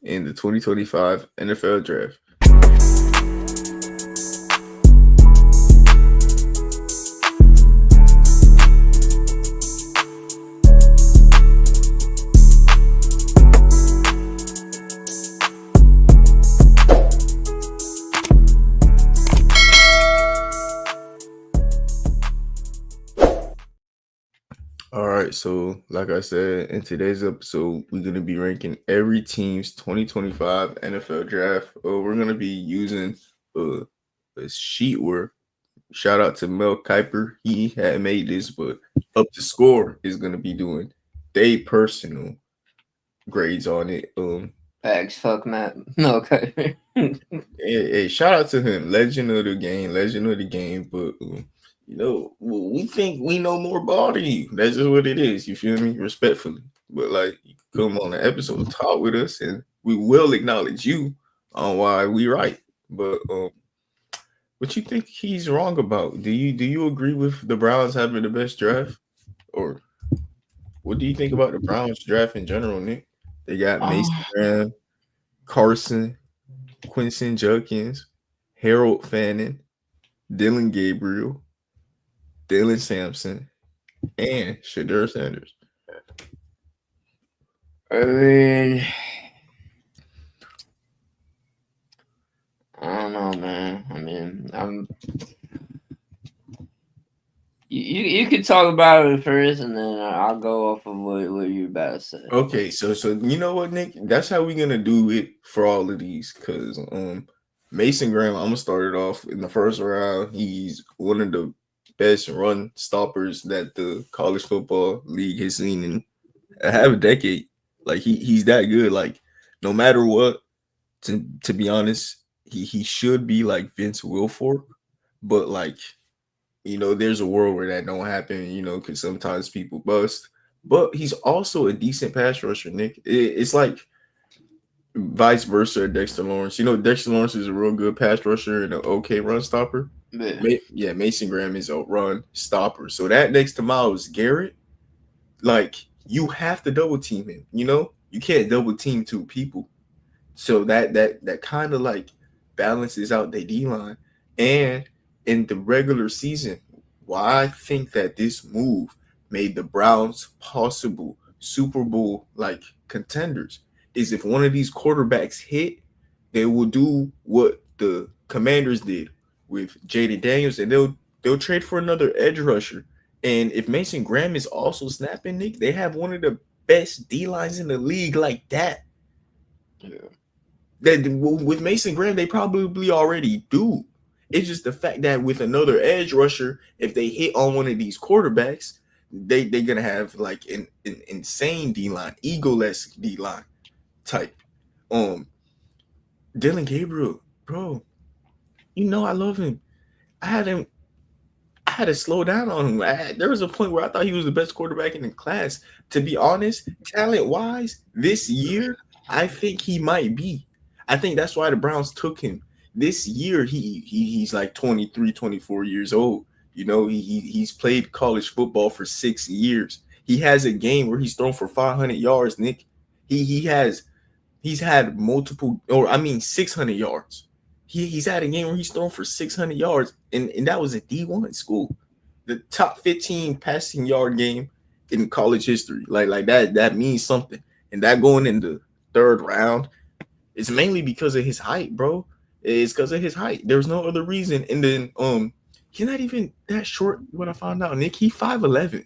in the 2025 NFL Draft. All right, so like I said, in today's episode, we're gonna be ranking every team's 2025 NFL draft. We're gonna be using uh, a sheet where shout out to Mel Kiper. He had made this, but Up to Score is gonna be doing their personal grades on it. Facts, fuck Matt. No, okay. Hey, shout out to him, legend of the game, legend of the game. But we think we know more about you. That's just what it is. You feel me? Respectfully, but like, you can come on an episode and talk with us, and we will acknowledge you on why we right. But what you think he's wrong about? Do you agree with the Browns having the best draft, or what do you think about the Browns draft in general, Nick? They got Mason Oh, Graham, Carson, Quincy Judkins, Harold Fannin, Dylan Gabriel, Dylan Sampson, and Shadur Sanders. I mean, I don't know, man. I mean, you could talk about it first, and then I'll go off of what you're about to say. Okay, so you know what, Nick? That's how we're gonna do it for all of these. Cause Mason Graham, I'm gonna start it off in the first round. He's one of the best run stoppers that the college football league has seen in a half a decade. Like he's that good. Like no matter what, to be honest, he should be like Vince Wilfork, but like there's a world where that don't happen, because sometimes people bust. But he's also a decent pass rusher, Nick. It's like vice versa, Dexter Lawrence. Dexter Lawrence is a real good pass rusher and an okay run stopper. Yeah. Yeah, Mason Graham is a run stopper. So that next to Myles Garrett, like you have to double team him. You can't double team two people. So that kind of like balances out the D line. And in the regular season, why I think that this move made the Browns possible Super Bowl like contenders is if one of these quarterbacks hit, they will do what the Commanders did with Jaden Daniels, and they'll trade for another edge rusher. And if Mason Graham is also snapping, Nick, they have one of the best D lines in the league like that. Yeah. That with Mason Graham, they probably already do. It's just the fact that with another edge rusher, if they hit on one of these quarterbacks, they're gonna have like an insane D line, egoless D line type. Um, Dylan Gabriel, bro, I love him. I had him. I had to slow down on him. There was a point where I thought he was the best quarterback in the class. To be honest, talent wise, this year I think he might be. I think that's why the Browns took him. This year he's like 23, 24 years old. He's played college football for 6 years. He has a game where he's thrown for 500 yards, Nick. He's had multiple, or I mean 600 yards. He's had a game where he's thrown for 600 yards, and that was a D1 school, the top 15 passing yard game in college history. Like that means something. And that going in the third round, it's mainly because of his height, bro. It's because of his height. There's no other reason. And then he's not even that short. What I found out, Nick, he 5'11",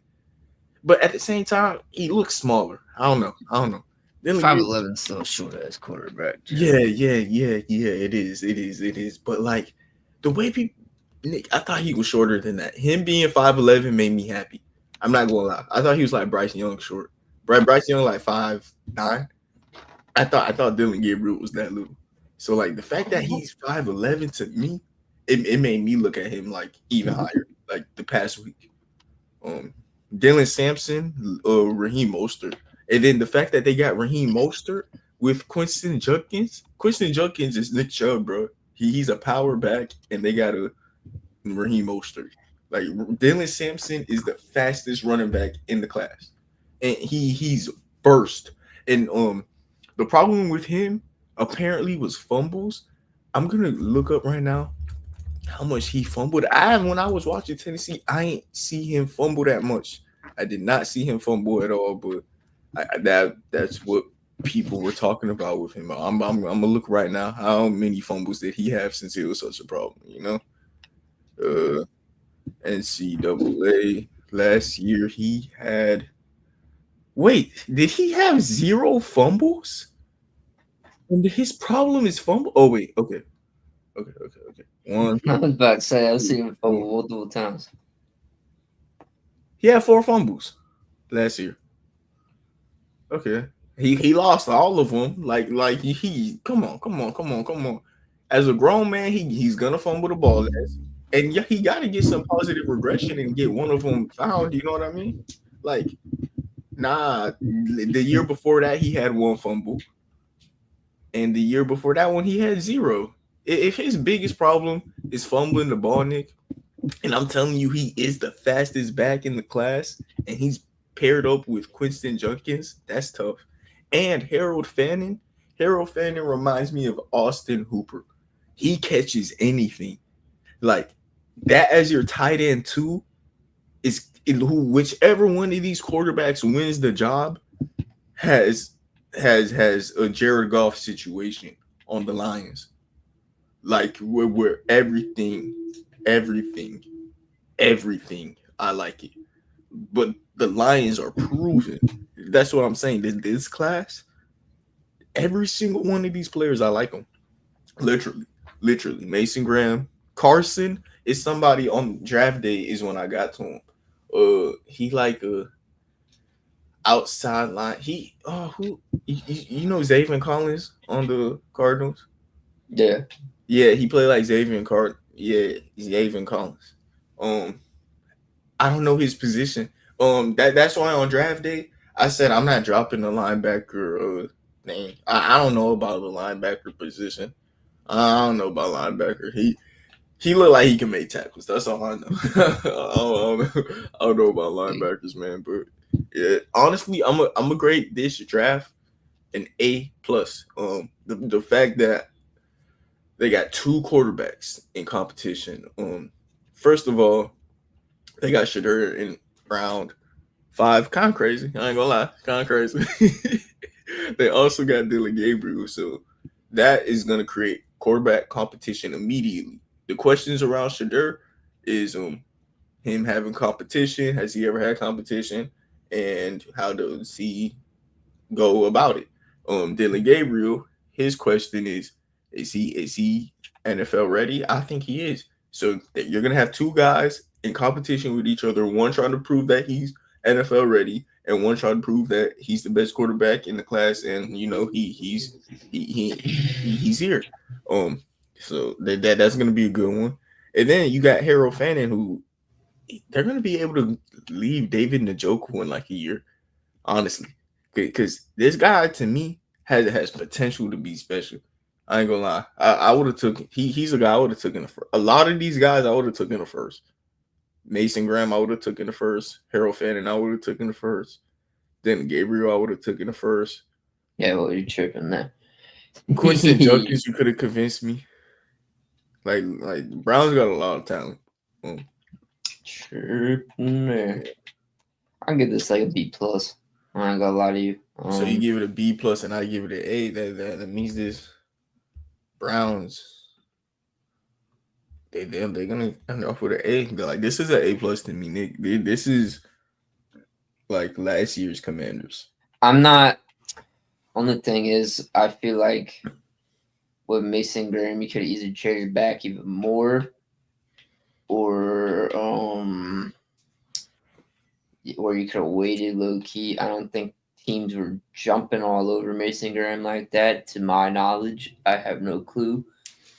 but at the same time, he looks smaller. I don't know. Then 5'11" still short as quarterback. yeah. It is. But like the way people, Nick, I thought he was shorter than that. Him being 5'11" made me happy. I'm not gonna lie. I thought he was like Bryce Young short. Bryce Young like 5'9". I thought Dylan Gabriel was that little. So like the fact that he's 5'11" to me, it made me look at him like even higher. Like the past week, Dylan Sampson, Raheem Mostert, and then the fact that they got Raheem Mostert with Quincy Judkins. Quincy Judkins is Nick Chubb, bro. He's a power back, and they got a Raheem Mostert. Like Dylan Sampson is the fastest running back in the class, and he's burst. And the problem with him apparently was fumbles. I'm gonna look up right now how much he fumbled. When I was watching Tennessee, I ain't see him fumble that much. I did not see him fumble at all, but that's what people were talking about with him. I'm gonna look right now. How many fumbles did he have since it was such a problem? Uh, NCAA last year he had. Wait, did he have zero fumbles? And his problem is fumble. Oh wait, okay. One, I was about to say I've two, seen him three. fumble multiple times. He had 4 fumbles last year. Okay. He lost all of them. Like he come on. As a grown man, he's gonna fumble the ball less. And yeah, he gotta get some positive regression and get one of them found. You know what I mean? Like, nah, the year before that he had 1 fumble. And the year before that one he had 0. If his biggest problem is fumbling the ball, Nick, and I'm telling you, he is the fastest back in the class, and he's paired up with Quinston Junkins. That's tough. And Harold Fanning. Harold Fanning reminds me of Austin Hooper. He catches anything. Like that as your tight end too whichever one of these quarterbacks wins the job has a Jared Goff situation on the Lions. Like where everything everything. I like it. But the Lions are proven. That's what I'm saying. This class, every single one of these players, I like them. Literally. Mason Graham, Carson is somebody on draft day is when I got to him. He like a outside line. He who you know Xavier Collins on the Cardinals. Yeah. Yeah, he played like Xavier Card. Yeah, Xavier Collins. Um, I don't know his position. That's why on draft day I said I'm not dropping the linebacker name. I don't know about the linebacker position. I don't know about linebacker. He looked like he can make tackles. That's all I know. I don't know about linebackers, man. But yeah, honestly, I'm a grade this draft an A+. The fact that they got 2 quarterbacks in competition. First of all, they got Shadur in round 5. Kind of crazy. I ain't gonna lie. Kind of crazy. They also got Dylan Gabriel. So that is going to create quarterback competition immediately. The questions around Shadur is him having competition. Has he ever had competition? And how does he go about it? Dylan Gabriel, his question is he NFL ready? I think he is. So you're gonna have 2 guys in competition with each other. One trying to prove that he's NFL ready, and one trying to prove that he's the best quarterback in the class. And he's here. So that's gonna be a good one. And then you got Harold Fanning, who they're gonna be able to leave David Njoku in like a year, honestly, because this guy to me has potential to be special. I ain't gonna lie. I would have took he's a guy I would have taken the first. A lot of these guys I would have taken the first. Mason Graham I would have taken the first. Harold Fanning I would have taken the first. Then Gabriel I would have taken the first. Yeah, well, you're tripping there. Quinston Junkins, you could have convinced me. Like Brown's got a lot of talent. Tripping there. I'll give this like a B+. I ain't gonna lie to you. So you give it a B+, and I give it an A. That means this Browns. They're gonna end off with an A. They're like, this is an A+ to me, Nick. This is like last year's Commanders. I'm not. Only thing is, I feel like with Mason Graham, you could either trade back even more, or you could have waited low key. I don't think teams were jumping all over Mason Graham like that. To my knowledge, I have no clue.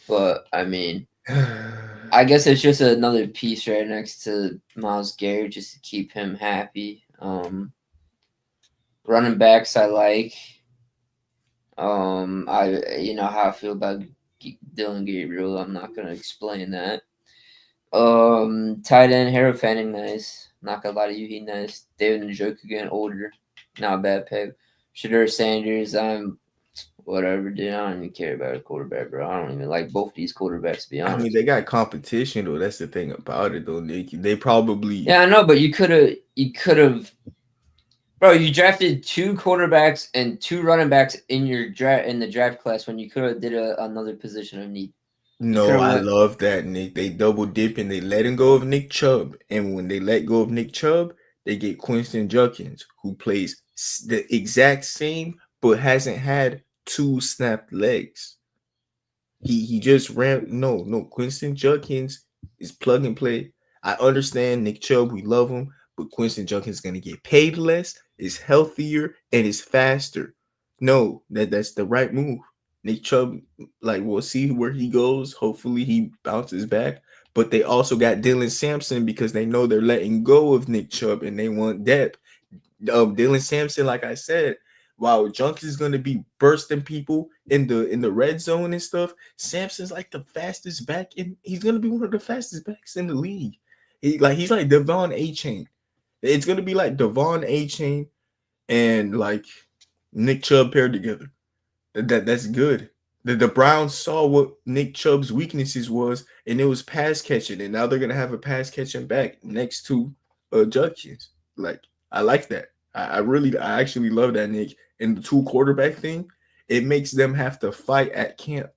But I mean, I guess it's just another piece right next to Myles Garrett just to keep him happy. Running backs, I like. You know how I feel about Dylan Gabriel. I'm not gonna explain that. Tight end Harold Fanning, nice. Not gonna lie to you, he nice. David Njoku getting older, not a bad pick. Shadur Sanders, I'm Whatever, dude. I don't even care about a quarterback, bro. I don't even like both these quarterbacks, to be I mean, honest. they got competition though. That's the thing about it though, Nick. They probably Yeah, I know, but you could have, bro. You drafted 2 quarterbacks and 2 running backs in your draft in the draft class when you could have did another position of need. You could no, have I went. love that, Nick. They double dip and they letting go of Nick Chubb. And when they let go of Nick Chubb, they get Quinton Judkins, who plays the exact same but hasn't had 2 snapped legs. He just ran. No. Quinton Judkins is plug and play. I understand Nick Chubb, we love him, but Quinton Judkins is gonna get paid less, is healthier, and is faster. No, that's the right move. Nick Chubb, like we'll see where he goes. Hopefully he bounces back. But they also got Dylan Sampson because they know they're letting go of Nick Chubb and they want depth. Dylan Sampson, like I said, while Junks is going to be bursting people in the red zone and stuff, Sampson's like the fastest back in. He's going to be one of the fastest backs in the league. He's like Devon A-Chain. It's going to be like Devon A-Chain and like Nick Chubb paired together. That's good. The Browns saw what Nick Chubb's weaknesses was, and it was pass catching, and now they're gonna have a pass catching back next to Judkins. Like I like that. I actually love that, Nick. And the 2 quarterback thing, it makes them have to fight at camp.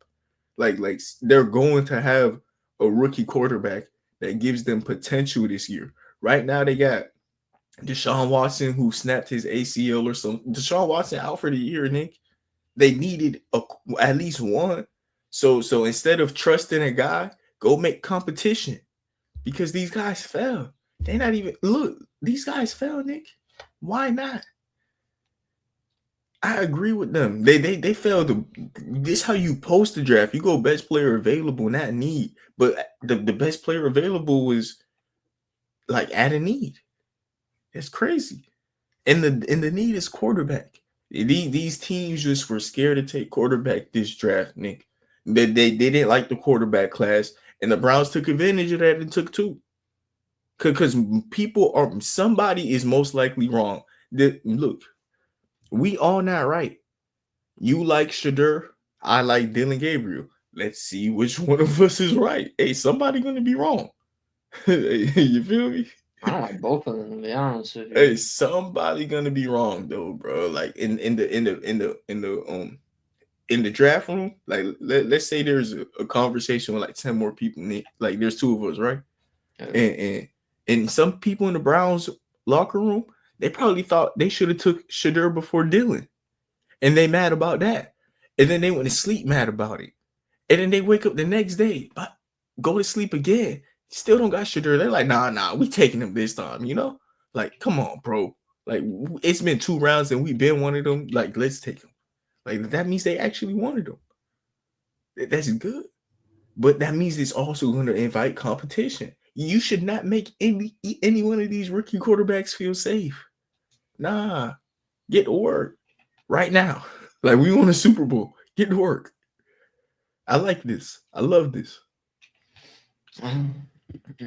Like they're going to have a rookie quarterback that gives them potential this year. Right now they got Deshaun Watson who snapped his ACL or something. Deshaun Watson out for the year, Nick. They needed at least one. So instead of trusting a guy, go make competition because these guys fell. They not even look. These guys fell, Nick. Why not? I agree with them. They failed. This how you post the draft. You go best player available, not need. But the best player available was like at a need. It's crazy. And the need is quarterback. These teams just were scared to take quarterback this draft, Nick. They didn't like the quarterback class, and the Browns took advantage of that and took 2. Because people are somebody is most likely wrong. Look, we all not right. You like Shadur, I like Dylan Gabriel. Let's see which one of us is right. Hey, somebody gonna be wrong. You feel me? I don't like both of them, to be honest with you. Hey, somebody gonna be wrong though, bro. Like in the draft room, like let's say there's a conversation with like 10 more people, Nick. Like there's 2 of us, right? And some people in the Browns locker room, they probably thought they should have took Shadur before Dylan, and they mad about that. And then they went to sleep mad about it, and then they wake up the next day, but go to sleep again. Still don't got Shadur. They're like, nah, we taking him this time, you know? Like, come on, bro. Like, it's been 2 rounds and we've been one of them. Like, let's take him. Like, that means they actually wanted him. That's good. But that means it's also going to invite competition. You should not make any one of these rookie quarterbacks feel safe. Nah, get to work right now. Like, we won a Super Bowl. Get to work. I like this. I love this.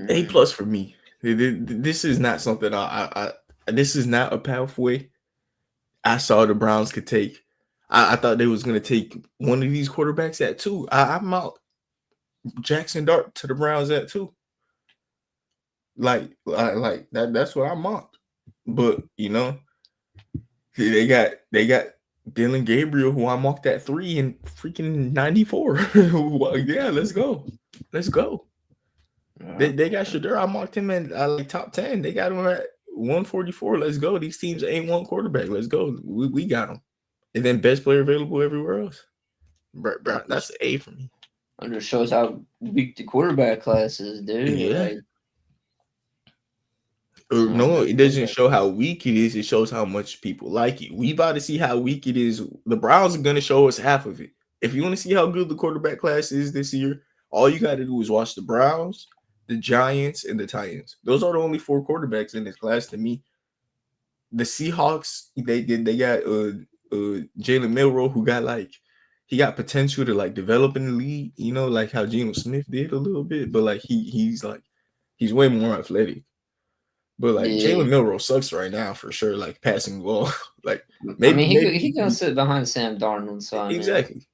A+ for me. This is not something I this is not a pathway I saw the Browns could take. I thought they was gonna take one of these quarterbacks at 2. I'm out Jackson Dart to the Browns at 2. Like that's what I mocked. But you know, they got Dylan Gabriel, who I mocked at 3 and freaking 94. Well, yeah, let's go. Let's go. They got Shadur. I marked him in like top 10. They got him at 144. Let's go. These teams ain't one quarterback. Let's go. We got him. And then best player available everywhere else. Bro, that's an A for me. It just shows how weak the quarterback class is, dude. Yeah. Like, no, it doesn't show how weak it is. It shows how much people like it. We about to see how weak it is. The Browns are going to show us half of it. If you want to see how good the quarterback class is this year, all you got to do is watch the Browns, the Giants, and the Titans. Those are the only 4 quarterbacks in this class to me. The Seahawks, they got Jalen Milroe, who got like he got potential to like develop in the league, you know, like how Geno Smith did a little bit, but like he's way more athletic. But like Yeah. Jalen Milroe sucks right now for sure. Like passing the ball, like I maybe mean, he gonna sit behind Sam Darnold, so I mean, exactly.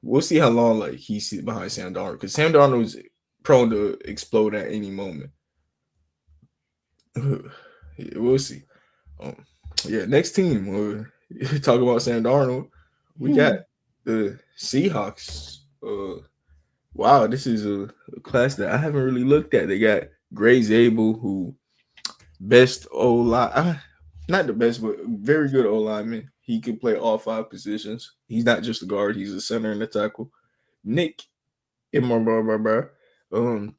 We'll see how long like he sits behind Sam Darnold because Sam Darnold is prone to explode at any moment. Yeah, we'll see. Um, yeah, next team. Talk about Sam Darnold. We got the Seahawks. Wow, this is a class that I haven't really looked at. They got Gray Zabel, who best O line, not the best, but very good O lineman. He can play all 5 positions. He's not just a guard; he's a center and a tackle. Nick, um,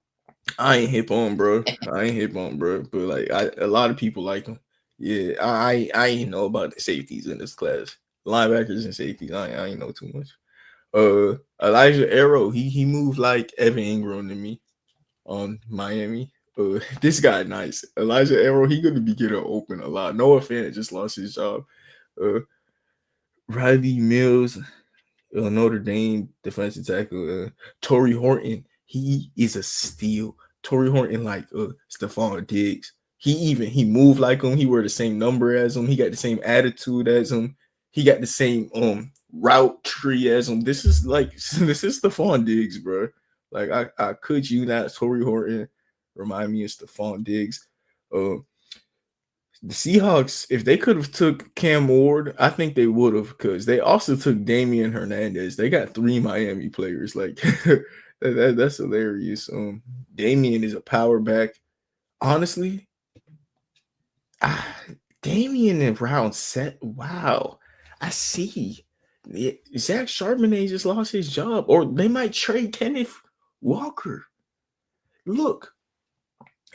I ain't hip on, bro. I ain't hip on, bro. But like, a lot of people like him. Yeah, I ain't know about the safeties in this class, linebackers and safeties. I ain't know too much. Elijah Arrow, he moved like Evan Ingram to me on Miami. This guy nice. Elijah Arrow, he gonna be getting open a lot. Noah Fant just lost his job. Uh, Riley Mills, Notre Dame defensive tackle. Torrey Horton, he is a steal. Torrey Horton like Stephon Diggs. He moved like him. He wear the same number as him. He got the same attitude as him. He got the same route tree as him. This is Stephon Diggs, bro. Like I could you not Torrey Horton remind me of Stephon Diggs. The Seahawks, if they could have took Cam Ward, I think they would have because they also took Damian Hernandez. They got 3 Miami players. Like that's hilarious. Damian is a power back. Honestly, Damian in round set. Wow, I see. Zach Charbonnet just lost his job, or they might trade Kenneth Walker. Look,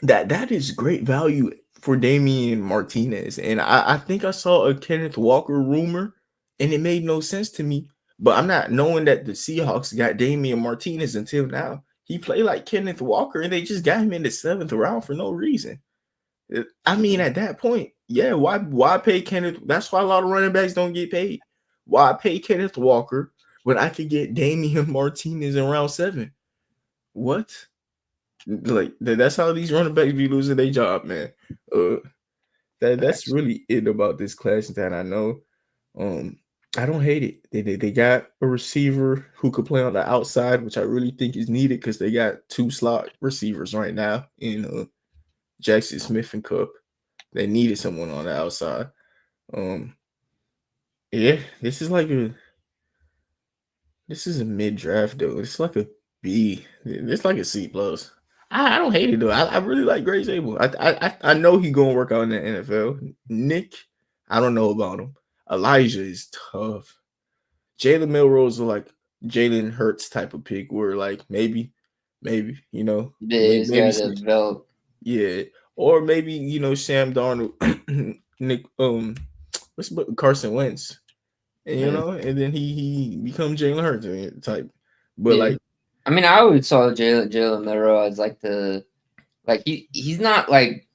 that is great value for Damian Martinez. And I think I saw a Kenneth Walker rumor and it made no sense to me. But I'm not knowing that the Seahawks got Damian Martinez until now. He played like Kenneth Walker and they just got him in the 7th round for no reason. I mean, at that point, yeah, why pay Kenneth? That's why a lot of running backs don't get paid. Why pay Kenneth Walker when I could get Damian Martinez in round 7? What? Like that's how these running backs be losing their job, man. That's really it about this class that I know. I don't hate it. They got a receiver who could play on the outside, which I really think is needed because they got 2 slot receivers right now in Jackson Smith and Cup. They needed someone on the outside. Yeah, this is a mid draft though. It's like a B. It's like a C plus. I don't hate it though. I really like Gray Zabel. I know he's gonna work out in the NFL. Nick, I don't know about him. Elijah is tough. Jalen Milroe is like Jalen Hurts type of pick where like maybe, you know, he's got to develop. Yeah. Or maybe, Sam Darnold, Nick, what's Carson Wentz. And and then he becomes Jalen Hurts type. But like I mean, I would saw Jalen Milroe as like he's not like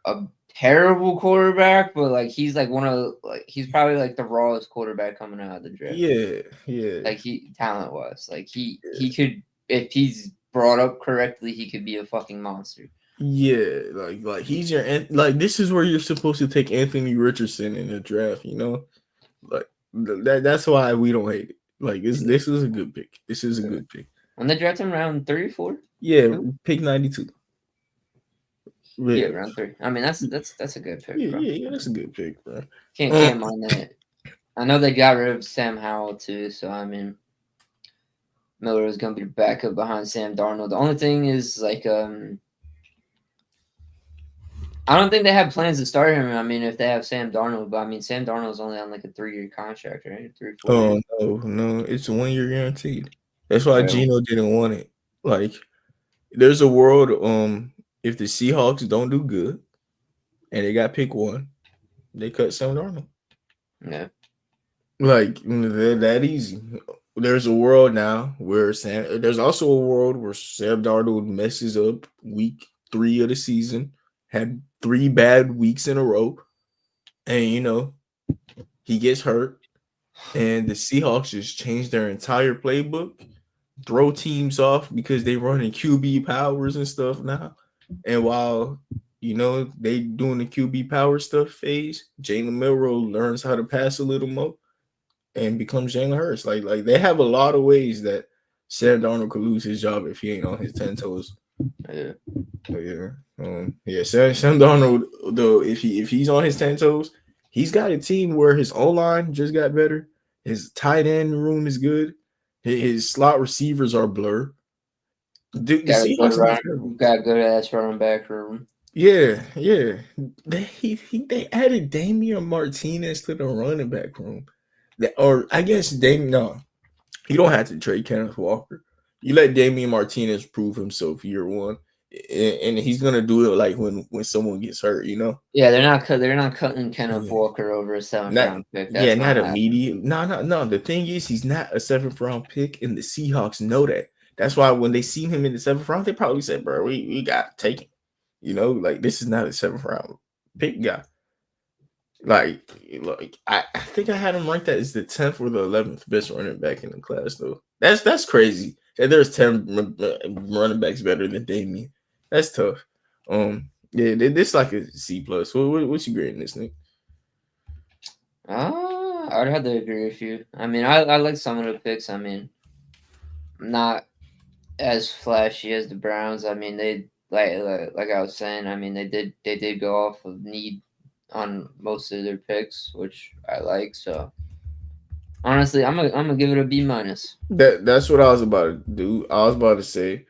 a terrible quarterback, but like he's like he's probably like the rawest quarterback coming out of the draft. Yeah. Like talent wise, like he could, if he's brought up correctly, he could be a fucking monster. Yeah, like he's your this is where you're supposed to take Anthony Richardson in the draft, like that's why we don't hate it. Like this is a good pick. This is a good pick. When they draft him round 3 or 4? Yeah, pick 92. Yeah, round 3. I mean that's a good pick. Yeah, that's a good pick, bro. Can't mind that. I know they got rid of Sam Howell too, so I mean Miller is gonna be back up behind Sam Darnold. The only thing is like I don't think they have plans to start him. I mean, if they have Sam Darnold, but I mean, Sam Darnold's only on like a 3-year contract, right? 3 or 4 years. No, it's a 1-year guaranteed. That's why Geno didn't want it. Like, there's a world, if the Seahawks don't do good and they got pick 1, they cut Sam Darnold. Yeah. Like, that easy. There's a world now where there's also a world where Sam Darnold messes up week 3 of the season, had 3 bad weeks in a row, and he gets hurt, and the Seahawks just change their entire playbook, throw teams off because they run in QB powers and stuff now. And while they doing the QB power stuff phase. Jalen Milroe learns how to pass a little more and becomes Jalen Hurts. Like they have a lot of ways that Sam Darnold could lose his job if he ain't on his 10 toes. Yeah. Sam Darnold though, if he's on his 10 toes, he's got a team where his O line just got better. His tight end room is good. His slot receivers are blur. The Seahawks got a good ass running back room. Yeah. They added Damian Martinez to the running back room. Or I guess no, you don't have to trade Kenneth Walker. You let Damian Martinez prove himself year one, and he's gonna do it like when someone gets hurt. Yeah, they're not cutting Kenneth Walker over a 7th-round pick. That's not immediate. No. The thing is, he's not a 7th-round pick, and the Seahawks know that. That's why when they see him in the 7th round, they probably said, "Bro, we got to take him." Like this is not a 7th-round pick guy. Like I think I had him ranked as the 10th or the 11th best running back in the class, though. That's crazy. There's 10 running backs better than Damian. That's tough. Yeah, this like a C plus. What you grading this, Nick? I'd have to agree with you. I mean, I like some of the picks. I mean, not as flashy as the Browns. I mean, they like I was saying. I mean, they did go off of need on most of their picks, which I like. So honestly, I'm gonna give it a B minus. That's what I was about to do. I was about to say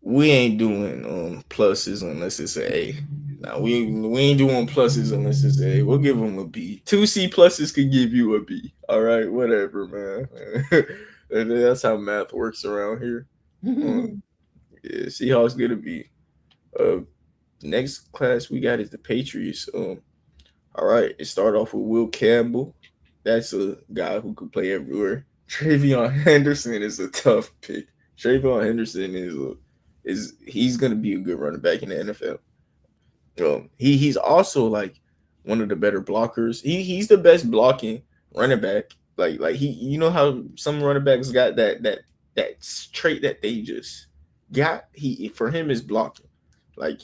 we ain't doing pluses unless it's an A. Now we ain't doing pluses unless it's A. We'll give them a B. 2 C pluses could give you a B. All right, whatever, man. That's how math works around here. Yeah, Seahawks get a B. Next class we got is the Patriots. All right, it started off with Will Campbell. That's a guy who could play everywhere. TreVeyon Henderson is a tough pick. TreVeyon Henderson he's gonna be a good running back in the NFL. He's also like one of the better blockers. He's the best blocking running back. Like he, how some running backs got that trait that they just got. For him is blocking. Like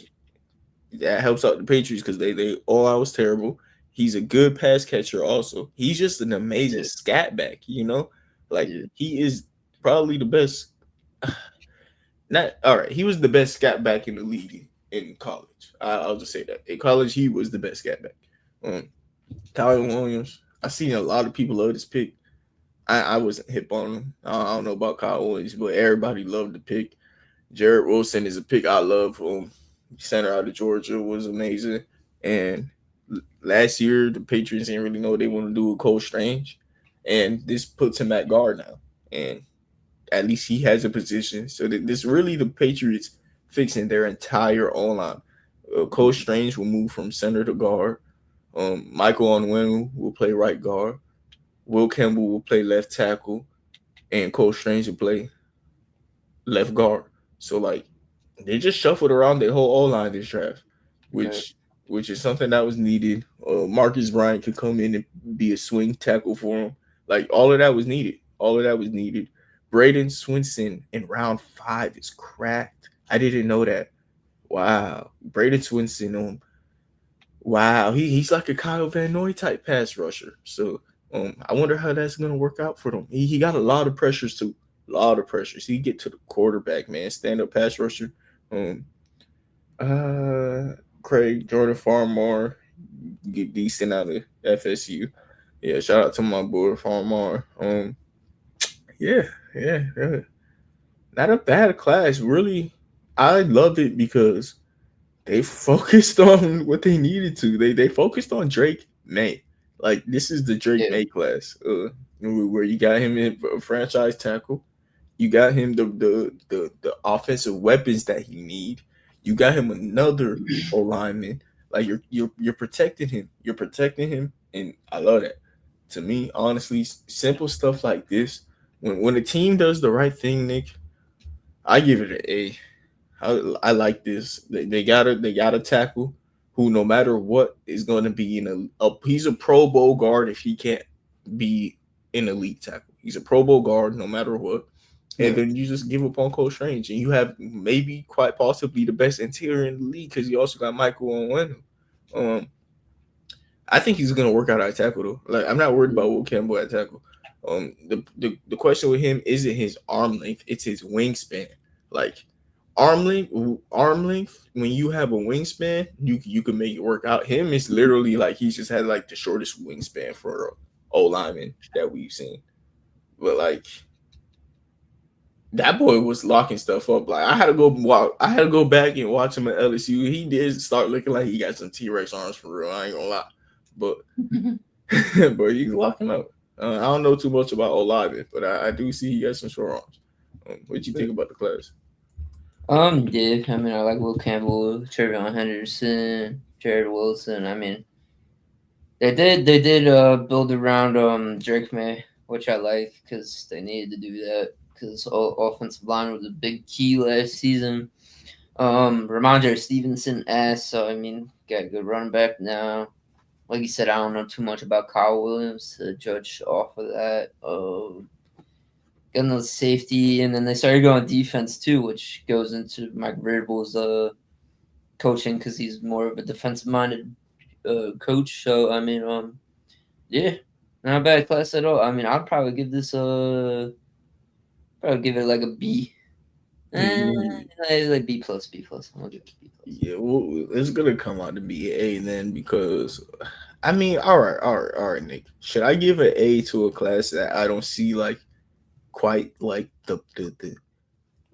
that helps out the Patriots because they all out was terrible. He's a good pass catcher also. He's just an amazing scat back, he is probably the best. Not all right. He was the best scat back in the league in college. I'll just say that. In college, he was the best scat back. Tyler Williams. I've seen a lot of people love this pick. I wasn't hip on him. I don't know about Kyle Williams, but everybody loved the pick. Jared Wilson is a pick I love. Center out of Georgia was amazing. And last year, the Patriots didn't really know what they want to do with Cole Strange. And this puts him at guard now. And at least he has a position. So this really the Patriots fixing their entire O-line. Cole Strange will move from center to guard. Michael Onwenu will play right guard. Will Campbell will play left tackle. And Cole Strange will play left guard. So, they just shuffled around their whole O-line this draft, which is something that was needed. Marcus Bryant could come in and be a swing tackle for him. All of that was needed. Braden Swinson in round 5 is cracked. I didn't know that. Wow. Braden Swinson, wow. He's like a Kyle Van Noy type pass rusher. So, I wonder how that's going to work out for them. He got a lot of pressures too. A lot of pressures. He get to the quarterback, man. Stand-up pass rusher. Craig Jordan Farmar get decent out of FSU. Yeah, shout out to my boy Farmar. Yeah. Not a bad class, really. I love it because they focused on what they needed to. They focused on Drake May. This is the Drake May class, where you got him in a franchise tackle. You got him the offensive weapons that he need. You got him another O-lineman. You're protecting him. You're protecting him, and I love that. To me, honestly, simple stuff like this. When a team does the right thing, Nick, I give it an A. I like this. They got a tackle who, no matter what, is going to be he's a Pro Bowl guard if he can't be an elite tackle. He's a Pro Bowl guard no matter what. and then you just give up on Cole Strange, and you have maybe quite possibly the best interior in the league because you also got Michael Onwenu. I think he's gonna work out at tackle though. Like I'm not worried about Will Campbell at tackle. The question with him isn't his arm length; it's his wingspan. Like arm length. When you have a wingspan, you can make it work out. Him is literally like he's just had like the shortest wingspan for O lineman that we've seen. But like that boy was locking stuff up. Like I had to go back and watch him at LSU. He did start looking like he got some T-Rex arms for real. I ain't gonna lie, but but he's locking up. I don't know too much about Olave, but I do see he got some short arms. What you think about the class? Yeah, I mean, I like Will Campbell, Trevion Henderson, Jared Wilson. I mean, they did build around Drake May, which I like because they needed to do that because offensive line was a big key last season. Ramondre Stevenson asked, so I mean, got a good running back now. Like you said, I don't know too much about Kyle Williams to judge off of that. Getting the safety, and then they started going defense too, which goes into Mike Vrabel's coaching because he's more of a defensive-minded coach. So I mean, yeah, not a bad class at all. I mean, I'd probably give this probably give it like a B. Like B plus, B plus. I'm gonna give it B plus. Yeah, well, it's gonna come out to be an A then because I mean, all right, Nick. Should I give an A to a class that I don't see like quite like the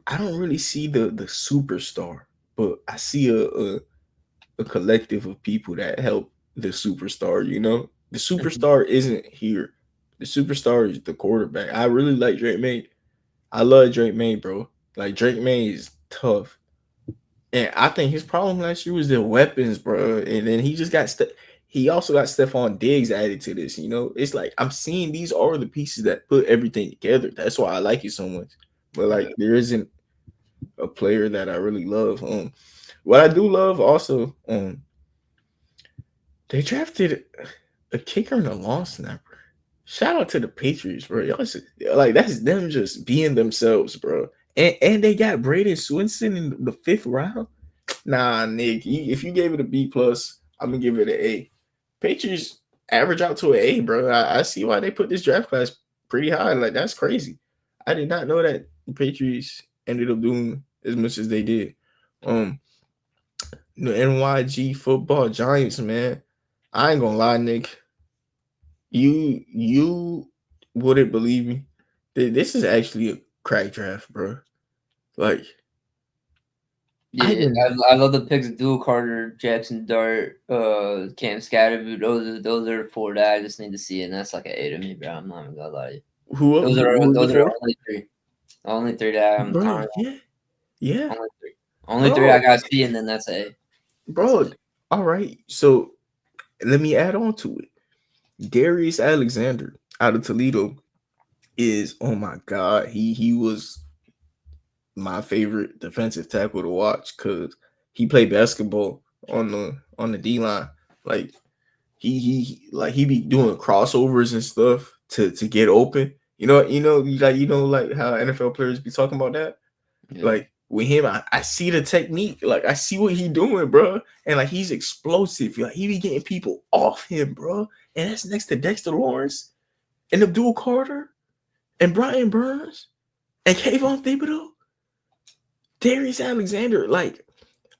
I don't really see the superstar, but I see a collective of people that help the superstar. You know, the superstar isn't here. The superstar is the quarterback. I really like Drake May. I love Drake May, bro. Like Drake May is tough, and I think his problem last year was the weapons, bro. And then he just got he also got Stephon Diggs added to this. You know, it's like I'm seeing these are the pieces that put everything together. That's why I like it so much. But like, there isn't a player that I really love. What I do love also, they drafted a kicker and a long snapper. Shout out to the Patriots, bro. Y'all like that's them just being themselves, bro. And they got Braden Swinson in the 5th round. Nah, Nick, if you gave it a B plus, I'm gonna give it an A. Patriots average out to an A, bro. I see why they put this draft class pretty high. Like that's crazy. I did not know that the Patriots ended up doing as much as they did. The NYG football Giants, man. I ain't gonna lie, Nick. You wouldn't believe me. This is actually a crack draft, bro. Like, yeah, I love the picks: Dual Carter, Jackson Dart, Cam Scatterwood. Those are 4 that I just need to see, and that's like an A to me, bro. I'm not even gonna lie. Those are only 3. Only 3 that I'm bro. Yeah. Only 3 I got to see, and then that's A. Bro, all right. So let me add on to it. Darius Alexander out of Toledo is, oh my god, he was my favorite defensive tackle to watch because he played basketball on the D line. Like he be doing crossovers and stuff to get open. You know like how NFL players be talking about that. Yeah. Like with him, I see the technique. Like I see what he doing, bro. And like he's explosive. Like he be getting people off him, bro. And that's next to Dexter Lawrence and Abdul Carter and Brian Burns and Kayvon Thibodeau. Darius Alexander, like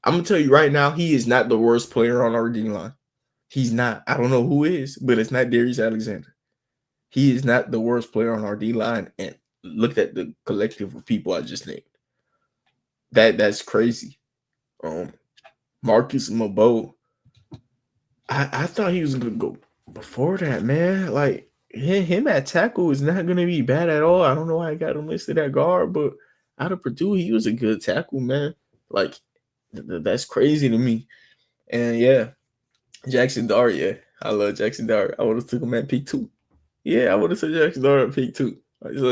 I'm gonna tell you right now, he is not the worst player on our D line. He's not. I don't know who is, but it's not Darius Alexander. He is not the worst player on our D line. And look at the collective of people I just named. That's crazy. Marcus Mabeau. I thought he was gonna go before that, man. Like him at tackle is not gonna be bad at all. I don't know why I got him listed at guard, but out of Purdue, he was a good tackle, man. Like that's crazy to me. And yeah, Jackson Dart, yeah, I love Jackson Dart. I would have took him at pick 2. Yeah, I would have took Jackson Dart at pick 2.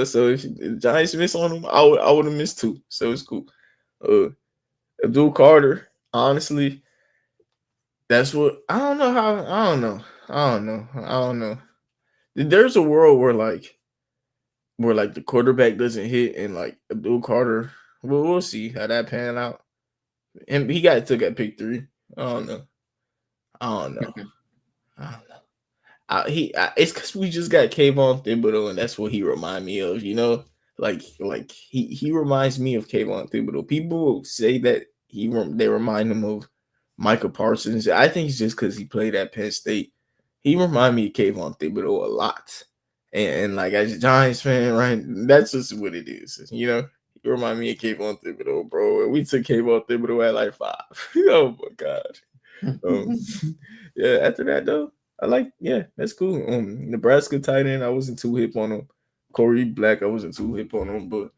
So if the Giants miss on him, I would have missed 2. So it's cool. Abdul Carter, honestly, that's what I don't know. There's a world where like where like the quarterback doesn't hit and like Abdul Carter. We'll see how that pan out. And he got took at pick 3. I don't know. I don't know. I don't know. It's because we just got Kayvon Thibodeau, and that's what he remind me of. Like he reminds me of Kayvon Thibodeau. People say that they remind him of Micah Parsons. I think it's just because he played at Penn State. He remind me of Kayvon Thibodeau a lot. And like as a Giants fan, right? That's just what it is. He remind me of Kayvon Thibodeau, bro. We took Kayvon Thibodeau at like 5. Oh my god. Yeah. After that though. That's cool. Nebraska tight end, I wasn't too hip on him. Corey Black, I wasn't too hip on him, but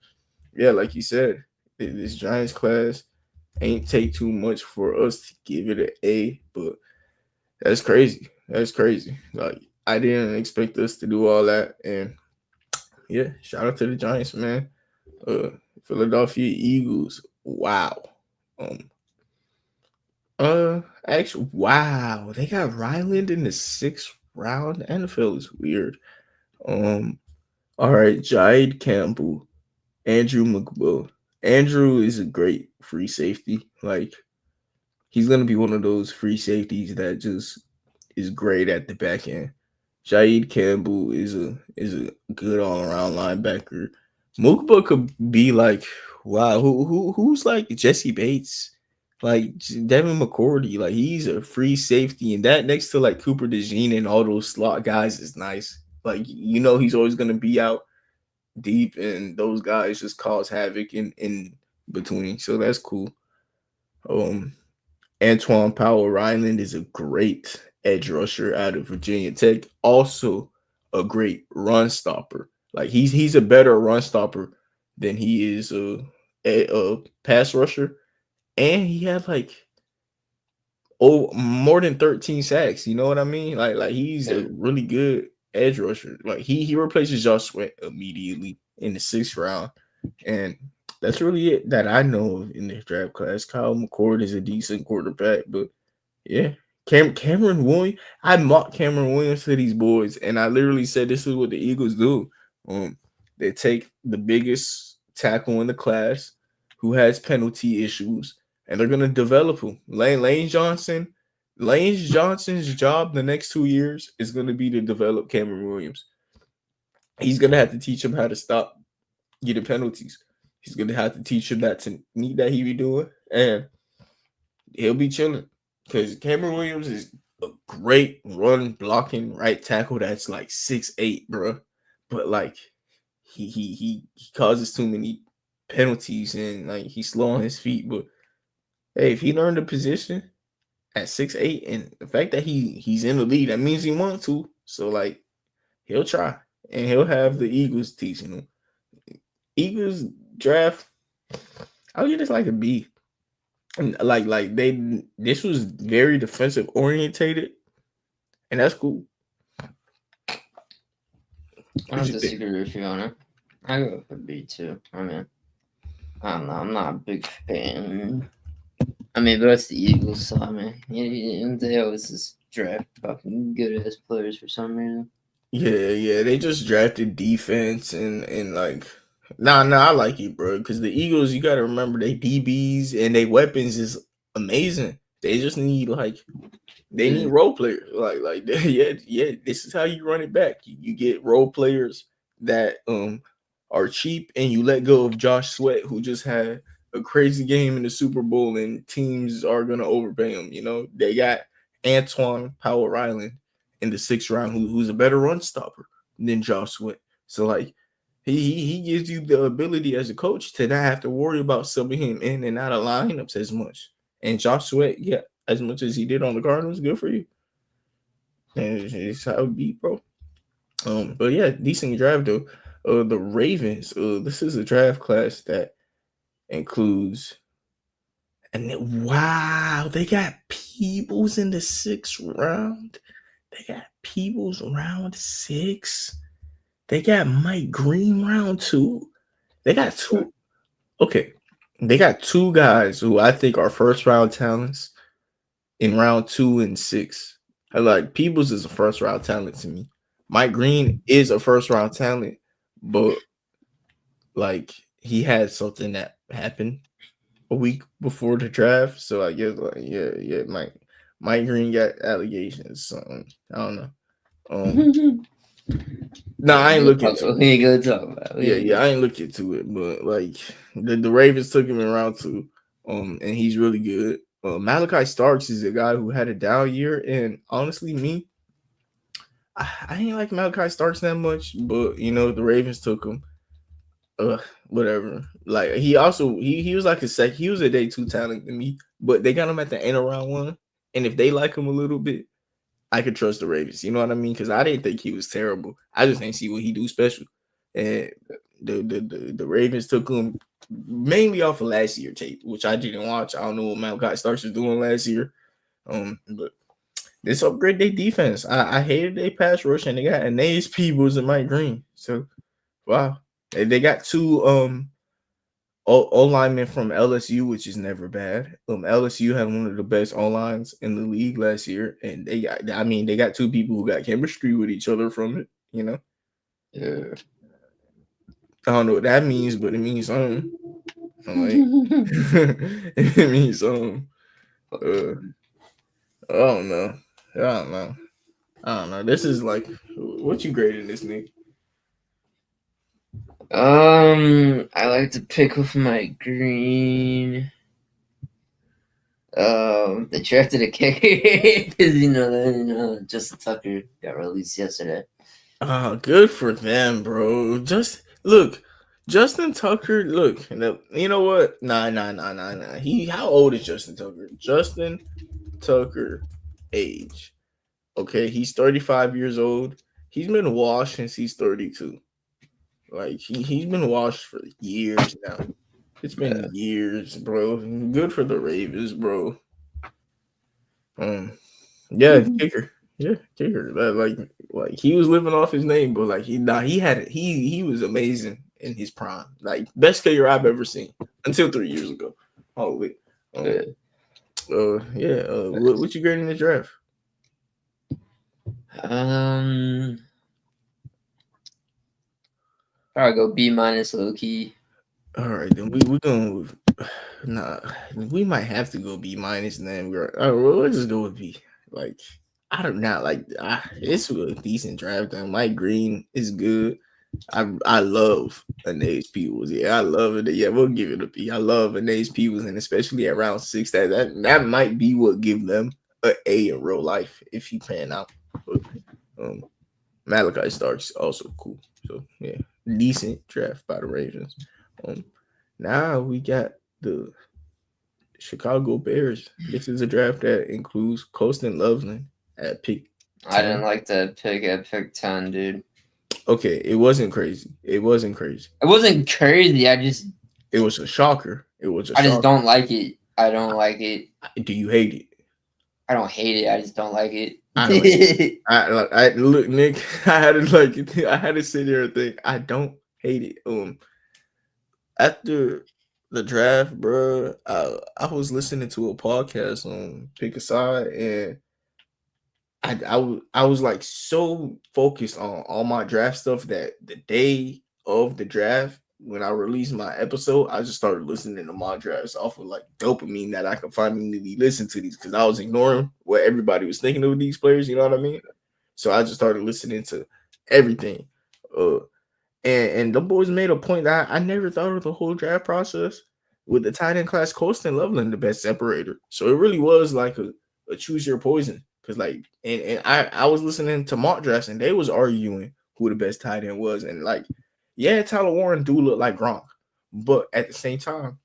yeah, like you said, this Giants class ain't take too much for us to give it an A, but that's crazy. That's crazy. Like I didn't expect us to do all that, and yeah, shout out to the Giants, man. Philadelphia Eagles. Wow. Actually, wow, they got Ryland in the 6th round. The NFL is weird. All right, Jide Campbell, Andrew McBull. Andrew is a great free safety. Like, he's gonna be one of those free safeties that just is great at the back end. Jide Campbell is a good all around linebacker. Mukba could be like, wow, who's like Jesse Bates, like Devin McCourty, like he's a free safety, and that next to like Cooper DeJean and all those slot guys is nice. Like he's always gonna be out deep, and those guys just cause havoc in between. So that's cool. Antoine Powell Ryland is a great edge rusher out of Virginia Tech. Also a great run stopper. Like he's a better run stopper than he is a pass rusher. And he had like more than 13 sacks. You know what I mean? Like he's a really good edge rusher. Like he replaces Josh Sweat immediately in the 6th round. And that's really it that I know of in this draft class. Kyle McCord is a decent quarterback, but yeah. Cameron Williams. I mocked Cameron Williams to these boys, and I literally said this is what the Eagles do. They take the biggest tackle in the class who has penalty issues, and they're gonna develop him. Lane Johnson's job the next 2 years is gonna be to develop Cameron Williams. He's gonna have to teach him how to stop getting penalties. He's gonna have to teach him that technique that he be doing, and he'll be chilling. Because Cameron Williams is a great run blocking right tackle that's like 6'8", bro. But like he causes too many penalties and like he's slow on his feet. But hey, if he learned the position at 6'8", and the fact that he's in the league, that means he wants to. So like he'll try, and he'll have the Eagles teaching him. Eagles draft, I'll give this like a B. Like this was very defensive orientated, and that's cool. I don't disagree with you on it. I go with a B too. I mean, I don't know. I'm not a big fan. I mean, but it's the Eagles, so I mean, they always just draft fucking good ass players for some reason. Yeah, they just drafted defense and like, nah, I like it, bro. Because the Eagles, you gotta remember, they DBs and they weapons is amazing. They just need they need role players. Like yeah. This is how you run it back. You get role players that are cheap, and you let go of Josh Sweat, who just had a crazy game in the Super Bowl, and teams are gonna overpay him. They got Antoine Powell Ryland in the 6th round, who's a better run stopper than Josh Sweat. So like he gives you the ability as a coach to not have to worry about subbing him in and out of lineups as much. And Josh Sweat, yeah, as much as he did on the Cardinals, good for you. And it's how it be, bro. But yeah, decent draft though. The Ravens. This is a draft class that includes, and wow, they got Peebles in the 6th round. They got Peebles round 6. They got Mike Green round 2. They got 2. Okay. They got 2 guys who I think are 1st round talents in round 2 and 6. I like Peebles is a 1st round talent to me. Mike Green is a 1st round talent, but like he had something that happened a week before the draft. So I guess like yeah, Mike Green got allegations. I don't know. No, I ain't looking to We ain't gonna talk about it. yeah, I ain't looking to it, but like the Ravens took him in round 2, and he's really good. Malachi Starks is a guy who had a down year, and honestly, I ain't like Malachi Starks that much, but the Ravens took him. Whatever. Like he was like he was a day 2 talent to me, but they got him at the end of round 1, and if they like him a little bit, I could trust the Ravens. You know what I mean? Because I didn't think he was terrible. I just didn't see what he do special. And the Ravens took him mainly off of last year tape, which I didn't watch. I don't know what Malachi Starks was doing last year. But this upgrade their defense. I hated they pass rush, and they got Aeneas Peebles and Mike Green. So wow. They got 2 O linemen from LSU, which is never bad. LSU had one of the best O lines in the league last year, and they got 2 people who got chemistry with each other from it. Yeah. I don't know what that means, but it means something. It means something. I don't know. This is like, what you grading this, Nick? I like to pick with my Green. They drafted a kicker because Justin Tucker got released yesterday. Good for them, bro. Justin Tucker. Look, you know what? Nah. How old is Justin Tucker? Justin Tucker, age. Okay, he's 35 years old. He's been washed since he's 32. Like he's been washed for years now. It's been years, bro. Good for the Ravens, bro. Yeah, kicker. Yeah, kicker. Like he was living off his name, but like he was amazing in his prime. Like best kicker I've ever seen until 3 years ago. Holy. What you grading the draft? Probably go B- low key. All right, then we're gonna we might have to go B- then. We'll just go with B. Like I don't know, it's a decent draft. And Mike Green is good. I love Aeneas Peebles. Yeah, I love it. Yeah, we'll give it a B. I love Aeneas Peebles, and especially at round 6, that might be what give them an A in real life if he pan out. But, Malachi Starks also cool. So yeah, decent draft by the Ravens. Now we got the Chicago Bears. This is a draft that includes Colston Loveland at pick 10. I didn't like that pick at pick 10, dude. Okay, it wasn't crazy. It wasn't crazy. It wasn't crazy. It was a shocker. I just don't like it. I don't like it. Do you hate it? I don't hate it. I just don't like it. I don't like it. I look, Nick. I had to sit there and think. I don't hate it. After the draft, bro, I was listening to a podcast on Pick a Side, and I was like so focused on all my draft stuff that the day of the draft, when I released my episode, I just started listening to my drafts off of like dopamine that I could finally listen to these, because I was ignoring what everybody was thinking of these players. You know what I mean? So I just started listening to everything. And the boys made a point that I never thought of the whole draft process with the tight end class. Colston Loveland, the best separator. So it really was like a choose your poison. Cause like, and I was listening to mock drafts, and they was arguing who the best tight end was. And like, yeah, Tyler Warren do look like Gronk, but at the same time,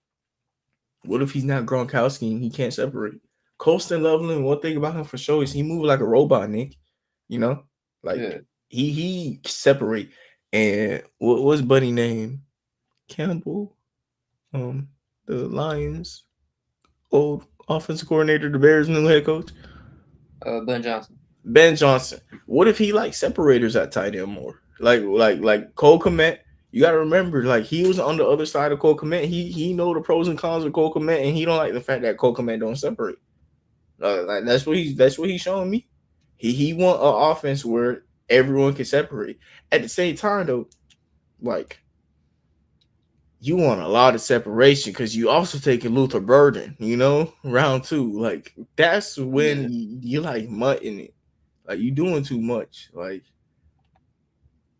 what if he's not Gronkowski and he can't separate? Colston Loveland, one thing about him for sure is he moved like a robot, Nick. Like he separate. And what was Buddy name? Campbell, the Lions old offensive coordinator, the Bears new head coach. Ben Johnson. Ben Johnson. What if he like separators at tight end more? Like Cole Kmet. You gotta remember, like he was on the other side of Cole Kmet. He know the pros and cons of Cole Kmet, and he don't like the fact that Cole Kmet don't separate. Like that's what he's showing me. He want an offense where everyone can separate. At the same time, though, like you want a lot of separation because you also taking Luther Burden, round two. Like that's when Yeah. you like mutting it. Like you doing too much. Like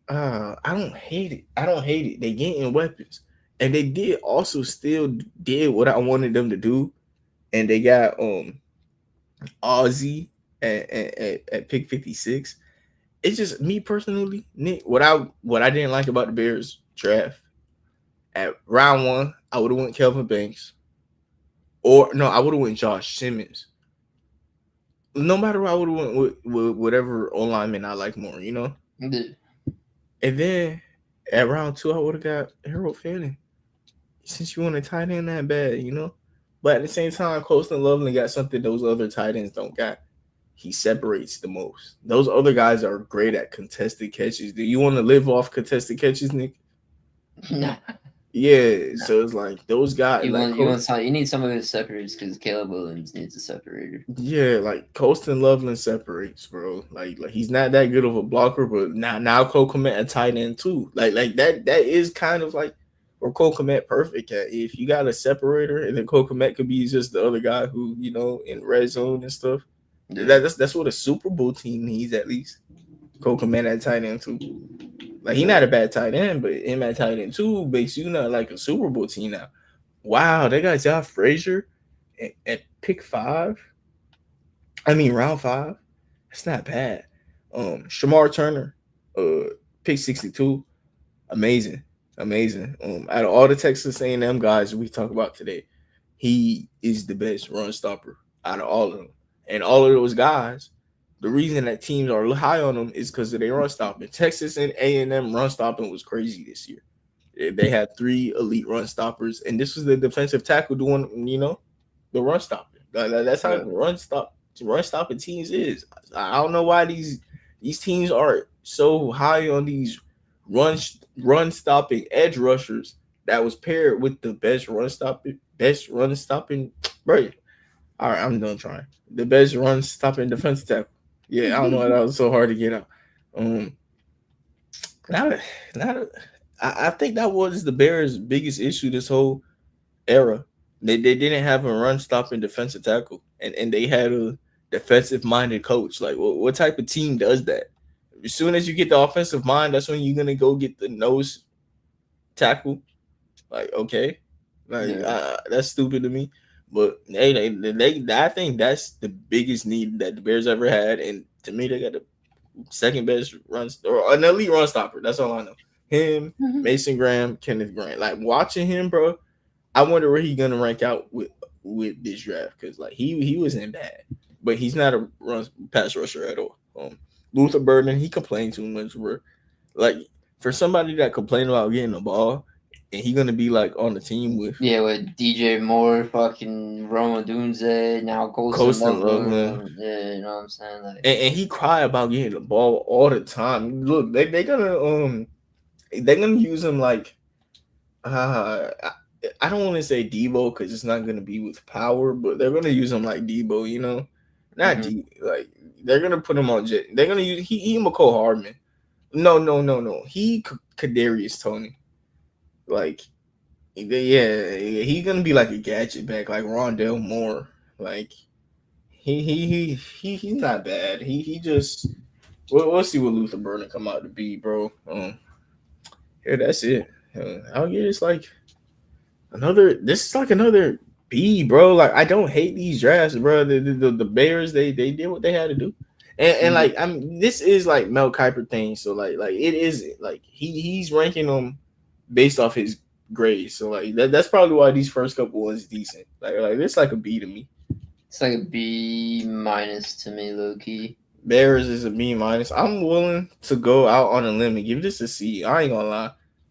I don't hate it. I don't hate it. They getting weapons. And they did also still did what I wanted them to do. And they got Ozzy at pick 56. It's just me personally, Nick. What I didn't like about the Bears draft at round one, I would have went Kelvin Banks, or no, I would have went Josh Simmons. No matter what, I would have went with whatever O lineman I like more, Yeah. And then at round two, I would have got Harold Fanning, since you want a tight end that bad. But at the same time, Colston Loveland got something those other tight ends don't got. He separates the most. Those other guys are great at contested catches. Do you want to live off contested catches, Nick? Nah. Yeah. So it's like those guys. You need some of his separators because Caleb Williams needs a separator. Yeah, like Colston Loveland separates, bro. Like he's not that good of a blocker, but now Cole Kmet a tight end too. Like that is kind of like where Cole Kmet perfect at. If you got a separator, and then Cole Kmet could be just the other guy who in red zone and stuff. Yeah. That's what a Super Bowl team needs at least. Cole Kmet at tight end too. Like he's not a bad tight end, but him at tight end too makes you not like a Super Bowl team now. Wow, they got Josh Frazier at pick 5. I mean round 5. That's not bad. Shamar Turner, pick 62. Amazing. Out of all the Texas A&M guys we talk about today, he is the best run stopper out of all of them. And all of those guys, the reason that teams are high on them is because of their run stopping. Texas and A&M run stopping was crazy this year. They had 3 elite run stoppers, and this was the defensive tackle doing, the run stopping. That's how run stopping teams is. I don't know why these teams are so high on these run stopping edge rushers that was paired with the best run stopping. Bro, all right, I'm done trying. The best run stopping defensive tackle. Yeah, I don't know why that was so hard to get out. I think that was the Bears' biggest issue this whole era. They didn't have a run stopping defensive tackle, and they had a defensive minded coach. Like, what type of team does that? As soon as you get the offensive mind, that's when you're gonna go get the nose tackle. Like, okay, like that's stupid to me. But I think that's the biggest need that the Bears ever had, and to me, they got the second best runs or an elite run stopper. That's all I know. Him, Mason Graham, Kenneth Grant. Like watching him, bro. I wonder where he's gonna rank out with this draft because like he wasn't bad, but he's not a pass rusher at all. Luther Burden, he complained too much. Bro. Like for somebody that complained about getting the ball, and he gonna be like on the team with DJ Moore, fucking Roma Dunze, now Colston Loveland. Yeah, you know what I'm saying? Like, and he cry about getting the ball all the time. Look, they're gonna use him like I don't want to say Debo because it's not gonna be with power, but they're gonna use him like Debo, not like they're gonna put him on jet. They're gonna use he McCole Hardman. No. He Kadarius Toney. Like, yeah, he's gonna be like a gadget back, like Rondell Moore. Like, he's not bad. He just we'll see what Luther Burden come out to be, bro. Yeah, that's it. I'll get it's like another. This is like another B, bro. Like I don't hate these drafts, bro. The Bears they did what they had to do, and like this is like Mel Kiper thing. So like it is like he's ranking them based off his grades. So like that's probably why these first couple ones decent. Like it's like a B to me. It's like a B- to me, low key. Bears is a B-. I'm willing to go out on a limb and give this a C. I ain't gonna lie.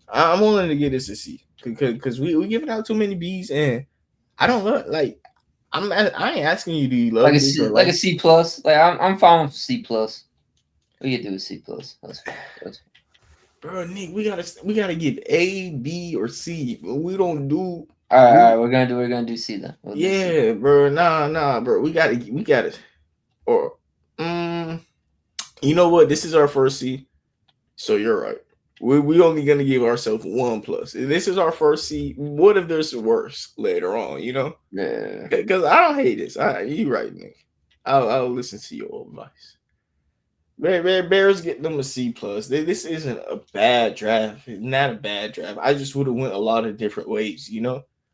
I'm willing to give this a C because we giving out too many B's and I don't love like I ain't asking you do you love this or like a C plus. Like I'm fine with C plus. We could do a C plus. That's fine. Bro, Nick, we gotta give A, B, or C. We don't do. All right, we're gonna do C then. We'll do C. Bro, nah, bro. We gotta, or you know what? This is our first C, so you're right. We only gonna give ourselves 1+. This is our first seed. What if there's worse later on? Yeah. Because I don't hate this. You right, Nick. I'll listen to your advice. Bears get them a C+. This isn't a bad draft. It's not a bad draft. I just would have went a lot of different ways.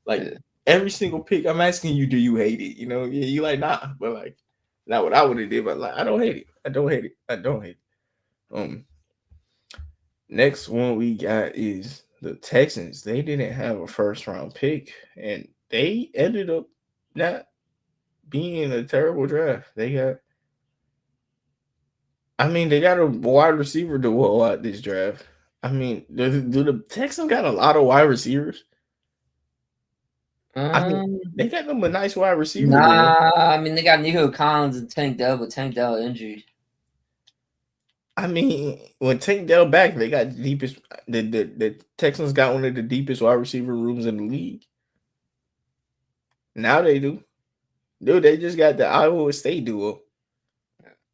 Like Yeah. every single pick. I'm asking you, do you hate it? Yeah, you like nah, but like not what I would have did. But like I don't hate it. I don't hate it. I don't hate it. Next one we got is the Texans. They didn't have a first round pick, and they ended up not being a terrible draft. They got a wide receiver to roll out this draft. Do the Texans got a lot of wide receivers? They got them a nice wide receiver. Nah, they got Nico Collins and Tank Dell, but Tank Dell injured. When Tank Dell back, they got the deepest. The Texans got one of the deepest wide receiver rooms in the league. Now they do. Dude, they just got the Iowa State duo.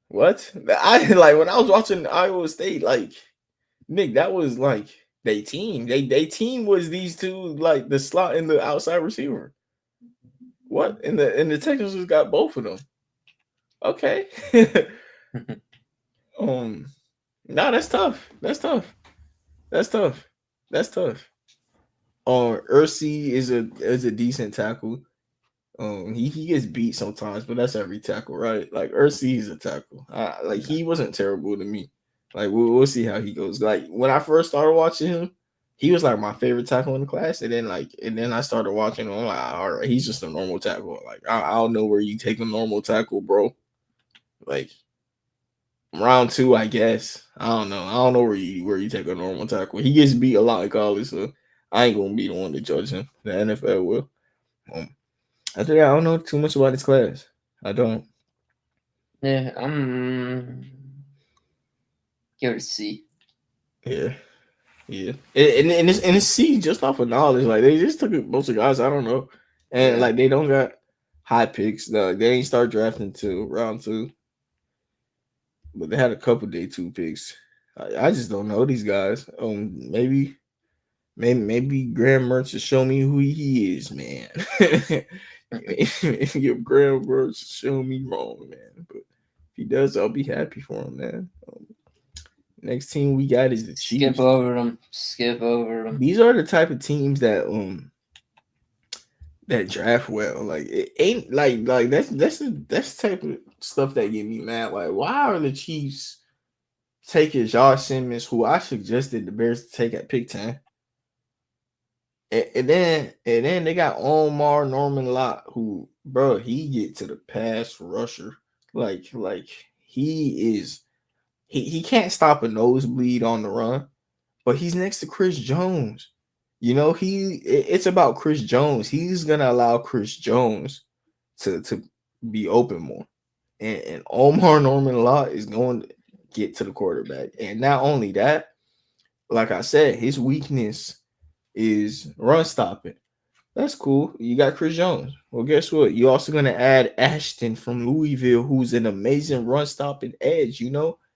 What? When I was watching Iowa State, Nick, that was like they team. They team was these two, like the slot and the outside receiver. What? And the Texans just got both of them. Okay. No, that's tough. That's tough. Ursi is a decent tackle. He gets beat sometimes, but that's every tackle, right? Like Ursi is a tackle. He wasn't terrible to me. Like we'll see how he goes. Like when I first started watching him, he was like my favorite tackle in the class, and then I started watching him. I'm like, all right, he's just a normal tackle. Like I don't know where you take a normal tackle, bro. Like round 2, I guess. I don't know. I don't know where you take a normal tackle. He gets beat a lot in college, so I ain't gonna be the one to judge him. The NFL will. After that, I don't know too much about this class. I don't. Yeah, give it a C. Yeah. And it's C just off of knowledge. Like they just took a bunch of guys I don't know, and like they don't got high picks. No, they ain't start drafting till round 2, but they had a couple day 2 picks. I just don't know these guys. Maybe Graham Mertz to show me who he is, man. If Graham Mertz show me wrong, man. But if he does, I'll be happy for him, man. Next team we got is the Chiefs. Skip over them. These are the type of teams that draft well. Like it ain't like that's the type of stuff that get me mad. Like why are the Chiefs taking Josh Simmons, who I suggested the Bears to take at pick 10? And then they got Omar Norman Lott, who, bro, he get to the pass rusher. Like he can't stop a nosebleed on the run, but he's next to Chris Jones. It's about Chris Jones. He's gonna allow Chris Jones to be open more. And Omar Norman Lott is going to get to the quarterback. And not only that, like I said, his weakness is run stopping. That's cool. You got Chris Jones. Well, guess what? You're also going to add Ashton from Louisville, who's an amazing run stopping edge,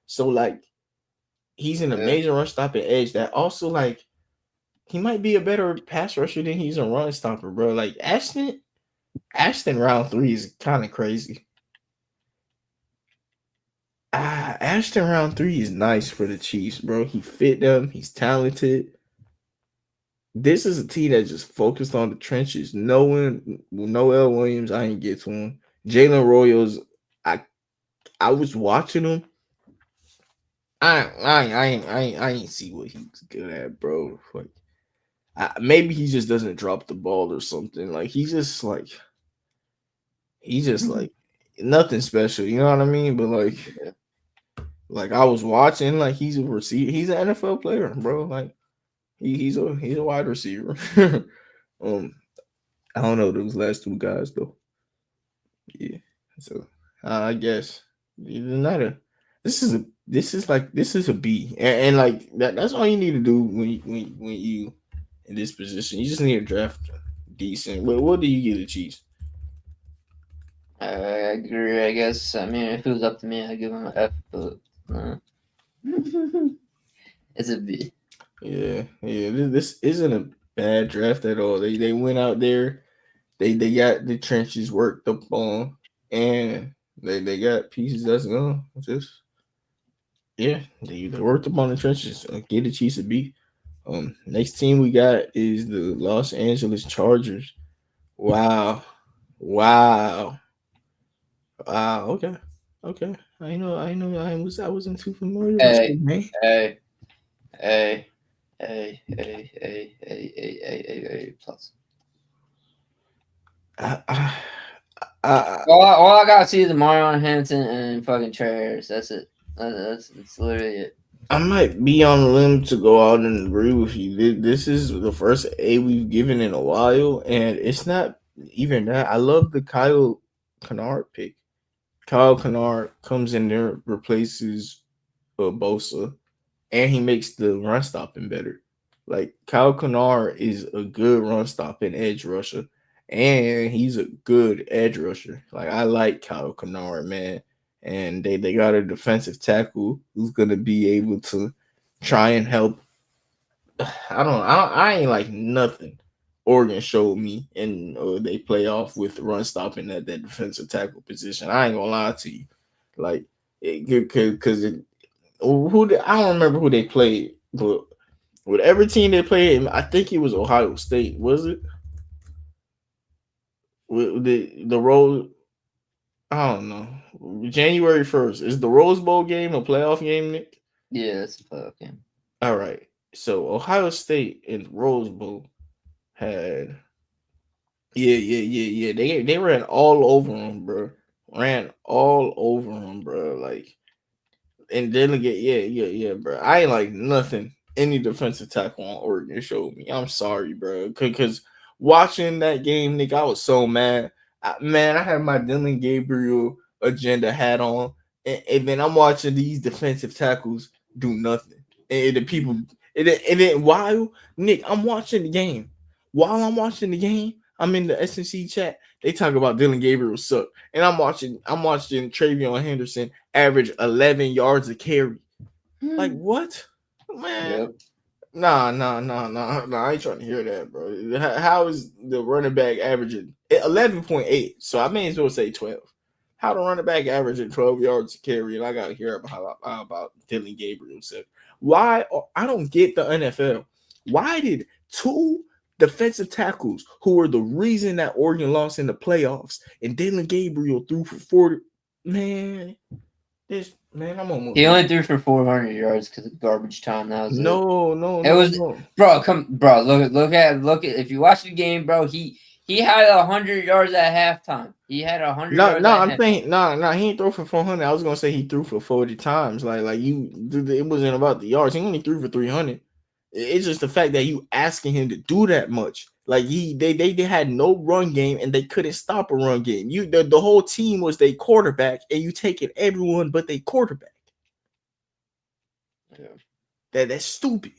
So, like, he's an amazing run stopping edge that also, like, he might be a better pass rusher than he's a run stopper, bro. Like, Ashton round 3 is kind of crazy. Ashton round 3 is nice for the Chiefs, bro. He fit them. He's talented. This is a team that just focused on the trenches. Noel Williams, I ain't get to him. Jalen Royals, I was watching him. I ain't see what he's good at, bro. Like, maybe he just doesn't drop the ball or something. Like he's just like nothing special. You know what I mean? But like I was watching, like he's a receiver. He's an NFL player, bro. Like he's a wide receiver. I don't know those last 2 guys though. Yeah, so I guess this is a B, and like that's all you need to do when you in this position. You just need to draft decent. What do you give the Chiefs? I agree. I guess. If it was up to me, I'd give him an F, but it's a B. Yeah, yeah. This isn't a bad draft at all. They went out there. They got the trenches worked up on, and they got pieces that's gonna just yeah. They worked up on the trenches. Get the Chiefs a beat. Next team we got is the Los Angeles Chargers. Wow, wow, wow. Okay, okay. I wasn't too familiar with Hey, you, man. hey, hey, hey, plus. I, I, I, All I gotta see is Marion Hampton and fucking Trey Harris. That's it. That's literally it. I might be on a limb to go out and agree with you. This is the first A we've given in a while, and it's not even that. I love the Kyle Kennard pick. Kyle Kennard comes in there, replaces Bosa, and he makes the run stopping better. Like Kyle Kennard is a good run stopping edge rusher, and he's a good edge rusher. Like I like Kyle Kennard, man. And they got a defensive tackle who's gonna be able to try and help. I ain't like nothing. Oregon showed me, and they play off with run stopping at that defensive tackle position. I ain't gonna lie to you, like because I don't remember who they played, but with every team they played, I think it was Ohio State. Was it with the Rose? I don't know. January 1st is the Rose Bowl game a playoff game, Nick? Yeah, that's a playoff game. All right. So Ohio State and Rose Bowl had yeah. They ran all over them, bro. Ran all over them, bro. Like and delegate, yeah, bro. I ain't like nothing any defensive tackle on Oregon showed me. I'm sorry, bro, because watching that game, Nick, I was so mad. Man, I had my Dylan Gabriel agenda hat on, and then I'm watching these defensive tackles do nothing, and the people, and then while Nick, I'm watching the game. While I'm watching the game, I'm in the SNC chat. They talk about Dylan Gabriel suck, and I'm watching Travion Henderson average 11 yards a carry. Like what, man? Yep. Nah. I ain't trying to hear that, bro. How is the running back averaging 11.8? So I may as well say 12. How the running back averaging 12 yards a carry, and I gotta hear about how about Dylan Gabriel said. Why? I don't get the NFL. Why did two defensive tackles who were the reason that Oregon lost in the playoffs and Dylan Gabriel threw for 40? Man, I'm almost He only threw for 400 yards because of garbage time. That was it. No. Bro. Look at. If you watch the game, bro, he had 100 yards at halftime. He had 100 yards No, at I'm halftime. saying no. He ain't throw for 400. I was gonna say he threw for 40 times. Like you, it wasn't about the yards. He only threw for 300. It's just the fact that you asking him to do that much. Like they had no run game and they couldn't stop a run game. The whole team was their quarterback, and you taking everyone but their quarterback. Yeah. That's stupid.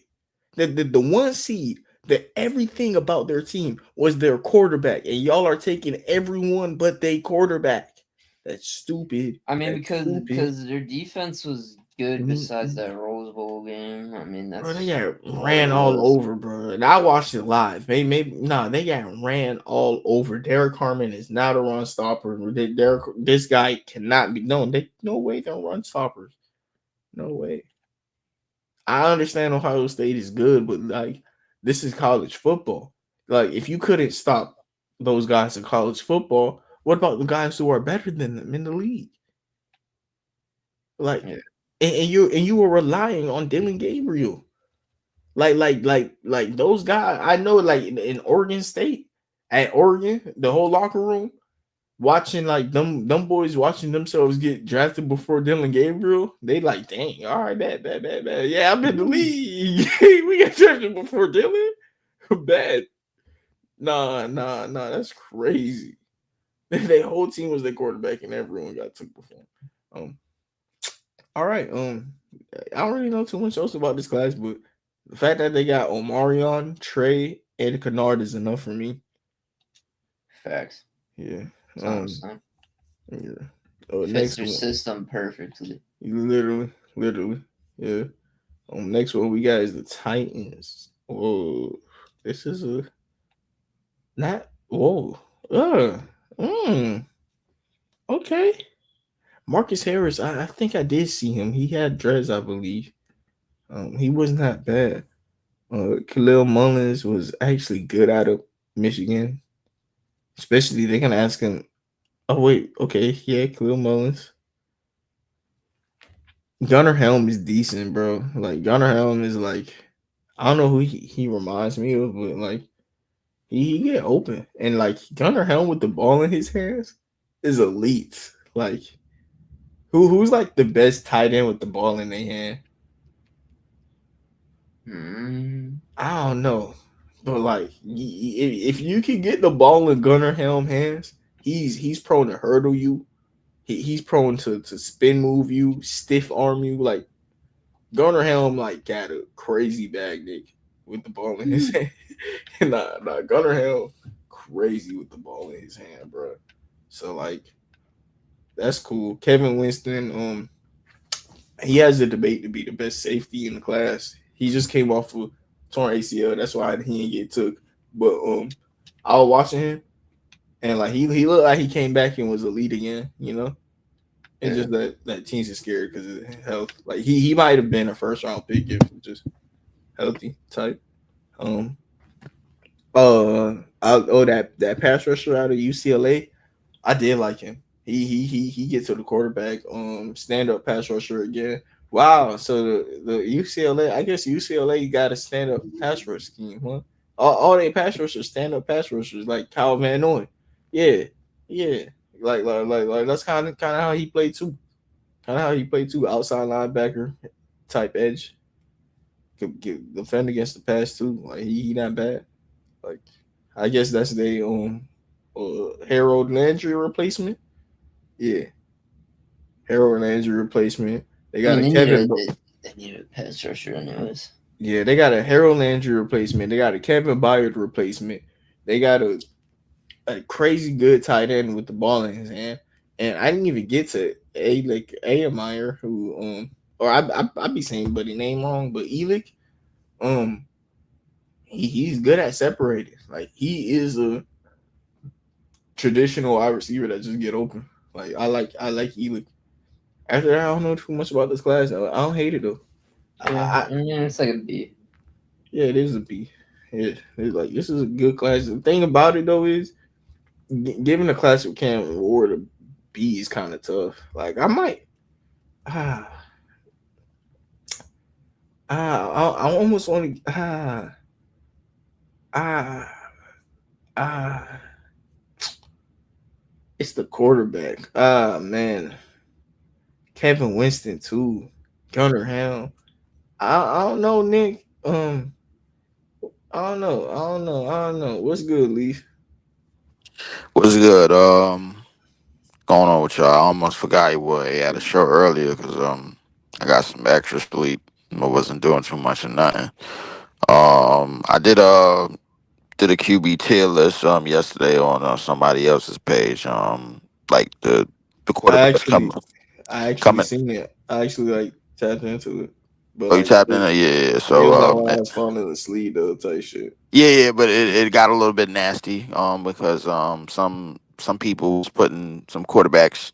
The one seed, that everything about their team was their quarterback, and y'all are taking everyone but their quarterback. That's stupid. I mean, That's stupid. because their defense was good besides that Rose Bowl game. I mean, that's Bro, they got all ran it all was. over, bro. And I watched it live. They got ran all over. Derek Harmon is not a run stopper. This guy cannot be known. No way they're run stoppers. No way. I understand Ohio State is good, but like this is college football. Like if you couldn't stop those guys in college football, what about the guys who are better than them in the league? Like, Yeah. and you were relying on Dylan Gabriel. Like those guys. I know, like in Oregon State, at Oregon, the whole locker room watching like them boys watching themselves get drafted before Dylan Gabriel. They like, dang, all right, bad. Yeah, I'm in the league. We got drafted before Dylan. Bad. Nah. That's crazy. Their whole team was their quarterback, and everyone got took before. Um. All right. I don't really know too much else about this class, but the fact that they got Omarion, Trey, and Kennard is enough for me. Facts. Yeah. Sounds Yeah. Oh, fits next their one. system perfectly. Literally. Yeah. Next one we got is the Titans. Whoa, this is a not. Whoa, mm, okay. Marcus Harris. I think I did see him. He had dreads, I believe. He was not bad. Khalil Mullins was actually good out of Michigan. Especially they can ask him. Oh wait, okay, yeah, Khalil Mullins. Gunnar Helm is decent, bro. Like Gunnar Helm is like, I don't know who he reminds me of, but like he get open and like Gunnar Helm with the ball in his hands is elite. Like who's like the best tight end with the ball in their hand? I don't know, but like if you can get the ball in Gunnar Helm hands, he's prone to hurdle you. He's prone to spin move you, stiff arm you. Like Gunnar Helm like got a crazy bag, Nick, with the ball in his hand. Nah, Gunnar Helm crazy with the ball in his hand, bro. So like that's cool. Kevin Winston, he has a debate to be the best safety in the class. He just came off of torn ACL. That's why he didn't get took. But I was watching him and like he looked like he came back and was elite again, you know? And Yeah. just that teams is scared because of his health. Like he might have been a first round pick if just healthy type. Um that pass rusher out of UCLA, I did like him. He gets to the quarterback. Stand up pass rusher again. Wow. So the UCLA, I guess UCLA got a stand up pass rush scheme, huh? All they pass rushers, stand up pass rushers, like Kyle Van Noy. Yeah, yeah. Like that's kind of how he played too. Kind of how he played too. Outside linebacker type edge. Could defend against the pass too. Like he not bad. Like I guess that's the Harold Landry replacement. Yeah, Harold Landry replacement. They I got mean, a Kevin. they needed a pass rusher anyways. Yeah, they got a Harold Landry replacement. They got a Kevin Byard replacement. They got a crazy good tight end with the ball in his hand. And I didn't even get to Alec Ayemeyer, who or I be saying buddy name wrong, but Elick, um, he's good at separating. Like he is a traditional wide receiver that just get open. Like I like Elick. After that, I don't know too much about this class. I don't hate it though. Yeah, I it's like a B. Yeah, it is a B. Yeah, it's like this is a good class. The thing about it though is giving a class with Cam Ward a B is kind of tough. Like I might, ah, I almost want to, ah, ah. It's the quarterback. Ah, man, Kevin Winston too. Gunnar Helm. I don't know, Nick. I don't know. What's good, Leaf? What's good? Going on with y'all? I almost forgot you were had a show earlier because I got some extra sleep. I wasn't doing too much or nothing. I did a QB tier list yesterday on somebody else's page. Like the I quarterback actually, coming I actually coming. seen it. I actually like tapped into it, but Oh, you like tapped in it? Yeah, yeah. it So was like when I was falling asleep though, type shit. yeah, but it got a little bit nasty because some people was putting some quarterbacks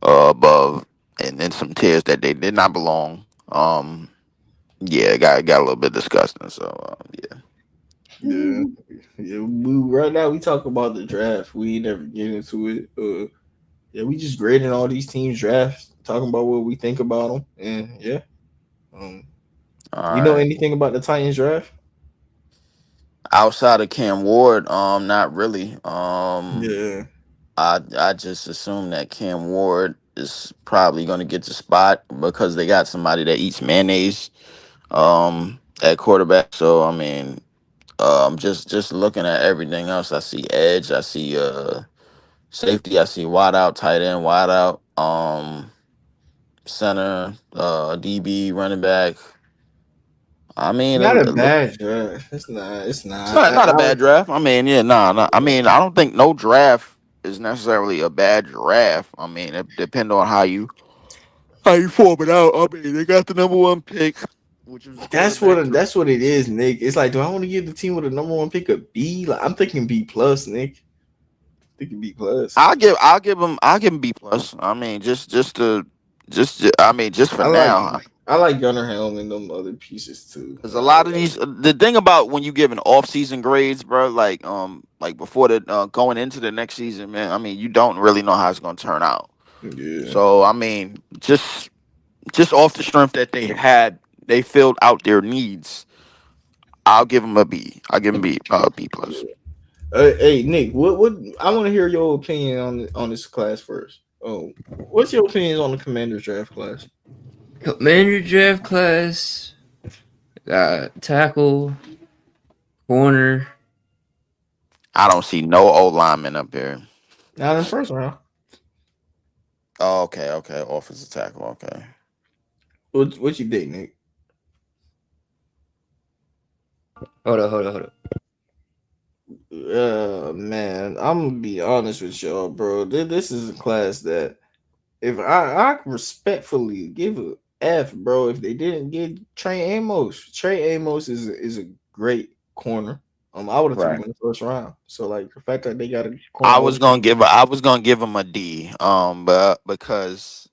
above, and then some tiers that they did not belong. Yeah, it got a little bit disgusting. So yeah, Yeah, yeah. Right now we talk about the draft. We never get into it. Yeah, we just grading all these teams' drafts, talking about what we think about them, and yeah. Um, all you know right. anything about the Titans draft? Outside of Cam Ward, not really. Yeah, I just assume that Cam Ward is probably going to get the spot because they got somebody that eats mayonnaise at quarterback. So I mean, just looking at everything else, I see edge, I see safety, I see wide out, tight end, wide out, center, DB, running back. I mean, not a it look, bad draft. It's not. It's it's not. not a bad draft. I mean, yeah, nah. I mean, I don't think no draft is necessarily a bad draft. I mean, it depends on how you form it out. I mean, they got the number one pick. which was the That's quarterback. what it is, Nick. It's like, do I want to give the team with a number one pick a B? Like, I'm thinking B plus, Nick. Thinking B plus. I'll give him B plus. I mean, just I mean, just for I like now. I like Gunnar Helm and them other pieces too. Because a lot of these, the thing about when you giving off season grades, bro, like before the going into the next season, man. I mean, you don't really know how it's gonna turn out. Yeah. So I mean, just off the strength that they filled out their needs. I'll give them a B. I'll give them B plus. Hey Nick, what I want to hear your opinion on this class first. Oh, what's your opinions on the Commanders draft class? Commander draft class, tackle, corner. I don't see no O lineman up there. Not in the first round. Oh, okay. Offensive tackle. Okay. What you think, Nick? Hold up. Man, I'm gonna be honest with y'all, bro. This is a class that if I respectfully give a F, bro, if they didn't get Trey Amos. Trey Amos is a great corner. I would have took him in the first round. So like the fact that they got a corner, I was gonna give him a D. But because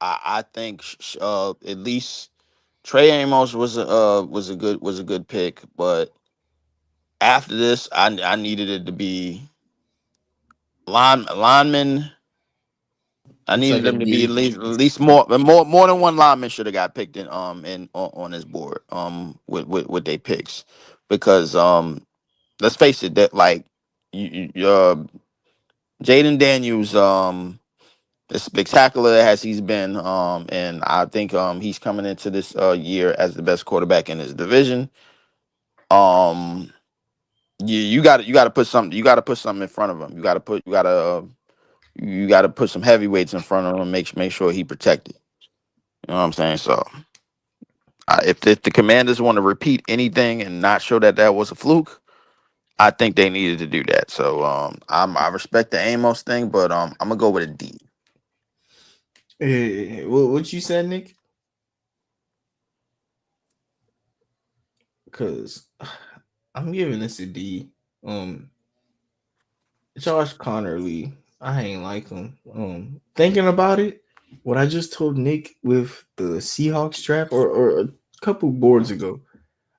I think at least Trey Amos was a good pick, but after this, I needed it to be lineman. I It's needed like a them to be D. at least more than one lineman should have got picked in on his board with their picks, because let's face it, that like Jaden Daniels as spectacular as he's been, and I think he's coming into this year as the best quarterback in his division. um you got to put something in front of him. You got to put some heavyweights in front of him and make sure he protected. You know what I'm saying? So if the Commanders want to repeat anything and not show that was a fluke, I think they needed to do that. So I respect the Amos thing, but I'm gonna go with a D. what you said, Nick? Because I'm giving this a D. Josh Connerly, I ain't like him. Thinking about it, what I just told Nick with the Seahawks draft or a couple boards ago,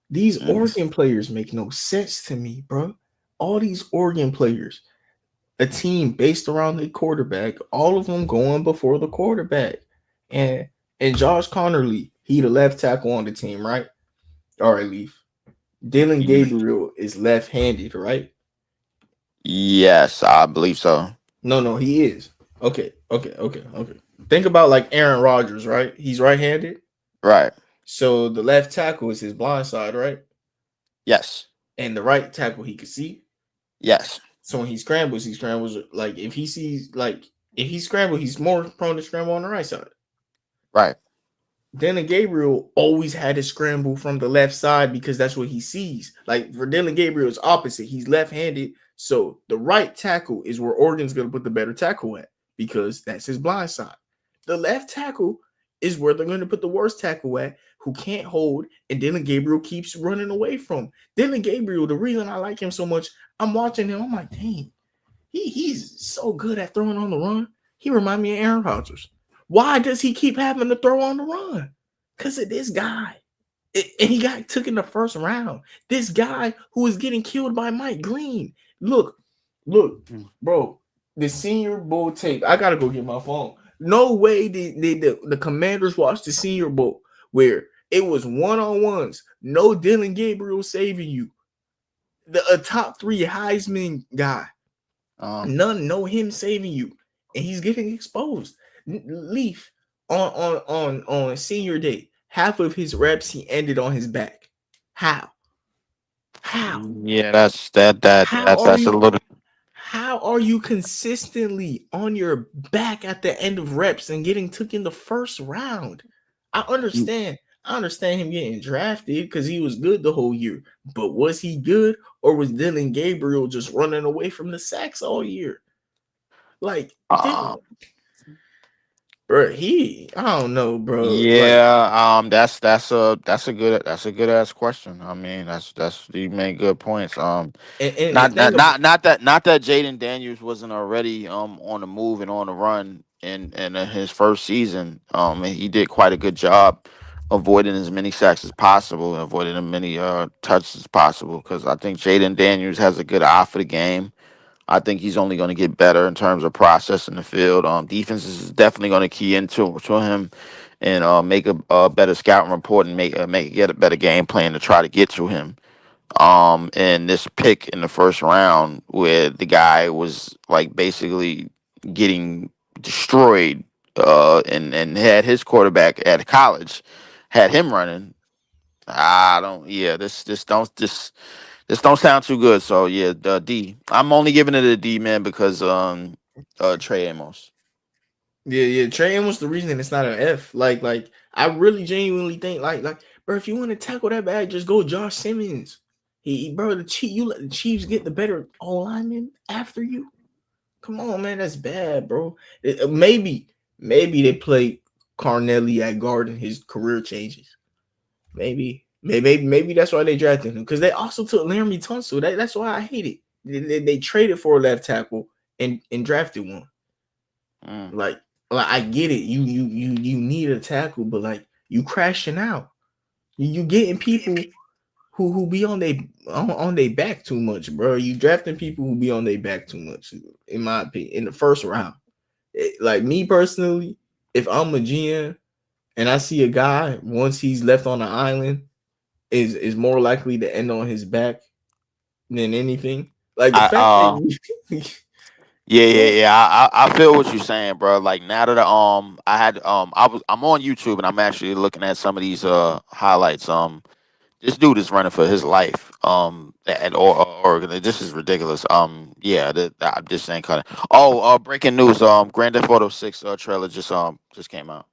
these Oregon players make no sense to me, bro. All these Oregon players, a team based around the quarterback, all of them going before the quarterback. And Josh Connerly, he the left tackle on the team, right? All right, Leaf. Dylan Gabriel is left-handed, right? Yes, I believe so. No, he is. Okay. Think about like Aaron Rodgers, right? He's right-handed. Right. So the left tackle is his blind side, right? Yes. And the right tackle he could see. Yes. So when he scrambles like if he scrambles, he's more prone to scramble on the right side. Right. Dylan Gabriel always had to scramble from the left side because that's what he sees. Like for Dylan Gabriel, it's opposite. He's left-handed. So the right tackle is where Oregon's going to put the better tackle at because that's his blind side. The left tackle is where they're going to put the worst tackle at, who can't hold, and Dylan Gabriel keeps running away from. Dylan Gabriel, the reason I like him so much, I'm watching him, I'm like, dang, he's so good at throwing on the run. He reminds me of Aaron Rodgers. Why does he keep having to throw on the run? Because of this guy. And he got took in the first round. This guy who is getting killed by Mike Green. Look, bro, the Senior Bowl tape. I got to go get my phone. No way did the Commanders watch the Senior Bowl where it was one-on-ones. No Dylan Gabriel saving you. A top 3 Heisman guy. None know him saving you. And he's getting exposed. Leaf on Senior Day, half of his reps he ended on his back. How? Yeah, that's a little. How are you consistently on your back at the end of reps and getting took in the first round? I understand him getting drafted because he was good the whole year. But was he good, or was Dylan Gabriel just running away from the sacks all year? Like, bro. I don't know, bro. Like, Yeah, that's a good ass question. I mean, that's you make good points. and the Not thing not about not that Jaden Daniels wasn't already on the move and on the run in his first season. And he did quite a good job avoiding as many sacks as possible, avoiding as many touches as possible. Because I think Jaden Daniels has a good eye for the game. I think he's only going to get better in terms of processing the field. Defenses is definitely going to key into to him and make a better scouting report and get a better game plan to try to get to him. And this pick in the first round where the guy was like basically getting destroyed, and had his quarterback at college, had him running. I don't. Yeah, this don't sound too good. So yeah, the D. I'm only giving it a D, man, because Trey Amos. yeah, Trey was the reason it's not an F. Like I really genuinely think like bro, if you want to tackle that bad, just go Josh Simmons. Bro, you let the Chiefs get the better O lineman after you. Come on, man, that's bad, bro. Maybe they play Carnelli at guard and his career changes. Maybe that's why they drafted him because they also took Laramie Tunsil. That's why I hate it. They traded for a left tackle and drafted one. Mm. Like I get it. You need a tackle, but like you crashing out. You getting people who be on their back too much, bro. You drafting people who be on their back too much, in my opinion, in the first round. Like me personally, if I'm a GM and I see a guy once he's left on the island is more likely to end on his back than anything. Like the I fact that Yeah. I feel what you're saying, bro. Like now that I'm on YouTube and I'm actually looking at some of these highlights. This dude is running for his life. And or this is ridiculous. Yeah, I'm just saying, kind of. Oh, breaking news. Grand Theft Auto 6 trailer just came out.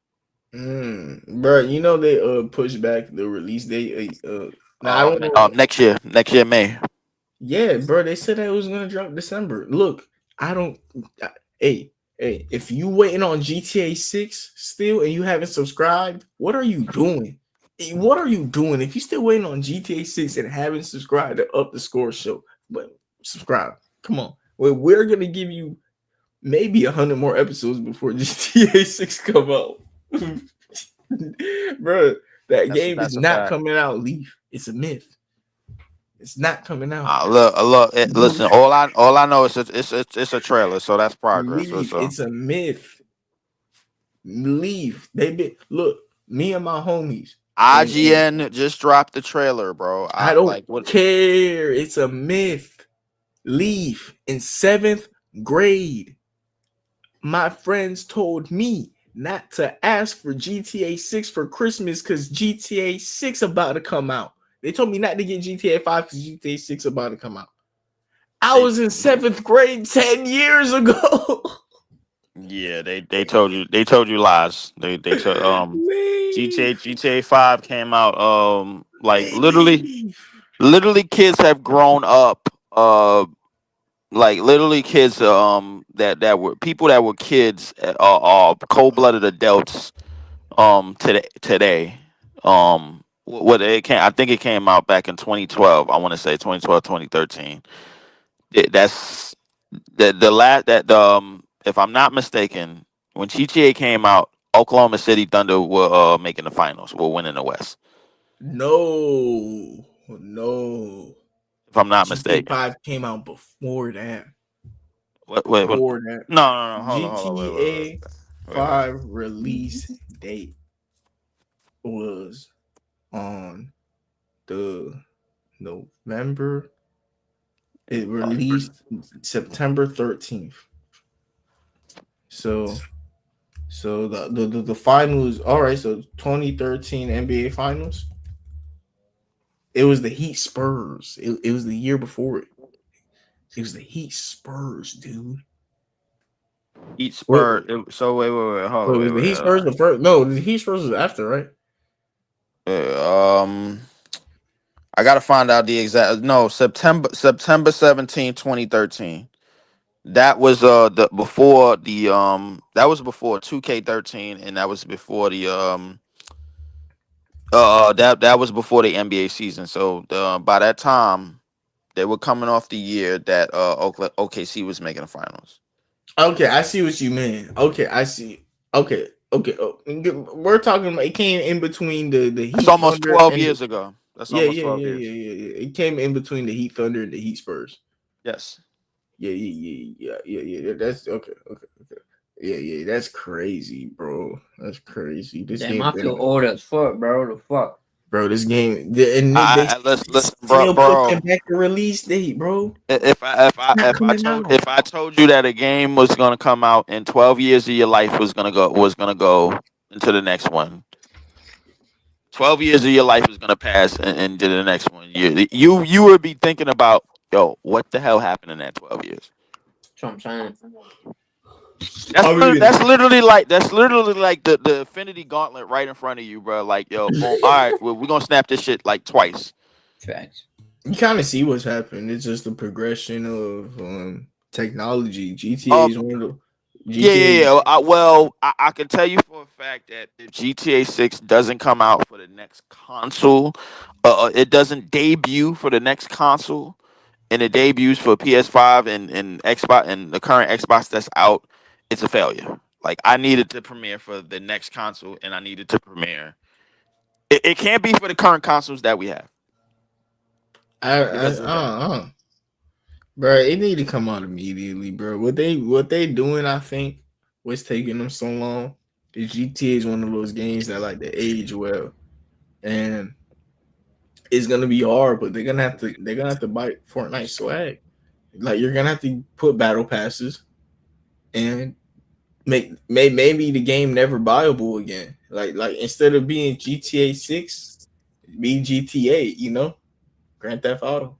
bro, you know they pushed back the release date. Now I don't know. Next year May. Yeah, bro, they said that it was gonna drop December. Look, I don't. Hey, if you waiting on GTA 6 still and you haven't subscribed, what are you doing? What are you doing? If you still waiting on GTA 6 and haven't subscribed to Up the Score Show, but subscribe. Come on. Well, we're gonna give you maybe 100 more episodes before GTA 6 come out. Bro, that game is That's a not fact. coming out, Leaf. It's a myth. It's not coming out. Listen. All I know is it's a trailer, so that's progress. Leave. So It's a myth. Leave. Look, me and my homies. And IGN just dropped the trailer, bro. I I don't like what. care. It's a myth. Leave. In 7th grade, my friends told me not to ask for GTA 6 for Christmas because GTA 6 about to come out. They told me not to get GTA 5 because GTA 6 about to come out. I was in 7th grade 10 years ago. Yeah, they told you lies. They told GTA 5 came out like literally kids have grown up like literally kids that were people that were kids cold-blooded adults today what it came I think it came out back in 2012. I want to say 2012 2013. That's the last that if I'm not mistaken, when GTA came out, Oklahoma City Thunder were making the finals, were winning the West. No. If I'm not GTA mistaken. 5 came out before that. What? Before that. No. Hold on. GTA Wait. 5 release date was on the November. It released September 13th. So the finals, all right, so 2013 NBA finals. It was the Heat Spurs. It was the year before it. It was the Heat Spurs, dude. Eat Wait, Spur. So wait. Hold on. was the Heat Spurs the first? No, the Heat Spurs was after, right? I gotta find out the exact. No, September 17, 2013. That was the before the that was before 2K13, and that was before the that was before the NBA season. So by that time they were coming off the year that OKC was making the finals. Okay, I see what you mean. Okay, I see. Okay, okay. We're talking about it came in between the That's Heat almost Thunder 12 and years ago. That's yeah, almost yeah, 12 yeah, years. yeah, yeah, yeah. It came in between the Heat Thunder and the Heat Spurs. Yes. Yeah, yeah, yeah, yeah, yeah, yeah. That's okay, okay, okay. Yeah, yeah. That's crazy, bro. That's crazy. This Damn, game I feel been, old as fuck, bro. The fuck. bro. This game, and they Listen, bro, still bro. pushing back the release date, bro. If Not coming out. I told you that a game was gonna come out and 12 years of your life was gonna go into the next one. 12 years of your life is gonna pass and to the next one. You would be thinking about, yo, what the hell happened in that 12 years? That's what I'm saying. I mean, That's literally like the Infinity Gauntlet right in front of you, bro. Like, yo, boom. All right, well, we're gonna snap this shit like twice. Facts. you kind of see what's happened. It's just the progression of technology. GTA Um, is one of the yeah, yeah, GTA. yeah. I can tell you for a fact that if GTA 6 doesn't come out for the next console, it doesn't debut for the next console, and it debuts for PS5 and Xbox and the current Xbox that's out, it's a failure. Like, I needed to premiere for the next console, and I needed to premiere. It can't be for the current consoles that we have I, I, because of the fact. bro, it need to come out immediately, bro. What they doing, I think, what's taking them so long is GTA is one of those games that like to age well, and it's gonna be hard, but they're gonna have to bite Fortnite swag. Like you're gonna have to put battle passes and maybe the game never buyable again. Like instead of being GTA 6, be GTA. Grand Theft Auto.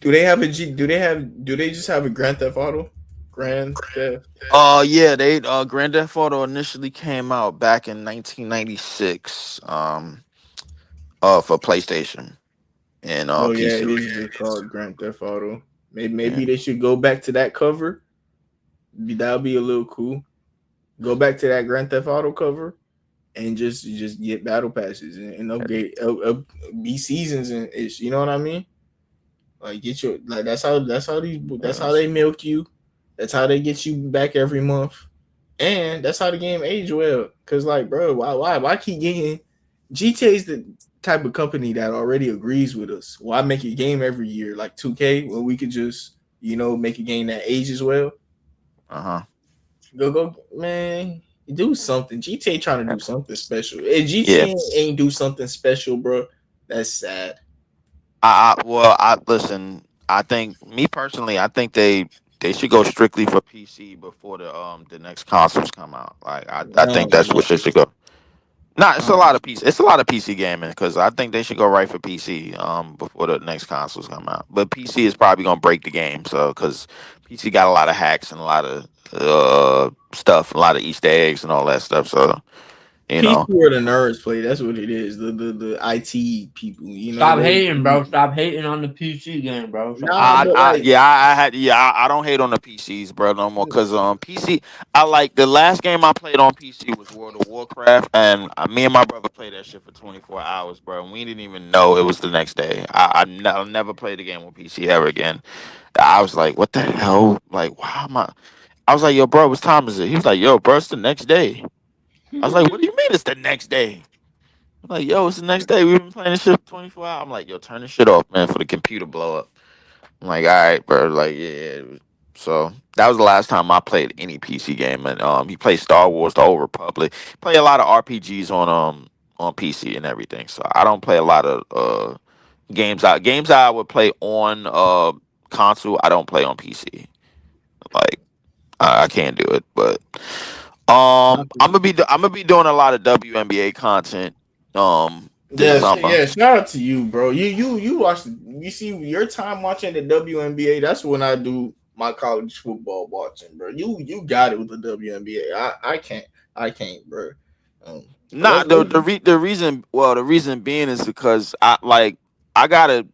Do they have a G? Do they just have a Grand Theft Auto? Grand Theft. Yeah, they Grand Theft Auto initially came out back in 1996 for PlayStation and Oh yeah, PC. it is just called Grand Theft Auto. Maybe Yeah. maybe they should go back to that cover. That'll be a little cool. Go back to that Grand Theft Auto cover and just get battle passes and upgrade be seasons and ish. You know what I mean? Like get your like that's how they milk you. That's how they get you back every month. And that's how the game age well. Cause like, bro, why keep getting GTA is the type of company that already agrees with us. Why make a game every year like 2K when we could just, make a game that ages well? Uh-huh. Go, man. Do something. GTA trying to do something special. If Yeah. GTA ain't do something special, bro, that's sad. I listen. I think me personally, I think they should go strictly for PC before the next consoles come out. Like, I think that's what they should go. Nah, it's a lot of PC. It's a lot of PC gaming because I think they should go right for PC before the next consoles come out. But PC is probably gonna break the game, so because PC got a lot of hacks and a lot of stuff, a lot of Easter eggs and all that stuff. So you PC know, where the nerds play. That's what it is. The IT people. Stop hating, bro. Stop hating on the PC game, bro. Stop Nah, hating. but like I don't hate on the PCs, bro, no more. Cause PC, I like the last game I played on PC was World of Warcraft, and me and my brother played that shit for 24 hours, bro, and we didn't even know it was the next day. I'll never play the game on PC ever again. I was like, what the hell? Like, why am I? I was like, yo, bro, what time is it? He was like, yo, bro, it's the next day. I was like, what do you mean it's the next day? I'm like, yo, it's the next day. We've been playing this shit for 24 hours. I'm like, yo, turn this shit off, man, for the computer blow up. I'm like, all right, bro. Like, yeah. So that was the last time I played any PC game, and he played Star Wars: The Old Republic. Play a lot of RPGs on PC and everything. So I don't play a lot of games I would play on console. I don't play on PC. Like, I can't do it. But I'm gonna be doing a lot of WNBA content this yes, summer. yeah. Shout out to you, bro. You watch. You see your time watching the WNBA. That's when I do my college football watching, bro. You got it with the WNBA. I can't, bro. Um, Nah, let's the reason being is because I gotta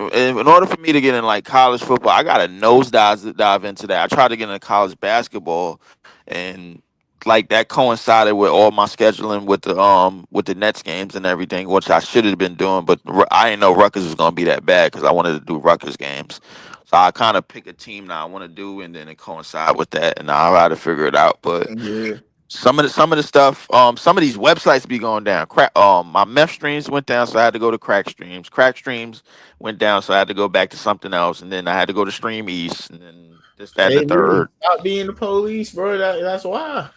in order for me to get in like college football, I got to dive into that. I tried to get into college basketball, and like that coincided with all my scheduling with the Nets games and everything, which I should have been doing, but I didn't know Rutgers was gonna be that bad because I wanted to do Rutgers games. So I kind of pick a team that I want to do, and then it coincide with that, and I had to figure it out. But Yeah. some of the stuff, some of these websites be going down. Crack, my meth streams went down, so I had to go to Crack Streams. Crack Streams went down, so I had to go back to something else, and then I had to go to Stream East, and then this, that, and the Hey, third. Lee, stop being the police, bro. That's why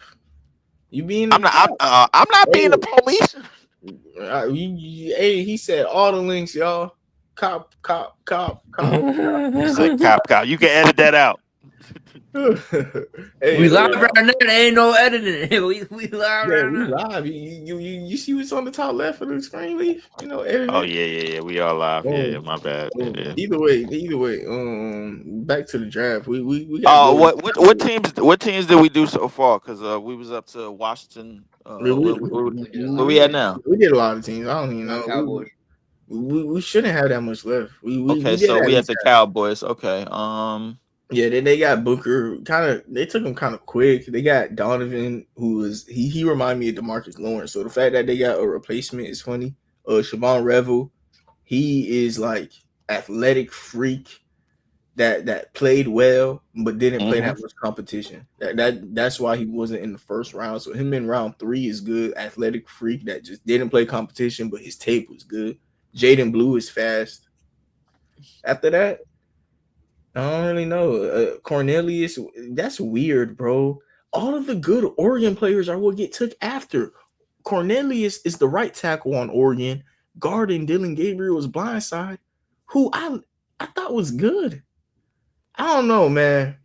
you being I'm the not. cop. I'm not being the Hey, police. hey, he said all the links, y'all. Cop, cop, cop, cop. He said, "Cop, cop." You can edit that out. Hey, We live right now. There ain't no editing. We live yeah, right we now. live. You see what's on the top left of the screen, Leaf? You know, edit Oh it. yeah, yeah, yeah. We are live. Yeah, Oh, yeah, my bad. oh, Yeah. either way. Back to the draft. We got to go. What teams did we do so far? Because we was up to Washington. We, we, We did a Where lot we of at teams. now? we did a lot of teams. I don't even No know. Cowboys. We shouldn't have that much left. We Okay, did so at we at least the have. Cowboys. Okay. Yeah, they got Booker. They took him kind of quick. They got Donovan, who was he reminded me of DeMarcus Lawrence. So the fact that they got a replacement is funny. Siobhan Revel, he is like athletic freak that played well but didn't play mhm. that much competition. That's why he wasn't in the first round. So him in round 3 is good. Athletic freak that just didn't play competition, but his tape was good. Jaden Blue is fast. After that, I don't really know. Cornelius, that's weird, bro. All of the good Oregon players are what get took after. Cornelius is the right tackle on Oregon. Guarding Dylan Gabriel was blindside, who I thought was good. I don't know, man.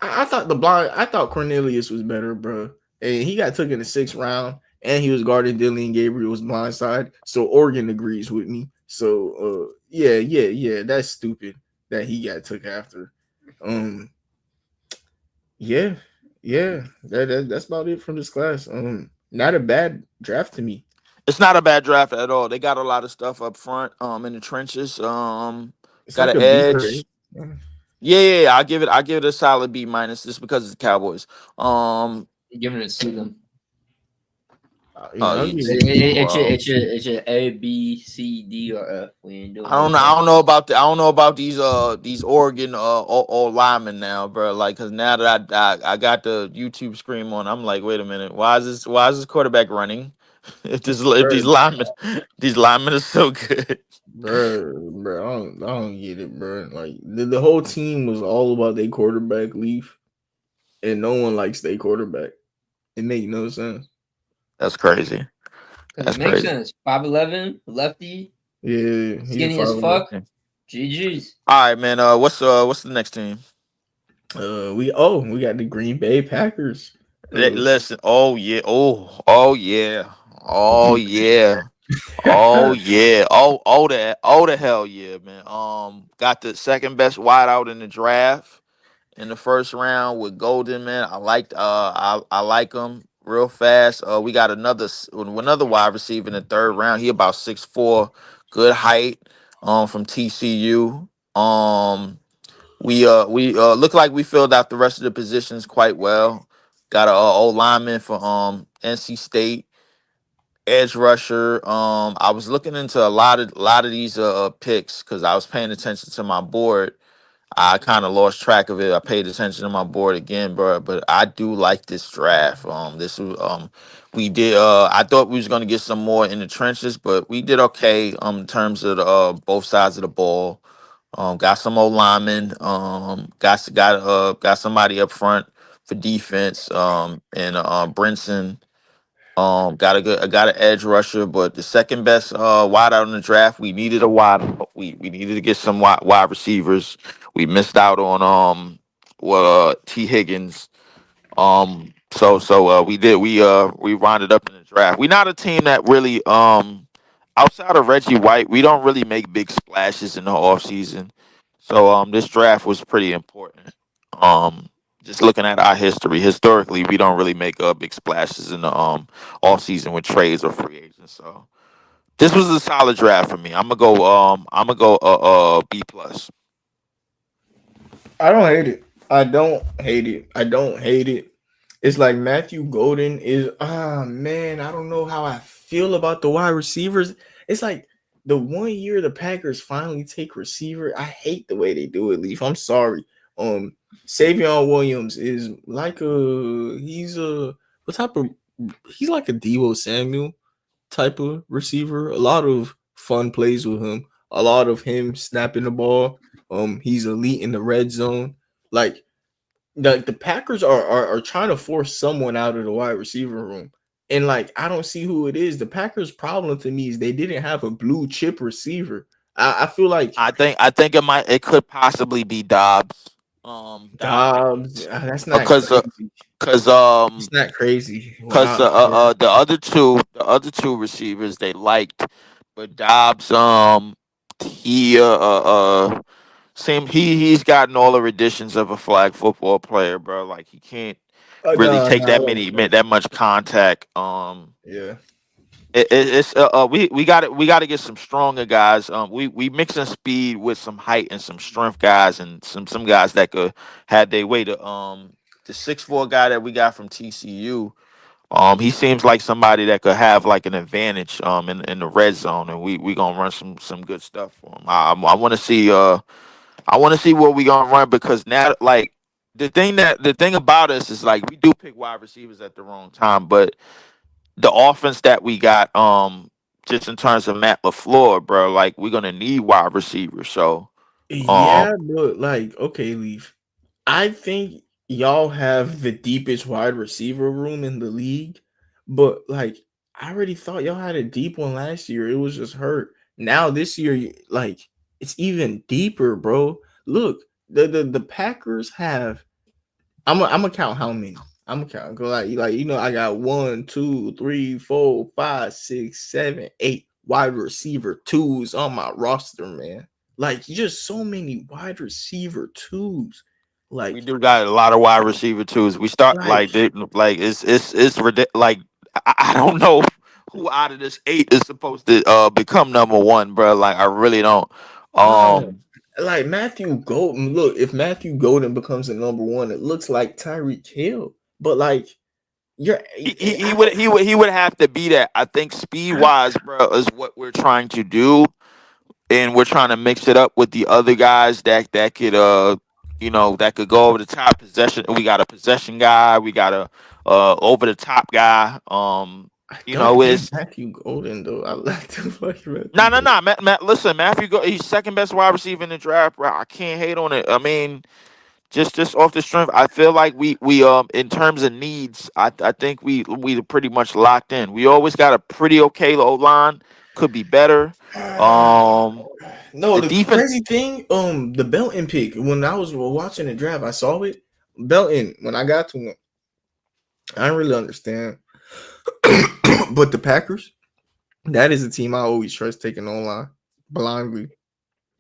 I thought Cornelius was better, bro. And he got took in the 6th round, and he was guarding Dylan Gabriel's blindside. So Oregon agrees with me. So yeah. That's stupid that he got took after. Um, yeah, yeah. That's about it from this class. Not a bad draft to me. It's not a bad draft at all. They got a lot of stuff up front, in the trenches. It's Got like an a B grade. edge. Yeah. I give it a solid B minus just because it's the Cowboys. Giving it to them. Yeah, I'll You give see, it. well, It's your A, B, C, D, or F. We ain't doing I don't know. no I F. don't know about these Oregon all linemen now, bro. Like, cause now that I got the YouTube screen on, I'm like, wait a minute, why is this quarterback running? If Bro, these linemen are so good. bro, I don't get it, bro. Like the whole team was all about their quarterback leaf, and no one likes their quarterback. It make no sense. That's crazy. Because That's it makes crazy. sense. 5'11", lefty, Yeah, he's a skinny as 5'11". fuck. GG's. All right, man. What's the next team? We got the Green Bay Packers. Listen. Oh yeah. Oh yeah. Oh yeah. Oh yeah. Oh the hell yeah, man. Got the second best wideout in the draft in the first round with Golden, man. I like him real fast. We got another wide receiver in the third round. He about 6'4", good height. From TCU. We look like we filled out the rest of the positions quite well. Got a old lineman for NC State, edge rusher. I was looking into a lot of these picks because I was paying attention to my board. I kind of lost track of it. I paid attention to my board again, bro. But I do like this draft. This was we did. I thought we was gonna get some more in the trenches, but we did okay. In terms of both sides of the ball. Got some old linemen. Got somebody up front for defense. And Brinson. Got an edge rusher, but the second best wide out in the draft. We needed a wide. We needed to get some wide receivers. We missed out on T Higgins. We rounded up in the draft. We're not a team that really outside of Reggie White, we don't really make big splashes in the offseason. So this draft was pretty important. Just looking at our history, historically, we don't really make big splashes in the off season with trades or free agents. So This was a solid draft for me. I'm gonna go B plus. I don't hate it. I don't hate it. I don't hate it. It's like Matthew Golden is man, I don't know how I feel about the wide receivers. It's like the 1 year the Packers finally take receiver. I hate the way they do it, Leaf. I'm sorry. Savion Williams is like he's a what type of he's like a Deebo Samuel type of receiver. A lot of fun plays with him. A lot of him snapping the ball. He's elite in the red zone. Like the Packers are trying to force someone out of the wide receiver room. And like I don't see who it is. The Packers' problem to me is they didn't have a blue chip receiver. I feel like I think it could possibly be Dobbs. Dobbs. That's not Because crazy. because It's not crazy. because Wow. Yeah. the other two receivers they liked, but Dobbs he same he's gotten all the renditions of a flag football player, bro. Like he can't really No, take no, I that much contact. yeah. It's we got to get some stronger guys. We mixing speed with some height and some strength guys and some guys that could had their way to the 6'4" guy that we got from TCU. He seems like somebody that could have like an advantage in the red zone, and we gonna run some good stuff for him. I want to see what we gonna run because now like the thing about us is like we do pick wide receivers at the wrong time, but the offense that we got, just in terms of Matt LaFleur, bro, like we're gonna need wide receivers. So, Yeah, but like, okay, Leaf. I think y'all have the deepest wide receiver room in the league, but like, I already thought y'all had a deep one last year. It was just hurt. Now this year, like, it's even deeper, bro. Look, the Packers have. I'm gonna count how many. I'm gonna count. Go like I got 1, 2, 3, 4, 5, 6, 7, 8 wide receiver twos on my roster, man. Like just so many wide receiver twos. we Like, do got a lot of wide receiver twos. We start like like it's like I don't know who out of this 8 is supposed to become number 1, bro. Like I really don't. uh, Um, like Matthew Golden. Look, if Matthew Golden becomes the number 1, it looks like Tyreek Hill. But like, you're he would have to be that. I think speed wise, bro, is what we're trying to do, and we're trying to mix it up with the other guys that could that could go over the top possession. We got a possession guy, we got a over the top guy. I You don't know, hate it's Matthew Golden though. I like to fuck Matthew no, no, Golden. no. Listen, he's second best wide receiver in the draft, bro. I can't hate on it. I mean, just off the strength, I feel like we in terms of needs, I think we pretty much locked in. We always got a pretty okay O line. Could be better. Um, No, the the defense. crazy thing, the Belton pick. When I was watching the draft, I saw it. Belton. When I got to him, I didn't really understand. But the Packers, that is a team I always trust taking online blindly.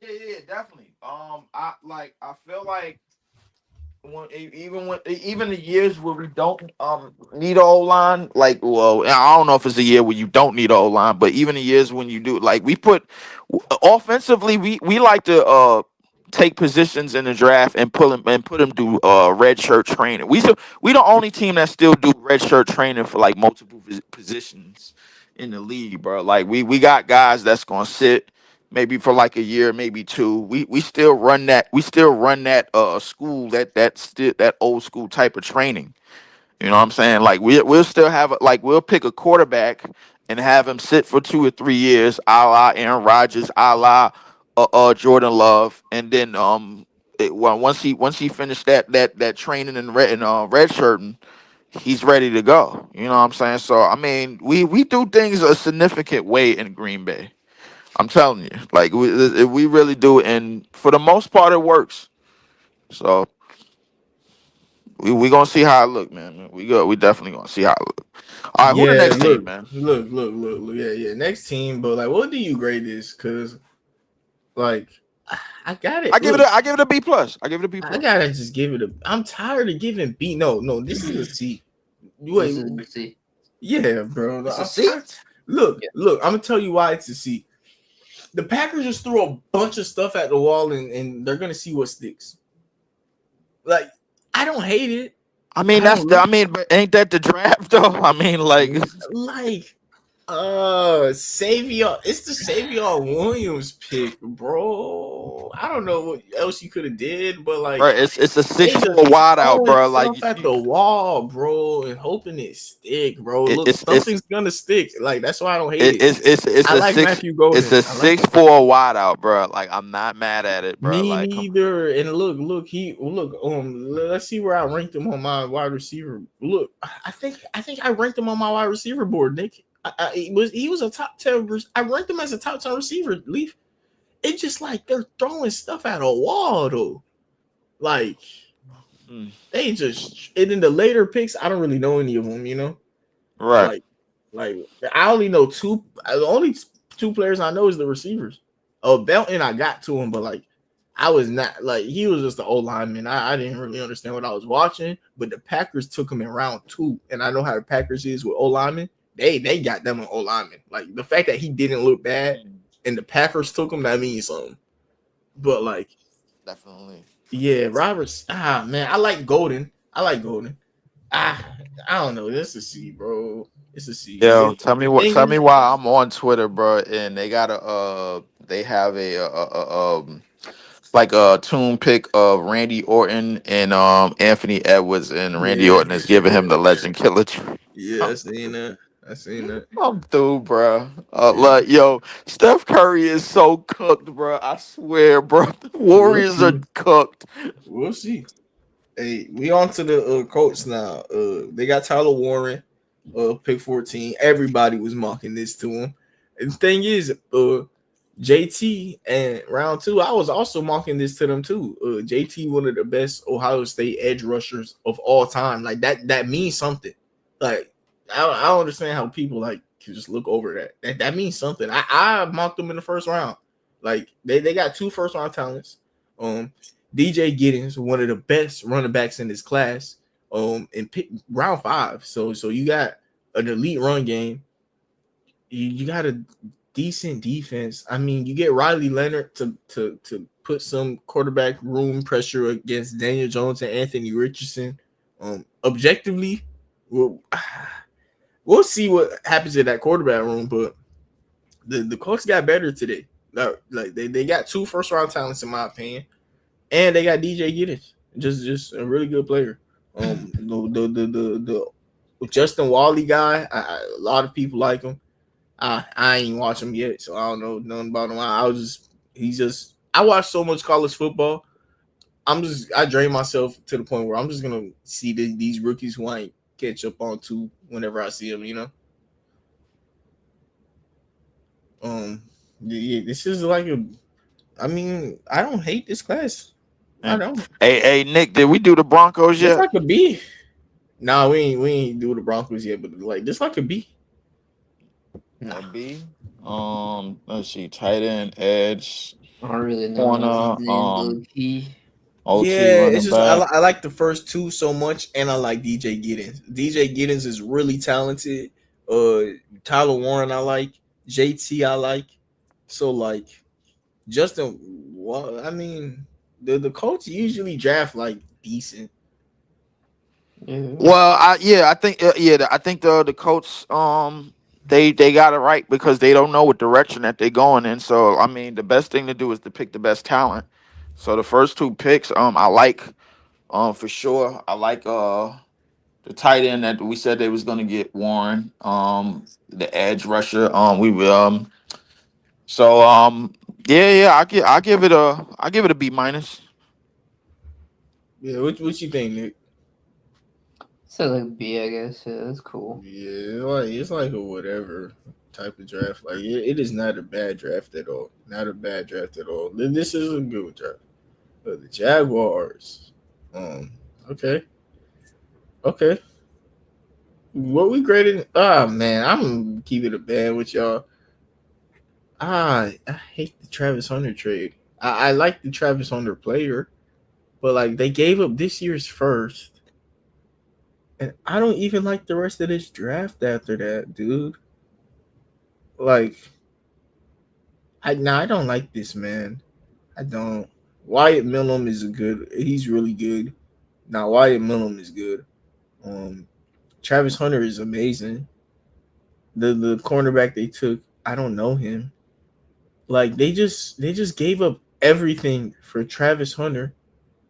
Yeah, definitely. I feel like even the years where we don't need a O line, like well, I don't know if it's a year where you don't need a O line, but even the years when you do, like we put offensively, we like to take positions in the draft and put them through red shirt training. We the only team that still do red shirt training for like multiple positions in the league, bro. Like we got guys that's gonna sit maybe for like a year, maybe 2. We still run that. We still run that school that old school type of training. You know what I'm saying? Like we'll still have like we'll pick a quarterback and have him sit for 2 or 3 years, a la Aaron Rodgers, a la Jordan Love, and then once he finished that training and red shirting, he's ready to go. You know what I'm saying? So I mean, we do things a significant way in Green Bay. I'm telling you, like we really do, and for the most part, it works. So we gonna see how it look, man. We definitely gonna see how it look. All right, who the Yeah, next team, look, man? look. Yeah. Next team, but like, what do you grade this? Because like, I got it. Look, I give it a B plus. I give it a B I plus. gotta just give it a. I'm tired of giving B. No, this is a C. This Wait, is the C. yeah, bro. It's a I'm C? tired. Look, Yeah. look. I'm gonna tell you why it's a C. The Packers just threw a bunch of stuff at the wall, and they're gonna see what sticks. Like, I don't hate it. I mean, I don't but ain't that the draft though? I mean, like, like Savior. It's the Savior Williams pick, bro. I don't know what else you could have did, but like bro, it's a they 6'4" just wide out, throwing bro. Like, stuff at the wall, bro, and hoping it stick, bro. Look, it's something's gonna stick. Like that's why I don't hate it. it's I a like six Matthew it's Golden. a I like 6'4" wide out, bro. Like, I'm not mad at it, bro. me Like, come on. neither. And look, let's see where I ranked him on my wide receiver. Look, I think I ranked him on my wide receiver board, Nick. He was a top 10. I ranked him as a top 10 receiver. Leaf. It's just like they're throwing stuff at a wall though. Like they just and in the later picks, I don't really know any of them. You know, Right. like I only know two. The only two players I know is the receivers. Oh, Belton, I got to him, but like I was not like he was just the old lineman. I didn't really understand what I was watching, but the Packers took him in round 2, and I know how the Packers is with old linemen. They got them an old lineman. Like the fact that he didn't look bad and the Packers took him, that means something. But like, Definitely. yeah, Roberts. Man, I like Golden. I don't know. This is a C, bro. It's a C. Yo, The thing tell me is, why I'm on Twitter, bro, and they got they have like a tune pick of Randy Orton and Anthony Edwards, and Randy yeah, Orton is giving him the legend killer treatment. yeah, I seen that. I seen that. I'm through, bro. Yeah, Like, yo, Steph Curry is so cooked, bro. I swear, bro. The we'll Warriors are see. cooked. We'll see. Hey, we on to the Colts now. They got Tyler Warren, pick 14. Everybody was mocking this to him. And the thing is, JT and round 2, I was also mocking this to them too. JT, one of the best Ohio State edge rushers of all time. Like that means something. Like I don't understand how people like can just look over that. That means something. I mocked them in the first round. Like they got 2 first round talents. DJ Giddens, one of the best running backs in this class, in pick round 5. So you got an elite run game. You got a decent defense. I mean, you get Riley Leonard to put some quarterback room pressure against Daniel Jones and Anthony Richardson. Objectively, we'll see what happens in that quarterback room, but the Colts got better today. Like they got 2 first round talents in my opinion. And they got DJ Giddens, just a really good player. The Justin Wally guy, a lot of people like him. I ain't watch him yet, so I don't know nothing about him. I watch so much college football. I drain myself to the point where I'm just gonna see these rookies who I ain't catch up on to whenever I see them. You know. Yeah, this is like I mean, I don't hate this class. I don't. Hey, Nick, did we do the Broncos This yet? like a B. Nah, we ain't do the Broncos yet, but like this like a B. A B. Let's see, tight end, edge, I don't really know corner, these names low key. OT Yeah, it's running just back. I like the first 2 so much, and I like DJ Giddens. DJ Giddens is really talented. Tyler Warren I like. JT I like. So like Justin, well, I mean the Colts usually draft like decent. Yeah. Well, I think I think the Colts they got it right because they don't know what direction that they're going in. So I mean, the best thing to do is to pick the best talent. So the first 2 picks, I like for sure. I like the tight end that we said they was gonna get, Warren. The edge rusher. So yeah, I give it a B minus. Yeah, what you think, Nick? So like B, I guess. Yeah, that's cool. Yeah, it's like a whatever type of draft. Like it is not a bad draft at all. Not a bad draft at all. This is a good draft. But the Jaguars. Okay. Okay. What we graded? Ah man, I'm keeping it bad with y'all. I hate the Travis Hunter trade. I like the Travis Hunter player, but like they gave up this year's first. And I don't even like the rest of this draft after that, dude. Like, I don't like this man. I don't. Wyatt Millum is a good. He's really good. Now Wyatt Millum is good. Um, Travis Hunter is amazing. The cornerback they took, I don't know him. Like they just gave up everything for Travis Hunter,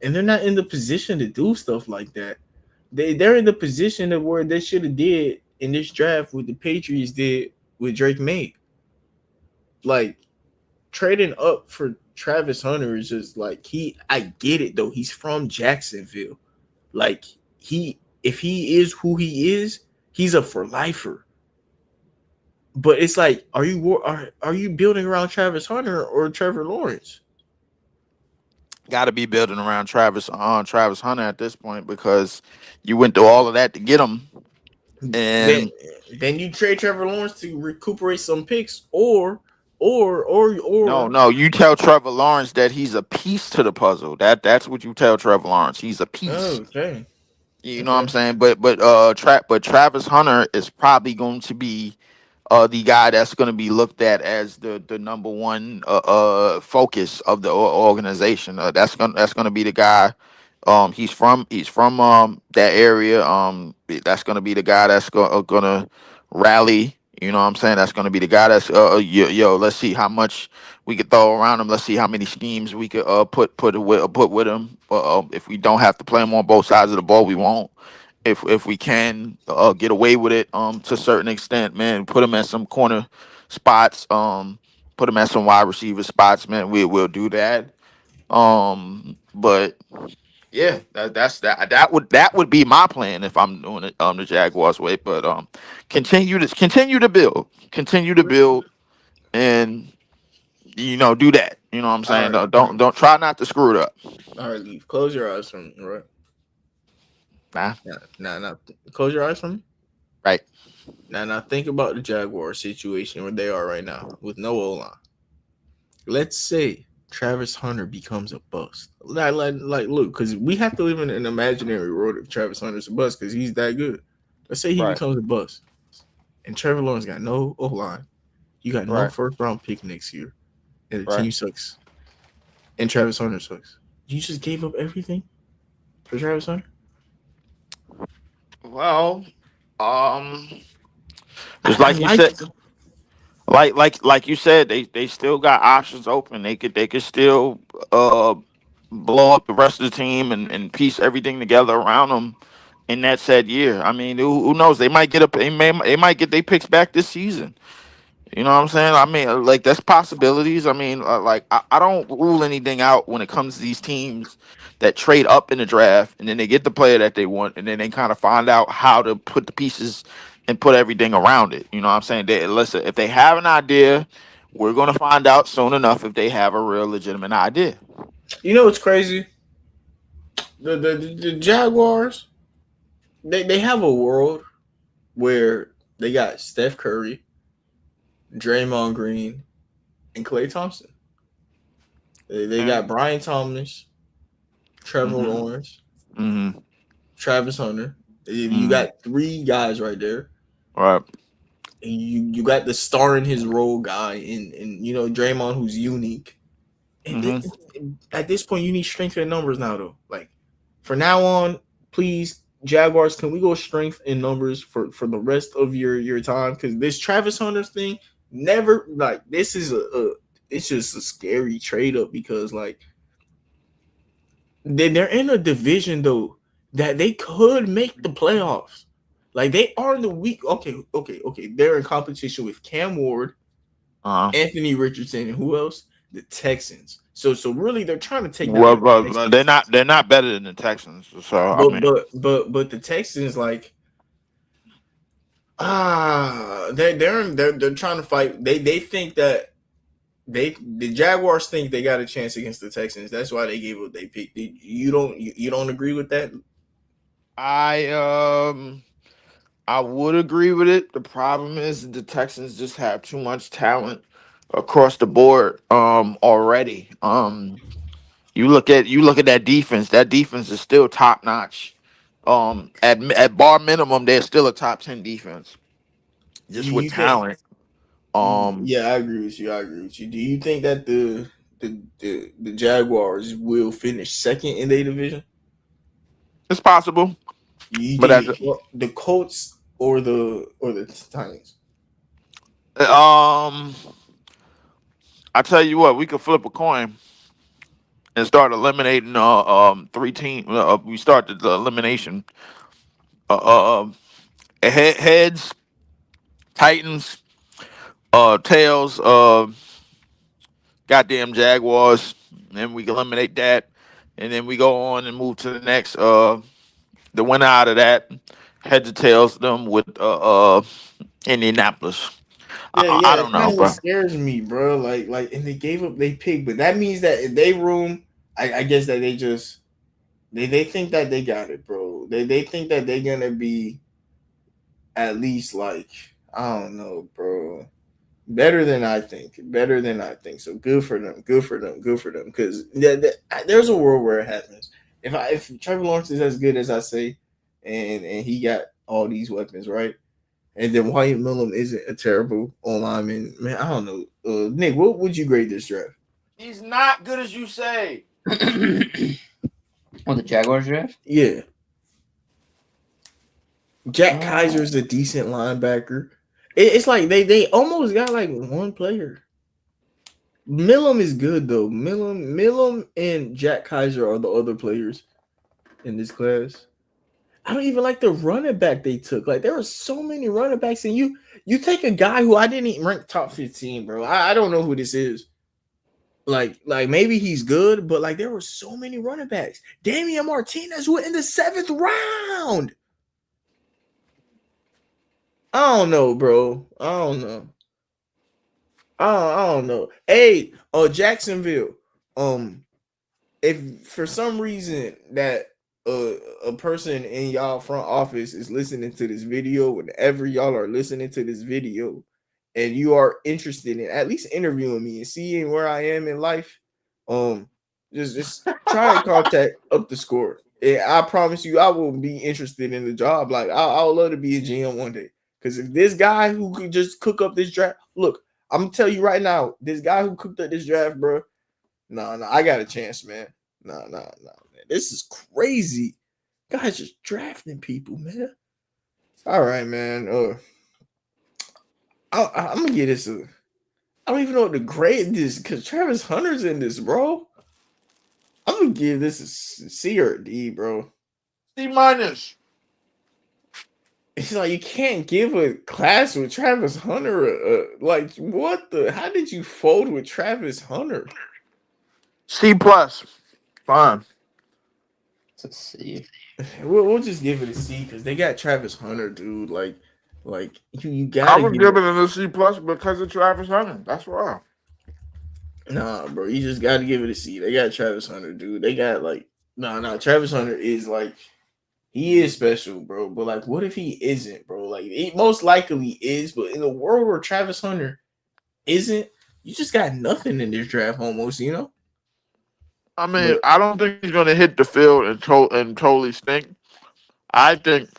and they're not in the position to do stuff like that. They're in the position of where they should have did in this draft what the Patriots did with Drake May. Like trading up for Travis Hunter is just like I get it though. He's from Jacksonville. Like if he is who he is, he's a for lifer. But it's like, are you building around Travis Hunter or Trevor Lawrence? Got to be building around Travis Hunter at this point because you went through all of that to get him, Then and then you trade Trevor Lawrence to recuperate some picks, or no, you tell Trevor Lawrence that he's a piece to the puzzle. That's what you tell Trevor Lawrence. He's a piece. oh, okay, You know what I'm okay. saying? But Travis Hunter is probably going to be the guy that's going to be looked at as the number one focus of the organization. That's gonna be the guy. He's from that area. That's gonna be the guy that's gonna rally. You know what I'm saying? That's gonna be the guy that's yo. Let's see how much we could throw around him. Let's see how many schemes we could put with him. If we don't have to play him on both sides of the ball, we won't. If we can get away with it to a certain extent, man, put him at some corner spots, put him at some wide receiver spots, man. We will do that. But yeah, that would be my plan if I'm doing it the Jaguars way. But continue to build, and do that. You know what I'm All saying? right, Don't try not to screw it up. all right. Leave. Close your eyes from me, right? Nah, Nah. Close your eyes from me. right. Now think about the Jaguar situation where they are right now with no O line. Let's say Travis Hunter becomes a bust. Look, because we have to live in an imaginary world if Travis Hunter's a bust because he's that good. Let's say he Right. becomes a bust, and Trevor Lawrence got no O line. You got no Right. first round pick next year, and the Right. team sucks. And Travis Hunter sucks. You just gave up everything for Travis Hunter. Well, um, just I like you like said, like you said, they still got options open. They could still uh blow up the rest of the team and piece everything together around them in that said year. I mean, who knows? They might get their picks back this season. You know what I'm saying? I mean, like that's possibilities. I mean, like I don't rule anything out when it comes to these teams that trade up in the draft and then they get the player that they want and then they kind of find out how to put the pieces and put everything around it. You know what I'm saying? Listen, if they have an idea, we're gonna find out soon enough if they have a real legitimate idea. You know what's crazy? The Jaguars, they have a world where they got Steph Curry, Draymond Green, and Clay Thompson. They got Brian Thomas, Trevor Mm-hmm. Lawrence, Mm-hmm. Travis Hunter. You Mm-hmm. got three guys right there. Right. And you got the star in his role guy and Draymond who's unique. And Mm-hmm. at this point, you need strength in numbers now, though. Like, for now on, please, Jaguars, can we go strength in numbers for the rest of your time? Because this Travis Hunter thing, never, like, this is it's just a scary trade up because, like, they're in a division, though, that they could make the playoffs. Like, they are in the week. Okay. They're in competition with Cam Ward, Uh-huh. Anthony Richardson, and who else? The Texans. So really, they're trying to take down Well, the but Texans. they're not better than the Texans. So I But mean, but the Texans, like, they're trying to fight. They think that the Jaguars think they got a chance against the Texans. That's why they gave up they pick. You don't agree with that? I I would agree with it. The problem is the Texans just have too much talent across the board already. You look at that defense. That defense is still top notch. At bar minimum, they're still a top 10 defense, just You with you think talent. Yeah, I agree with you. I agree with you. Do you think that the Jaguars will finish second in their division? It's possible, You but think at the Colts or the Titans? I tell you what, we could flip a coin and start eliminating 3 teams. We start the elimination. Heads, Titans, tails, goddamn Jaguars, and we can eliminate that, and then we go on and move to the next. The winner out of that, heads or tails them with Indianapolis. Yeah, I yeah, don't it kind know, of bro. scares me, bro. And they gave up they pick, but that means that in they room, I guess that they just they think that they got it, bro. They think that they're gonna be at least like I don't know, bro. Better than I think. Better than I think. So good for them. Good for them. Good for them. Because there's a world where it happens. If Trevor Lawrence is as good as I say, and he got all these weapons right, and then Wyatt Millum isn't a terrible on lineman, man. I don't know. Nick, what would you grade this draft? He's not good as you say. Oh, the Jaguars draft? Yeah, Jack Kaiser's a decent linebacker. It's like they almost got like one player. Millum is good though. Millum and Jack Kaiser are the other players in this class. I don't even like the running back they took. Like there were so many running backs, and you take a guy who I didn't even rank top 15, bro. I don't know who this is. Like maybe he's good, but like there were so many running backs. Damian Martinez went in the 7th round. I don't know, bro. I don't know. I don't know. Hey, Jacksonville. If for some reason that a person in y'all front office is listening to this video, whenever y'all are listening to this video, and you are interested in at least interviewing me and seeing where I am in life, just try and contact up the score. And I promise you, I will be interested in the job. Like I would love to be a GM one day. Because if this guy who could just cook up this draft, look, I'm gonna tell you right now, this guy who cooked up this draft, bro. No, I got a chance, man. No, man. This is crazy. Guys just drafting people, man. All right, man. I'm gonna get this. I don't even know what to grade this because Travis Hunter's in this, bro. I'm gonna give this a C or a D, bro. C-. It's like you can't give a class with Travis Hunter. Like what the? How did you fold with Travis Hunter? C+. Fine. Let's see. We'll just give it a C because they got Travis Hunter, dude. Like you I gotta would give give it. it a C+ because of Travis Hunter. That's why. Nah, bro, you just gotta give it a C. They got Travis Hunter, dude. They got like Travis Hunter is like he is special, bro. But like, what if he isn't, bro? Like, he most likely is, but in a world where Travis Hunter isn't, you just got nothing in this draft, almost, you know. I mean, But I don't think he's going to hit the field and totally stink. I think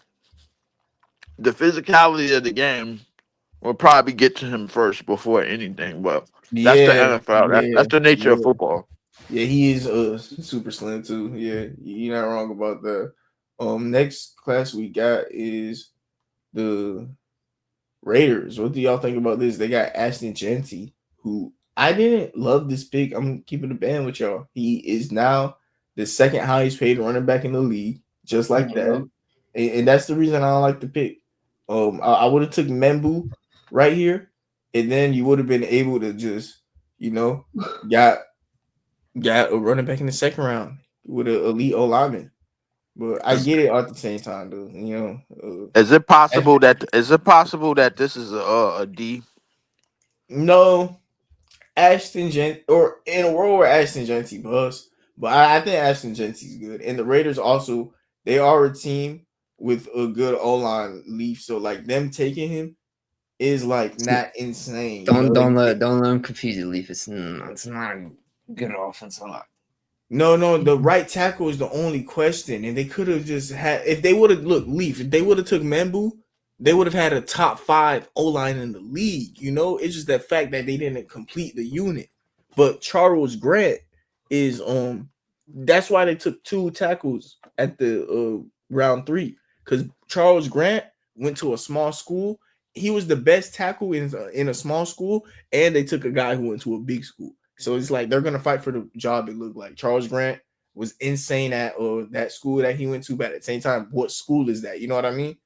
the physicality of the game will probably get to him first before anything. But that's the yeah, NFL. That's the nature of yeah. football. Yeah, he is super slim too. Yeah, you're not wrong about that. Next class we got is the Raiders. What do y'all think about this? They got Ashton Jeanty, who I didn't love this pick. I'm keeping the band with y'all. He is now the second highest paid running back in the league, just like that. And that's the reason I don't like the pick. I would have took Membu right here, and then you would have been able to just, got a running back in the second round with an elite O lineman. But I get it at the same time, dude. Is it possible that this is a D? No, Ashton Gent or in a world where Ashton Genty bust, but I think Ashton Genty's good. And the Raiders also they are a team with a good O line leaf, so like them taking him is like not insane. Don't let him confuse you, Leaf. It's not a good offensive line. No, the right tackle is the only question, and they could have just had if they would have looked Leaf if they would have took Membu, they would have had a top 5 O-line in the league. You know, it's just that fact that they didn't complete the unit. But Charles Grant is that's why they took 2 tackles at the round 3, because Charles Grant went to a small school. He was the best tackle in a small school, and they took a guy who went to a big school. So it's like they're gonna fight for the job. It looked like Charles Grant was insane at that school that he went to, but at the same time, what school is that? You know what I mean?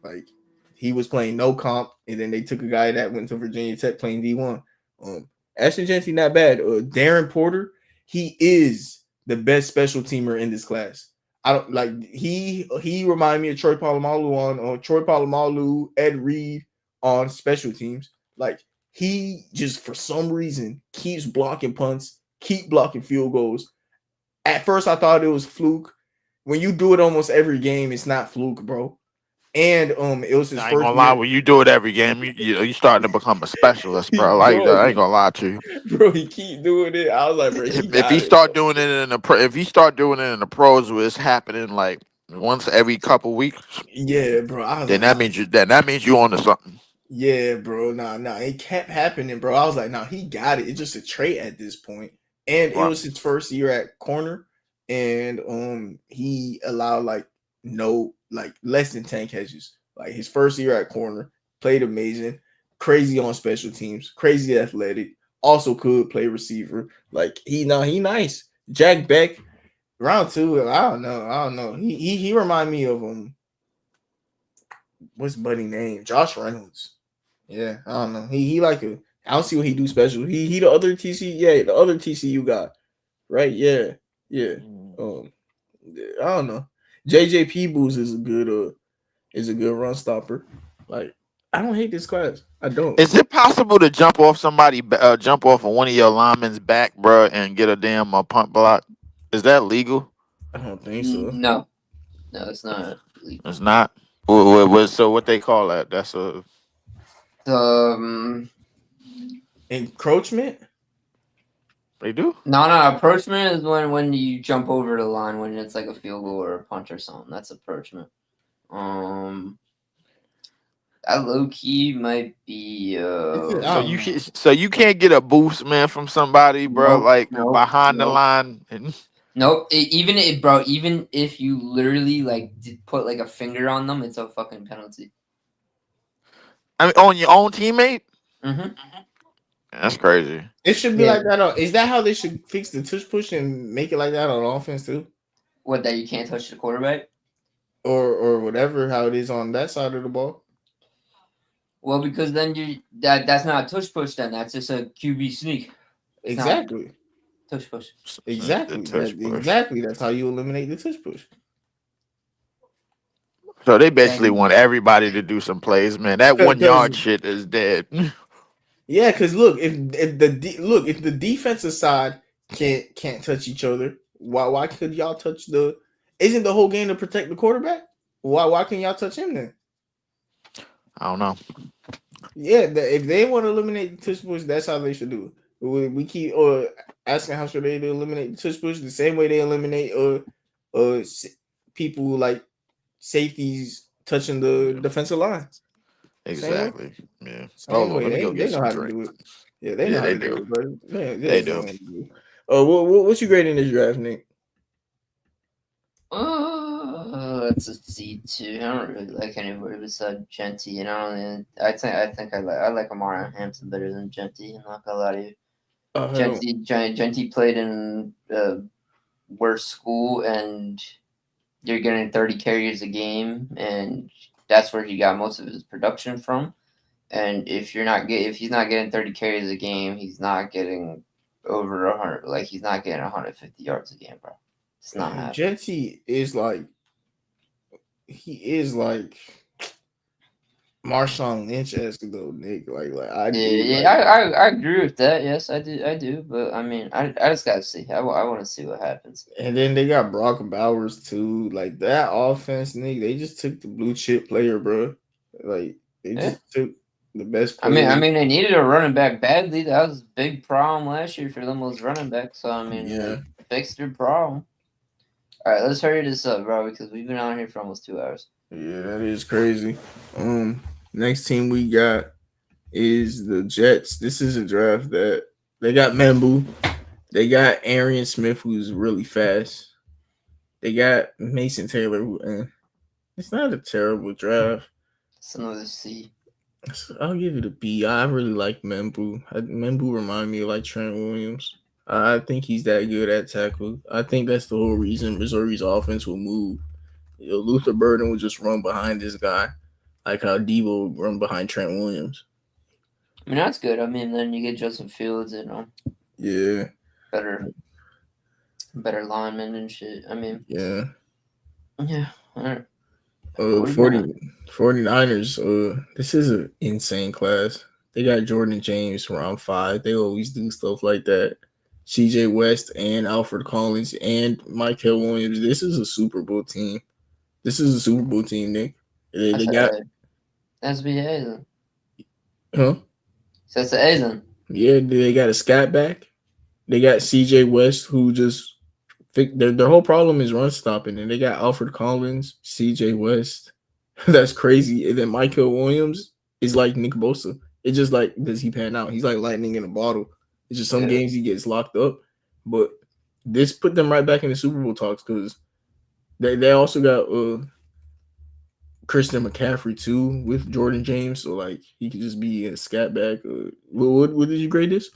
Like he was playing no comp, and then they took a guy that went to Virginia Tech playing D1. Ashton Jeanty not bad. Darren Porter, he is the best special teamer in this class. I don't like he reminded me of Troy Polamalu, Ed Reed on special teams. Like he just for some reason keeps blocking punts, keep blocking field goals. At first, I thought it was fluke. When you do it almost every game, it's not fluke, bro. And it was his I ain't first gonna lie, year. when you do it every game, you starting to become a specialist, bro. Like Bro, I ain't gonna lie to you. bro, he keep doing it. I was like, bro, he If got he it. start doing it in the if he start doing it in the pros, where it's happening like once every couple weeks, Yeah, bro. I was then like, that means you on to something. yeah, bro. Nah, it kept happening, bro. I was like, nah, he got it. It's just a trait at this point. And it Right. was his first year at corner, and he allowed less than 10 catches. Like his first year at corner, played amazing, crazy on special teams, crazy athletic, also could play receiver. Like he nice. Jack Beck, round 2, I don't know. He remind me of what's buddy name? Josh Reynolds. Yeah, I don't know. He like a I don't see what he do special. He the other the other TCU guy. Right? Yeah. Yeah. I don't know. JJ Peebles is a good run stopper. Like I don't hate this class. I don't. Is it possible to jump off jump off of one of your linemen's back, bro, and get a damn punt block? Is that legal? I don't think so. No, it's not. It's not. So what they call that? That's a Encroachment? they do. No. Approachment is when you jump over the line when it's like a field goal or a punch or something. That's approachment. That low key might be. So you can't get a boost, man, from somebody, bro, behind the line. Nope. Even if you literally put like a finger on them, it's a fucking penalty. I mean, on your own teammate. Mm-hmm. That's crazy. It should be like that. Is that how they should fix the tush push and make it like that on offense too? What, that you can't touch the quarterback? Or whatever, how it is on that side of the ball. Well, because then that's not a tush push. Then that's just a QB sneak. Exactly. Tush push. Exactly. Exactly. That's how you eliminate the tush push. So they basically want everybody to do some plays, man. That 1 yard shit is dead. Yeah, because look, if the defensive side can't touch each other, why could y'all touch Isn't the whole game to protect the quarterback? Why can't y'all touch him then? I don't know. Yeah, if they want to eliminate the tush push, that's how they should do it. We keep asking how should they eliminate the tush push the same way they eliminate people like safeties touching the defensive line. Exactly. Yeah. Hold on, let me go get some drink. Yeah, they know how to do it, bro. They do. What you grading this draft, Nick? That's a C2. I don't really like anybody besides Jeanty, and I think I like Amara Hampton better than Jeanty. I'm not gonna lie to you. Jeanty played in a worse school, and you're getting 30 carries a game, and that's where he got most of his production from. And if he's not getting 30 carries a game, he's not getting over 100. Like he's not getting 150 yards a game, bro. It's not happening. Jeanty is like Marshawn Lynch-esque though, Nick. I agree with that. Yes, I do. But I mean, I just gotta see. I want to see what happens. And then they got Brock Bowers too. Like that offense, Nick. They just took the blue chip player, bro. Like they just took the best player. I mean, they needed a running back badly. That was a big problem last year for them was running back. So I mean, they fixed their problem. All right, let's hurry this up, bro, because we've been on here for almost 2 hours. Yeah, that is crazy. Next team we got is the Jets. This is a draft that they got Membu. They got Arian Smith, who's really fast. They got Mason Taylor, who it's not a terrible draft. It's another C. I'll give it a B. I really like Membu. Membu remind me of like Trent Williams. I think he's that good at tackle. I think that's the whole reason Missouri's offense will move. Luther Burden will just run behind this guy, like how Debo run behind Trent Williams. I mean, that's good. I mean, then you get Justin Fields, Yeah, better linemen and shit. I mean, yeah. yeah. All right. 49ers. This is an insane class. They got Jordan James round 5. They always do stuff like that. CJ West and Alfred Collins and Michael Williams. This is a Super Bowl team. This is a Super Bowl team, Nick. They got That's the A then. huh? So that's the A then. Yeah, they got a scat back. They got CJ West, who just their whole problem is run stopping, and they got Alfred Collins, CJ West. That's crazy. And then Michael Williams is like Nick Bosa. It's just like, does he pan out? He's like lightning in a bottle. It's just some games he gets locked up, but this put them right back in the Super Bowl talks because they also got Christian McCaffrey too with Jordan James, so like he could just be a scat back. What did you grade this?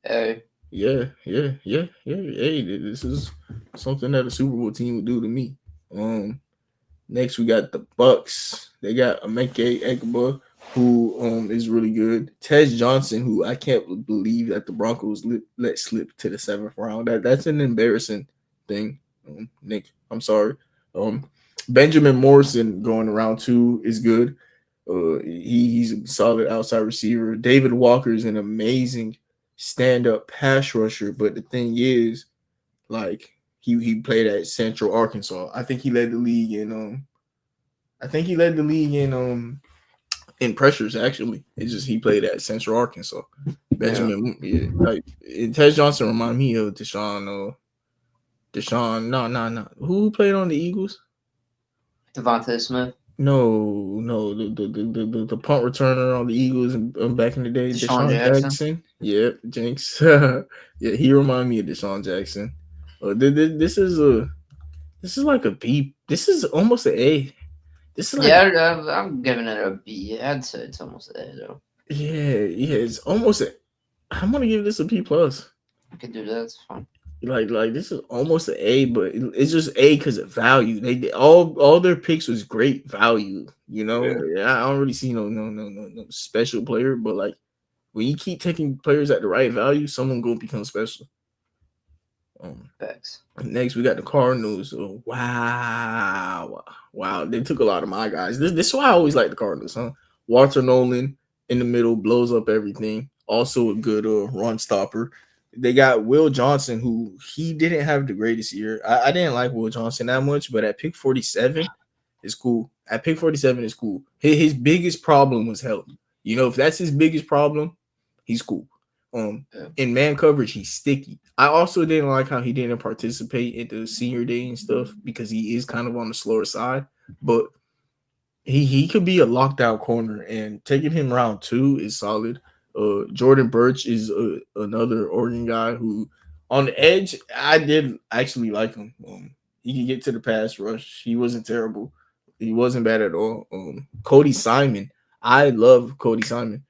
A. Yeah. Hey, this is something that a Super Bowl team would do to me. Next we got the Bucks. They got Emeka Egbuka, who is really good. Tej Johnson, who I can't believe that the Broncos let slip to the 7th round. That's an embarrassing thing, Nick. I'm sorry. Benjamin Morrison going around 2 is good. He's a solid outside receiver. David Walker is an amazing stand-up pass rusher, but the thing is, like, he played at Central Arkansas. I think he led the league in pressures. Actually, it's just he played at Central Arkansas. Benjamin, like Tej Johnson remind me of Deshaun. No. Who played on the Eagles? Devontae Smith. No, the punt returner on the Eagles back in the day, Deshaun Jackson. Yep, Jinx. Yeah, he remind me of Deshaun Jackson. This is like a B. This is almost an A. This is like I'm giving it a B. I'd say it's almost an A though. Yeah, it's almost a. I'm gonna give this a B plus. I can do that. It's fine. Like this is almost an A, but it's just A because of value. They all their picks was great value. You know, I don't really see no special player, but like when you keep taking players at the right value, someone gonna become special. Facts. Next, we got the Cardinals. Oh, wow, they took a lot of my guys. This is why I always like the Cardinals, huh? Walter Nolan in the middle blows up everything. Also a good run stopper. They got Will Johnson, who he didn't have the greatest year. I didn't like Will Johnson that much, but at pick 47 is cool. At pick 47 is cool. His biggest problem was health. You know, if that's his biggest problem, he's cool. In man coverage, he's sticky. I also didn't like how he didn't participate at the senior day and stuff because he is kind of on the slower side. But he could be a locked out corner, and taking him round 2 is solid. Jordan Burch is another Oregon guy who, on the edge, I did actually like him. He could get to the pass rush. He wasn't terrible. He wasn't bad at all. Cody Simon, I love Cody Simon.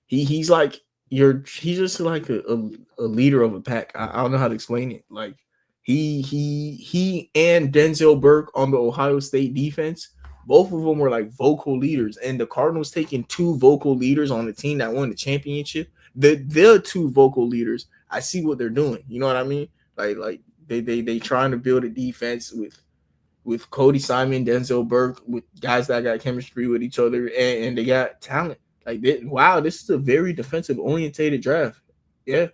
He's like he's just like a leader of a pack. I don't know how to explain it. Like he and Denzel Burke on the Ohio State defense. Both of them were like vocal leaders, and the Cardinals taking 2 vocal leaders on the team that won the championship. They're 2 vocal leaders. I see what they're doing. You know what I mean? Like they trying to build a defense with Cody Simon, Denzel Burke, with guys that got chemistry with each other, and they got talent. Like wow, this is a very defensive orientated draft. Yeah.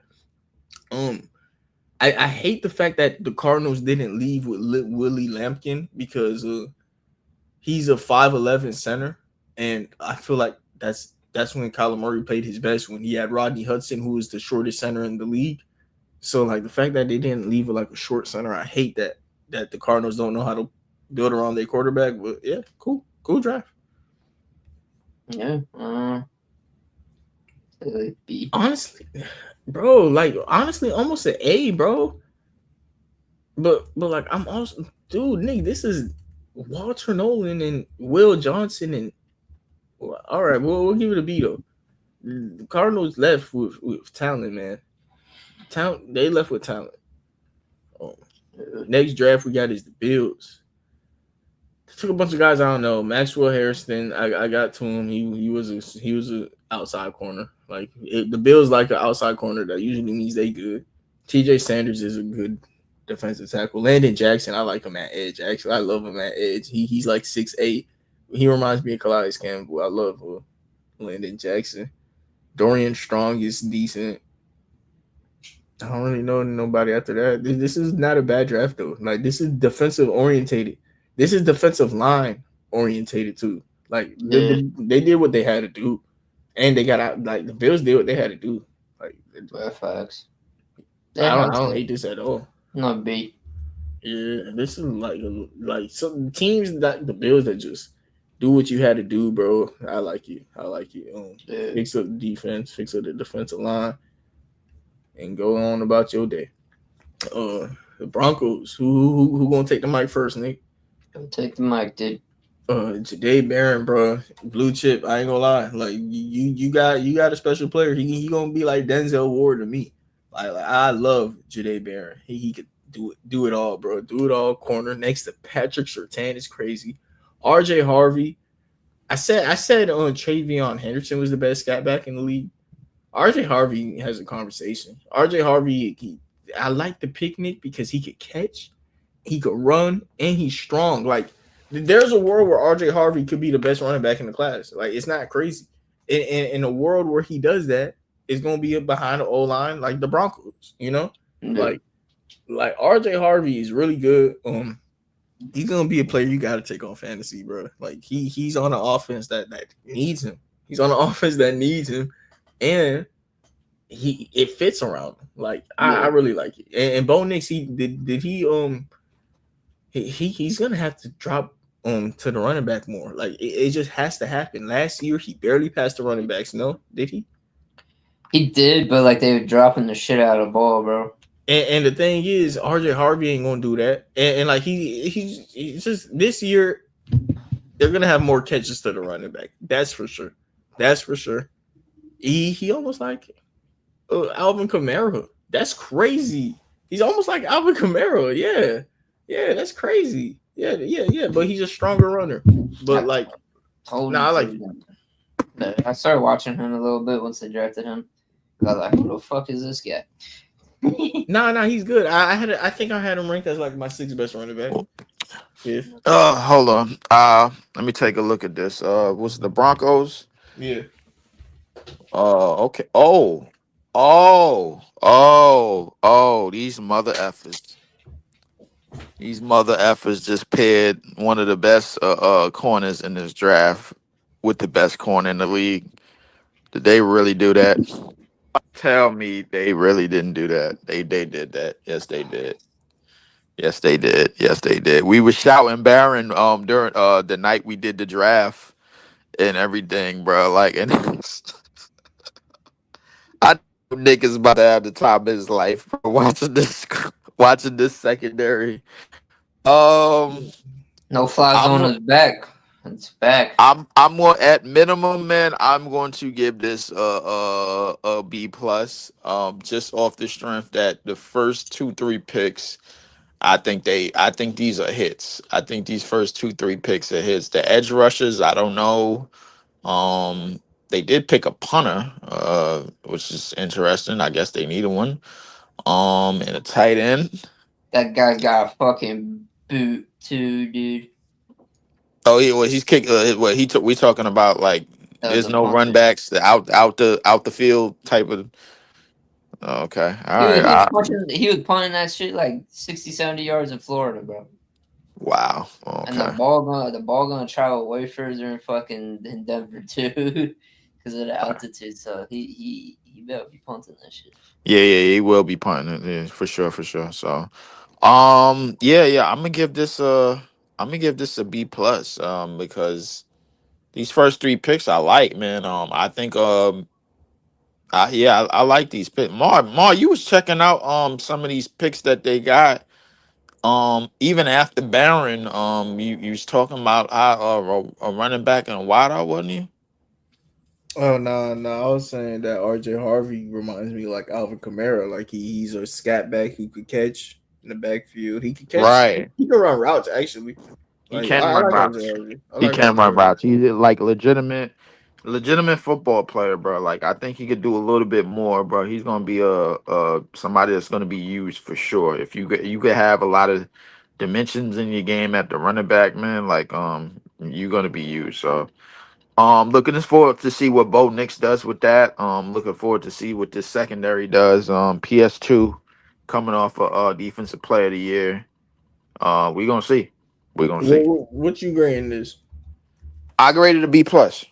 I hate the fact that the Cardinals didn't leave with Willie Lampkin because he's a 5'11" center, and I feel like that's when Kyler Murray played his best, when he had Rodney Hudson, who was the shortest center in the league. So like the fact that they didn't leave with like a short center, I hate that the Cardinals don't know how to build around their quarterback. But yeah, cool draft. Yeah. Like B. Honestly, bro, like honestly, almost an A, bro. But like I'm also, dude, Nick, this is Walter Nolan and Will Johnson and all right, we'll give it a B though. The Cardinals left with talent, man. Talent, they left with talent. Next draft we got is the Bills. Took a bunch of guys I don't know. Maxwell Harrison, I got to him. He was a outside corner. Like the Bills like an outside corner. That usually means they good. T.J. Sanders is a good defensive tackle. Landon Jackson, I like him at edge. Actually, I love him at edge. He's like 6'8". He reminds me of Calais Campbell. I love Landon Jackson. Dorian Strong is decent. I don't really know nobody after that. This is not a bad draft though. Like this is defensive orientated. This is defensive line orientated too. Like they did what they had to do, and they got out. Like the Bills did what they had to do. Like facts. I don't hate this at all. No B. Yeah, this is like some teams that the Bills that just do what you had to do, bro. I like you. Fix up the defense, fix up the defensive line, and go on about your day. The Broncos. Who gonna take the mic first, Nick? I'll take the mic, dude. Jahdae Barron, bro, blue chip. I ain't gonna lie. Like you got a special player. He gonna be like Denzel Ward to me. Like I love Jahdae Barron. He could do it all, bro. Do it all. Corner next to Patrick Surtain is crazy. RJ Harvey. I said Travion Henderson was the best scat back in the league. RJ Harvey has a conversation. RJ Harvey, I like the picnic because he could catch, he could run, and he's strong. Like there's a world where RJ Harvey could be the best running back in the class. Like it's not crazy. In a world where he does that, it's gonna be behind the O line like the Broncos. You know, like RJ Harvey is really good. He's gonna be a player you got to take on fantasy, bro. Like he's on an offense that needs him. He's on an offense that needs him, and it fits around him. Like I really like it. And Bo Nix, he's gonna have to drop to the running back more. Like it just has to happen. Last year he barely passed the running backs. No, did he? He did, but like they were dropping the shit out of the ball, bro. And the thing is, RJ Harvey ain't gonna do that. And like he's just this year, they're gonna have more catches to the running back. That's for sure. He almost like Alvin Kamara. That's crazy. He's almost like Alvin Kamara. Yeah, that's crazy. Yeah. But he's a stronger runner. But like, I like. I started watching him a little bit once they drafted him. I was like, who the fuck is this guy? No, he's good. I think I had him ranked as like my 6th best running back. 5th. Hold on. Let me take a look at this. Was it the Broncos? Yeah. Okay. These mother effers. These mother effers just paired one of the best corners in this draft with the best corner in the league. Did they really do that? Tell me they really didn't do that. They did that. Yes, they did. We were shouting Barron during the night we did the draft and everything, bro. Like, and I know Nick is about to have the time of his life, bro, watching this secondary. No fly zone is back. It's back. I'm going at minimum, man. I'm going to give this a B plus. Just off the strength that the first 2-3 picks, I think these are hits. I think these first 2-3 picks are hits. The edge rushers, I don't know. They did pick a punter, which is interesting. I guess they needed one. And a tight end. That guy got a fucking boot too, dude. Oh yeah, well he's kicked. We talking about like there's no run backs out the field type of. Okay, all right. He was punting that shit like 60-70 yards in Florida, bro. Wow. Okay. And the ball gonna travel way further in Denver too, because of the altitude. So he better be punting that shit. Yeah, he will be punting it, yeah, for sure. So, yeah. I'm gonna give this I'm gonna give this a B plus. Because these first three picks I like, man. I think I like these picks. Mar, you was checking out some of these picks that they got. Even after Barron, you was talking about a running back and a wideout, wasn't you? Oh no, no, I was saying that RJ Harvey reminds me like Alvin Kamara. Like he's a scat back who could catch in the backfield. He could catch. Right. He can run routes actually. He Like can I run like RJ routes. Harvey. I He like can RJ run Harvey. routes. He's like legitimate football player, bro. Like I think he could do a little bit more, bro. He's gonna be a somebody that's gonna be used for sure. If you could have a lot of dimensions in your game at the running back, man, like you're gonna be used. So looking forward to see what Bo Nix does with that. Looking forward to see what this secondary does. PS2 coming off defensive player of the year. We gonna see. We're gonna see. What you grading this? I graded a B plus.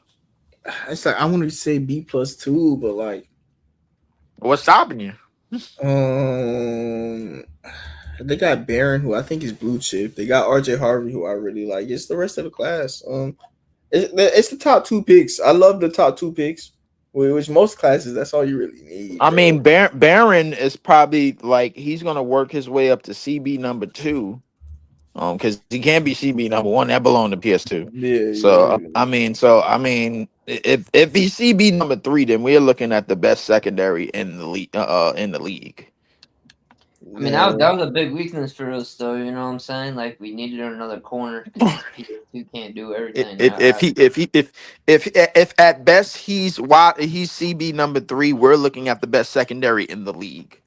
It's like I want to say B plus two, but like What's stopping you? um, they got Barron, who I think is blue chip. They got RJ Harvey, who I really like. It's the rest of the class. It's the top two picks. I love the top two picks. Which most classes, that's all you really need. I Bro. mean, Barron is probably like he's gonna work his way up to CB number 2. Because he can't be CB number 1. That belong to PS2. Yeah, So yeah. if he's CB number 3, then we're looking at the best secondary in the league. In the league. I mean, that was a big weakness for us, though. You know what I'm saying? Like we needed another corner because PS2 can't do everything. If at best he's CB number 3, we're looking at the best secondary in the league.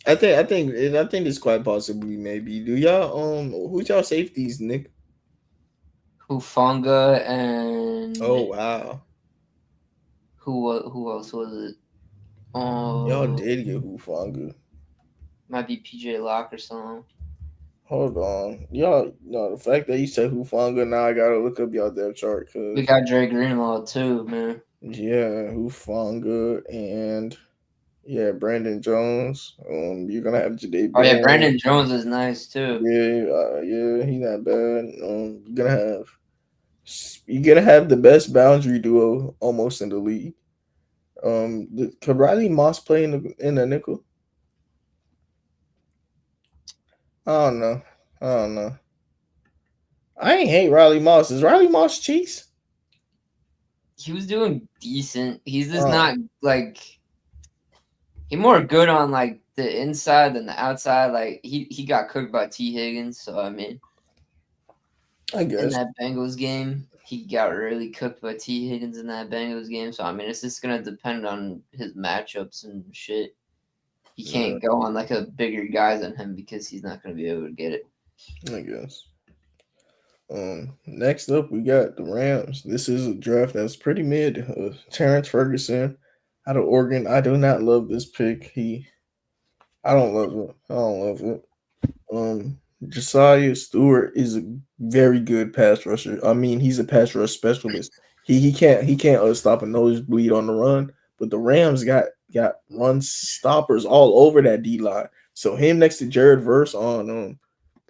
I think it's quite possibly maybe. Do y'all who's y'all safeties, Nick? Hufanga and Oh wow. who else was it? Y'all did get Hufanga. Might be PJ Locke or something. Hold on. Y'all no, the fact that you said Hufanga, now I gotta look up y'all depth chart because We got Dre Greenlaw too, man. yeah, Hufanga and yeah, Brandon Jones. You're gonna have Jade. Oh yeah, Brandon Jones is nice too. Yeah, he's not bad. You're gonna have the best boundary duo almost in the league. Could Riley Moss play in the nickel? I don't know. I ain't hate Riley Moss. Is Riley Moss cheeks? He was doing decent. He's just not like he more good on like the inside than the outside. Like he got cooked by T. Higgins, so I mean, I guess in that Bengals game, he got really cooked by T. Higgins in that Bengals game. So I mean, it's just gonna depend on his matchups and shit. He can't go on like a bigger guy than him because he's not gonna be able to get it. I guess. Next up, we got the Rams. This is a draft that's pretty mid. Terrence Ferguson out of Oregon. I do not love this pick. I don't love it. Josiah Stewart is a very good pass rusher. I mean, he's a pass rush specialist. He can't stop a nosebleed on the run. But the Rams got run stoppers all over that D line. So him next to Jared Verse on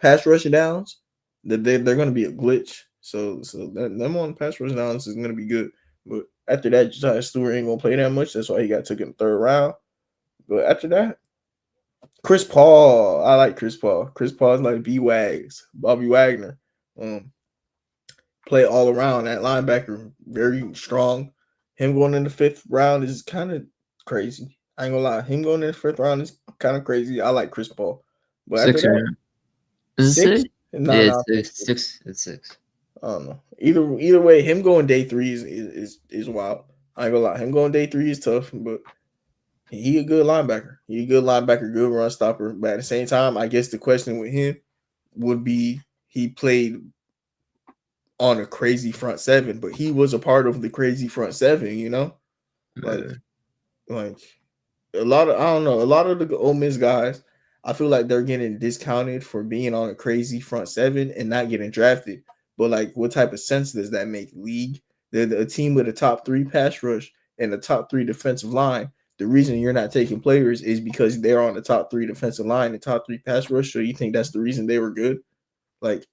pass rushing downs, they're going to be a glitch. So them on pass rushing downs is going to be good. But after that, Josiah Stewart ain't going to play that much. That's why he got taken in the third round. But after that, Chris Paul. I like Chris Paul. Chris Paul is like B-Wags, Bobby Wagner. Play all around that linebacker. Very strong. Him going in the 5th round is kind of crazy. I ain't gonna lie. Him going in the 5th round is kind of crazy. I like Chris Paul. But Six after that, is it 6? No, it's 6. It's 6. I don't know. Either way, him going day 3 is wild. I ain't gonna lie. Him going day 3 is tough, but he a good linebacker. He a good linebacker, good run stopper. But at the same time, I guess the question with him would be he played on a crazy front 7, but he was a part of the crazy front 7, you know? Like a lot of the Ole Miss guys, I feel like they're getting discounted for being on a crazy front 7 and not getting drafted. But like, what type of sense does that make? League? They're a team with a top 3 pass rush and a top 3 defensive line. The reason you're not taking players is because they're on the top 3 defensive line and top 3 pass rush. So you think that's the reason they were good? Like,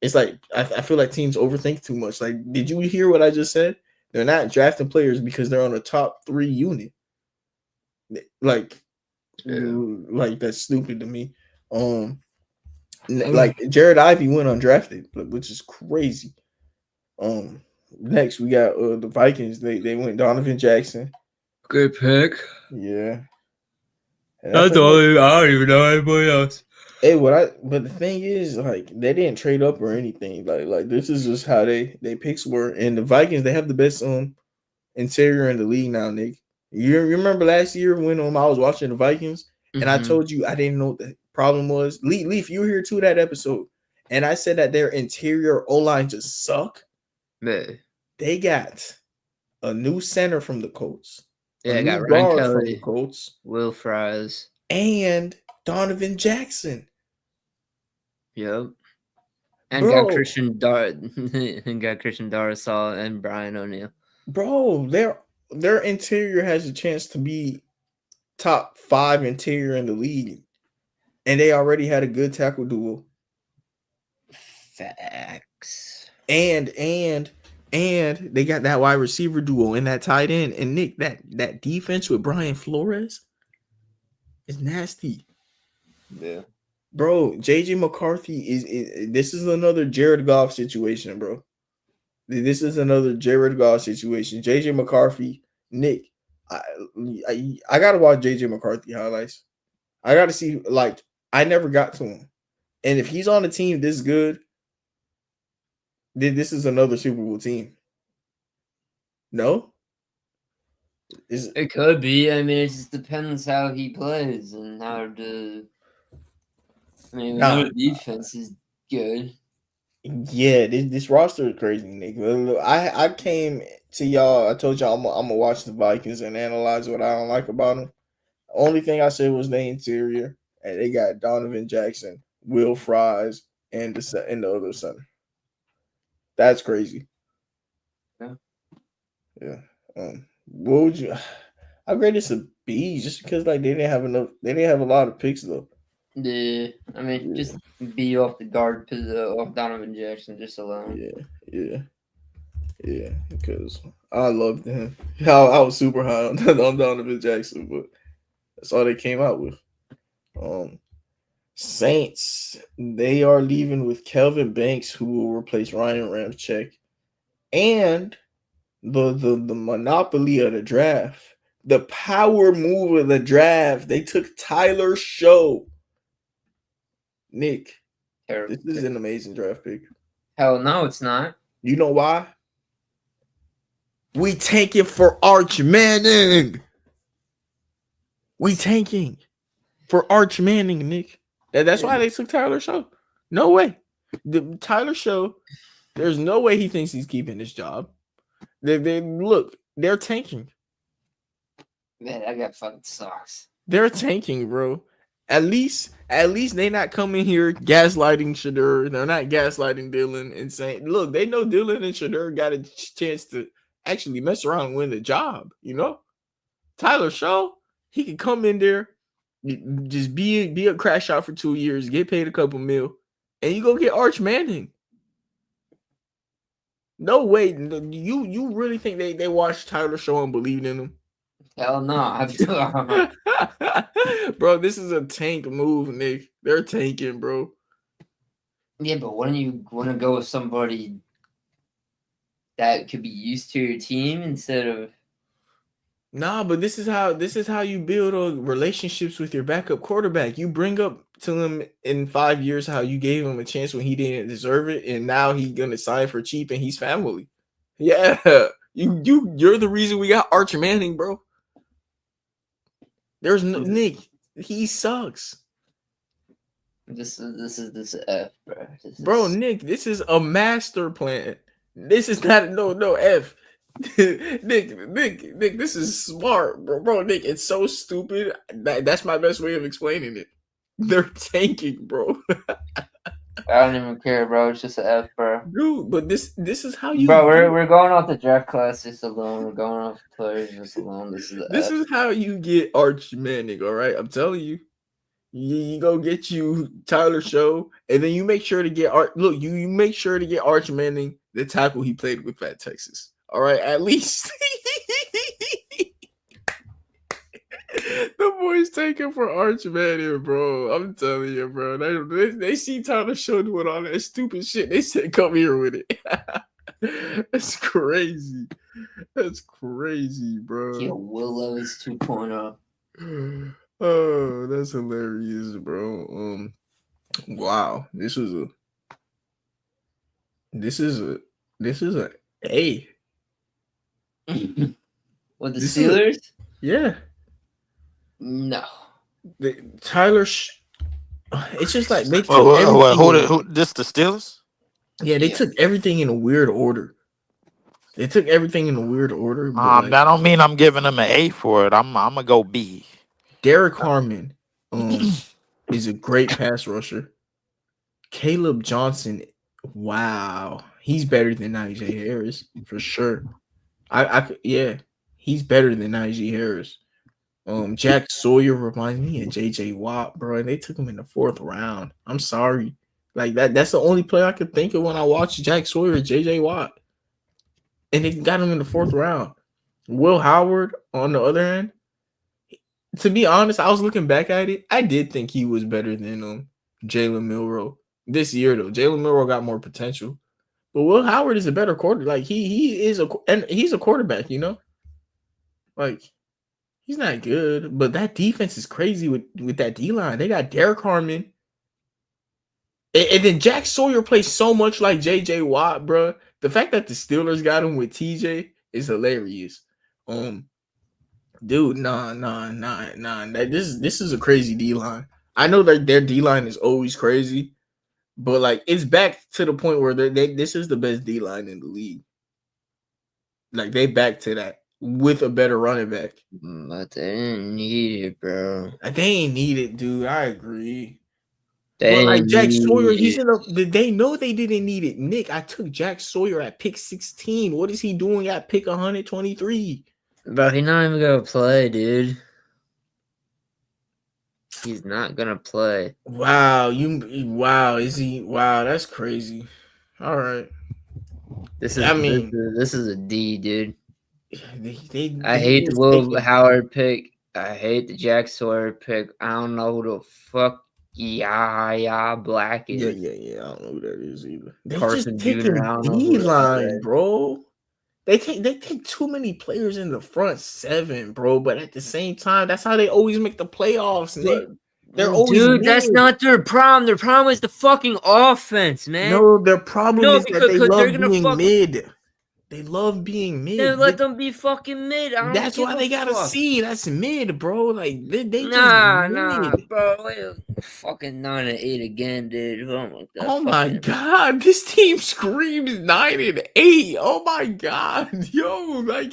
It's like I feel like teams overthink too much. Like, did you hear what I just said? They're not drafting players because they're on a top 3 unit. Like, like that's stupid to me. Like Jared Ivey went undrafted, which is crazy. Next we got the Vikings. They went Donovan Jackson. Good pick. Yeah. And I don't even know anybody else. Hey, but the thing is, like, they didn't trade up or anything. Like this is just how they picks were. And the Vikings, they have the best interior in the league now, Nick. You remember last year when I was watching the Vikings and I told you I didn't know what the problem was? Leaf, you were here too that episode. And I said that their interior O-line just suck. Man. They got a new center from the Colts. Yeah, I got Ryan Ryan from Kelly, the Colts, Will Fries, and Donovan Jackson. Yep. And Bro. got Christian Darrisaw and Brian O'Neill. Bro, their interior has a chance to be top 5 interior in the league. And they already had a good tackle duo. Facts. And they got that wide receiver duo and that tight end. And Nick, that defense with Brian Flores is nasty. Yeah. Bro, JJ McCarthy is this is another Jared Goff situation, bro. This is another Jared Goff situation. JJ McCarthy, Nick, I gotta watch JJ McCarthy highlights. I gotta see, like, I never got to him. And if he's on a team this good, then this is another Super Bowl team. No? It could be. I mean, it just depends how he plays and how the. I mean, the defense is good. Yeah, this roster is crazy, Nick. I came to y'all. I told y'all I'm gonna watch the Vikings and analyze what I don't like about them. The only thing I said was the interior, and they got Donovan Jackson, Will Fries, and the other center. That's crazy. Yeah. What would you? I grade this a B just because like they didn't have enough. They didn't have a lot of picks though. Yeah, I mean, just be off the guard off Donovan Jackson just alone. Yeah, because I loved him. I was super high on Donovan Jackson, but that's all they came out with. Saints, they are leaving with Kelvin Banks, who will replace Ryan Ramczyk, and the monopoly of the draft, the power move of the draft. They took Tyler Show. Nick, this is an amazing draft pick. Hell no, it's not. You know why? We tanking for Arch Manning. We tanking for Arch Manning, Nick. That's why they took Tyler Show. No way. Tyler Show, there's no way he thinks he's keeping this job. They're tanking. Man, that guy fucking sucks. They're tanking, bro. At least they not coming here gaslighting Shedeur. They're not gaslighting Dylan and saying, look, they know Dylan and Shedeur got a chance to actually mess around and win the job, you know? Tyler Show, he could come in there, just be a crash out for 2 years, get paid a couple mil, and you go get Arch Manning. No way. You really think they watched Tyler Show and believed in him? Hell no. Bro, this is a tank move, Nick. They're tanking, bro. Yeah, but wouldn't you want to go with somebody that could be used to your team instead of? Nah, but this is how you build relationships with your backup quarterback. You bring up to him in 5 years how you gave him a chance when he didn't deserve it, and now he's gonna sign for cheap and he's family. Yeah, you're the reason we got Arch Manning, bro. There's no Nick. He sucks. This is F, bro. Nick, this is a master plan. This is not no F. Nick, this is smart, bro. Nick, it's so stupid. That's my best way of explaining it. They're tanking, bro. I don't even care, bro. It's just an F, bro. Dude, but this is how you. Bro, we're going off the draft class just alone. We're going off the players just alone. This is how you get Arch Manning. All right, I'm telling you. You go get you Tyler Show, and then you make sure to get Art. Look, you make sure to get Arch Manning, the tackle he played with at Texas. All right, at least the boys taking for Arch Manning, bro. I'm telling you, bro. They see Tyler Show doing all that stupid shit. They said, "Come here with it." That's crazy. That's crazy, bro. Yeah, Will Levis 2.0. Oh, that's hilarious, bro. Wow, this is a A. With the This is a- Steelers? Yeah. No. Tyler. It's just like they took Who? This the Steelers? Yeah, they Yeah. took everything in a weird order. But like, That don't mean I'm giving them an A for it. I'm gonna go B. Derek Harmon is a great pass rusher. Caleb Johnson, wow, he's better than Najee Harris for sure. He's better than Najee Harris. Jack Sawyer reminds me of JJ Watt, bro. And they took him in the 4th round. I'm sorry. Like that's the only player I could think of when I watched Jack Sawyer and JJ Watt. And they got him in the 4th round. Will Howard, on the other end, to be honest, I was looking back at it. I did think he was better than Jalen Milroe this year, though. Jalen Milroe got more potential, but Will Howard is a better quarterback. Like he's a quarterback, you know. Like he's not good, but that defense is crazy with that D line. They got Derek Harmon, and then Jack Sawyer plays so much like JJ Watt, bro. The fact that the Steelers got him with TJ is hilarious. Dude, nah. This is a crazy D line. I know that their D line is always crazy, but like it's back to the point where this is the best D line in the league. Like they back to that with a better running back. But they didn't need it, bro. They ain't need it, dude. I agree. They But like didn't Jack need Sawyer, it. they know they didn't need it. Nick, I took Jack Sawyer at pick 16. What is he doing at pick 123? Bro, he's not even gonna play, dude. He's not gonna play. Wow, is he? Wow, that's crazy. All right. This is a D, dude. I hate the Will Howard pick. I hate the Jack Sawyer pick. I don't know who the fuck Black is. Yeah. I don't know who that is either. They Carson just taking Jr., I don't know who D that line, is. bro. They take too many players in the front 7, bro. But at the same time, that's how they always make the playoffs, Nick. They're always Dude, that's not their problem. Their problem is the fucking offense, man. No, their problem is that they love being mid. They love being mid. Then let them be fucking mid. That's why they gotta see. That's mid, bro. Like they nah, bro. Fucking 9-8 again, dude. Oh my god, this team screams 9-8. Oh my god, yo, like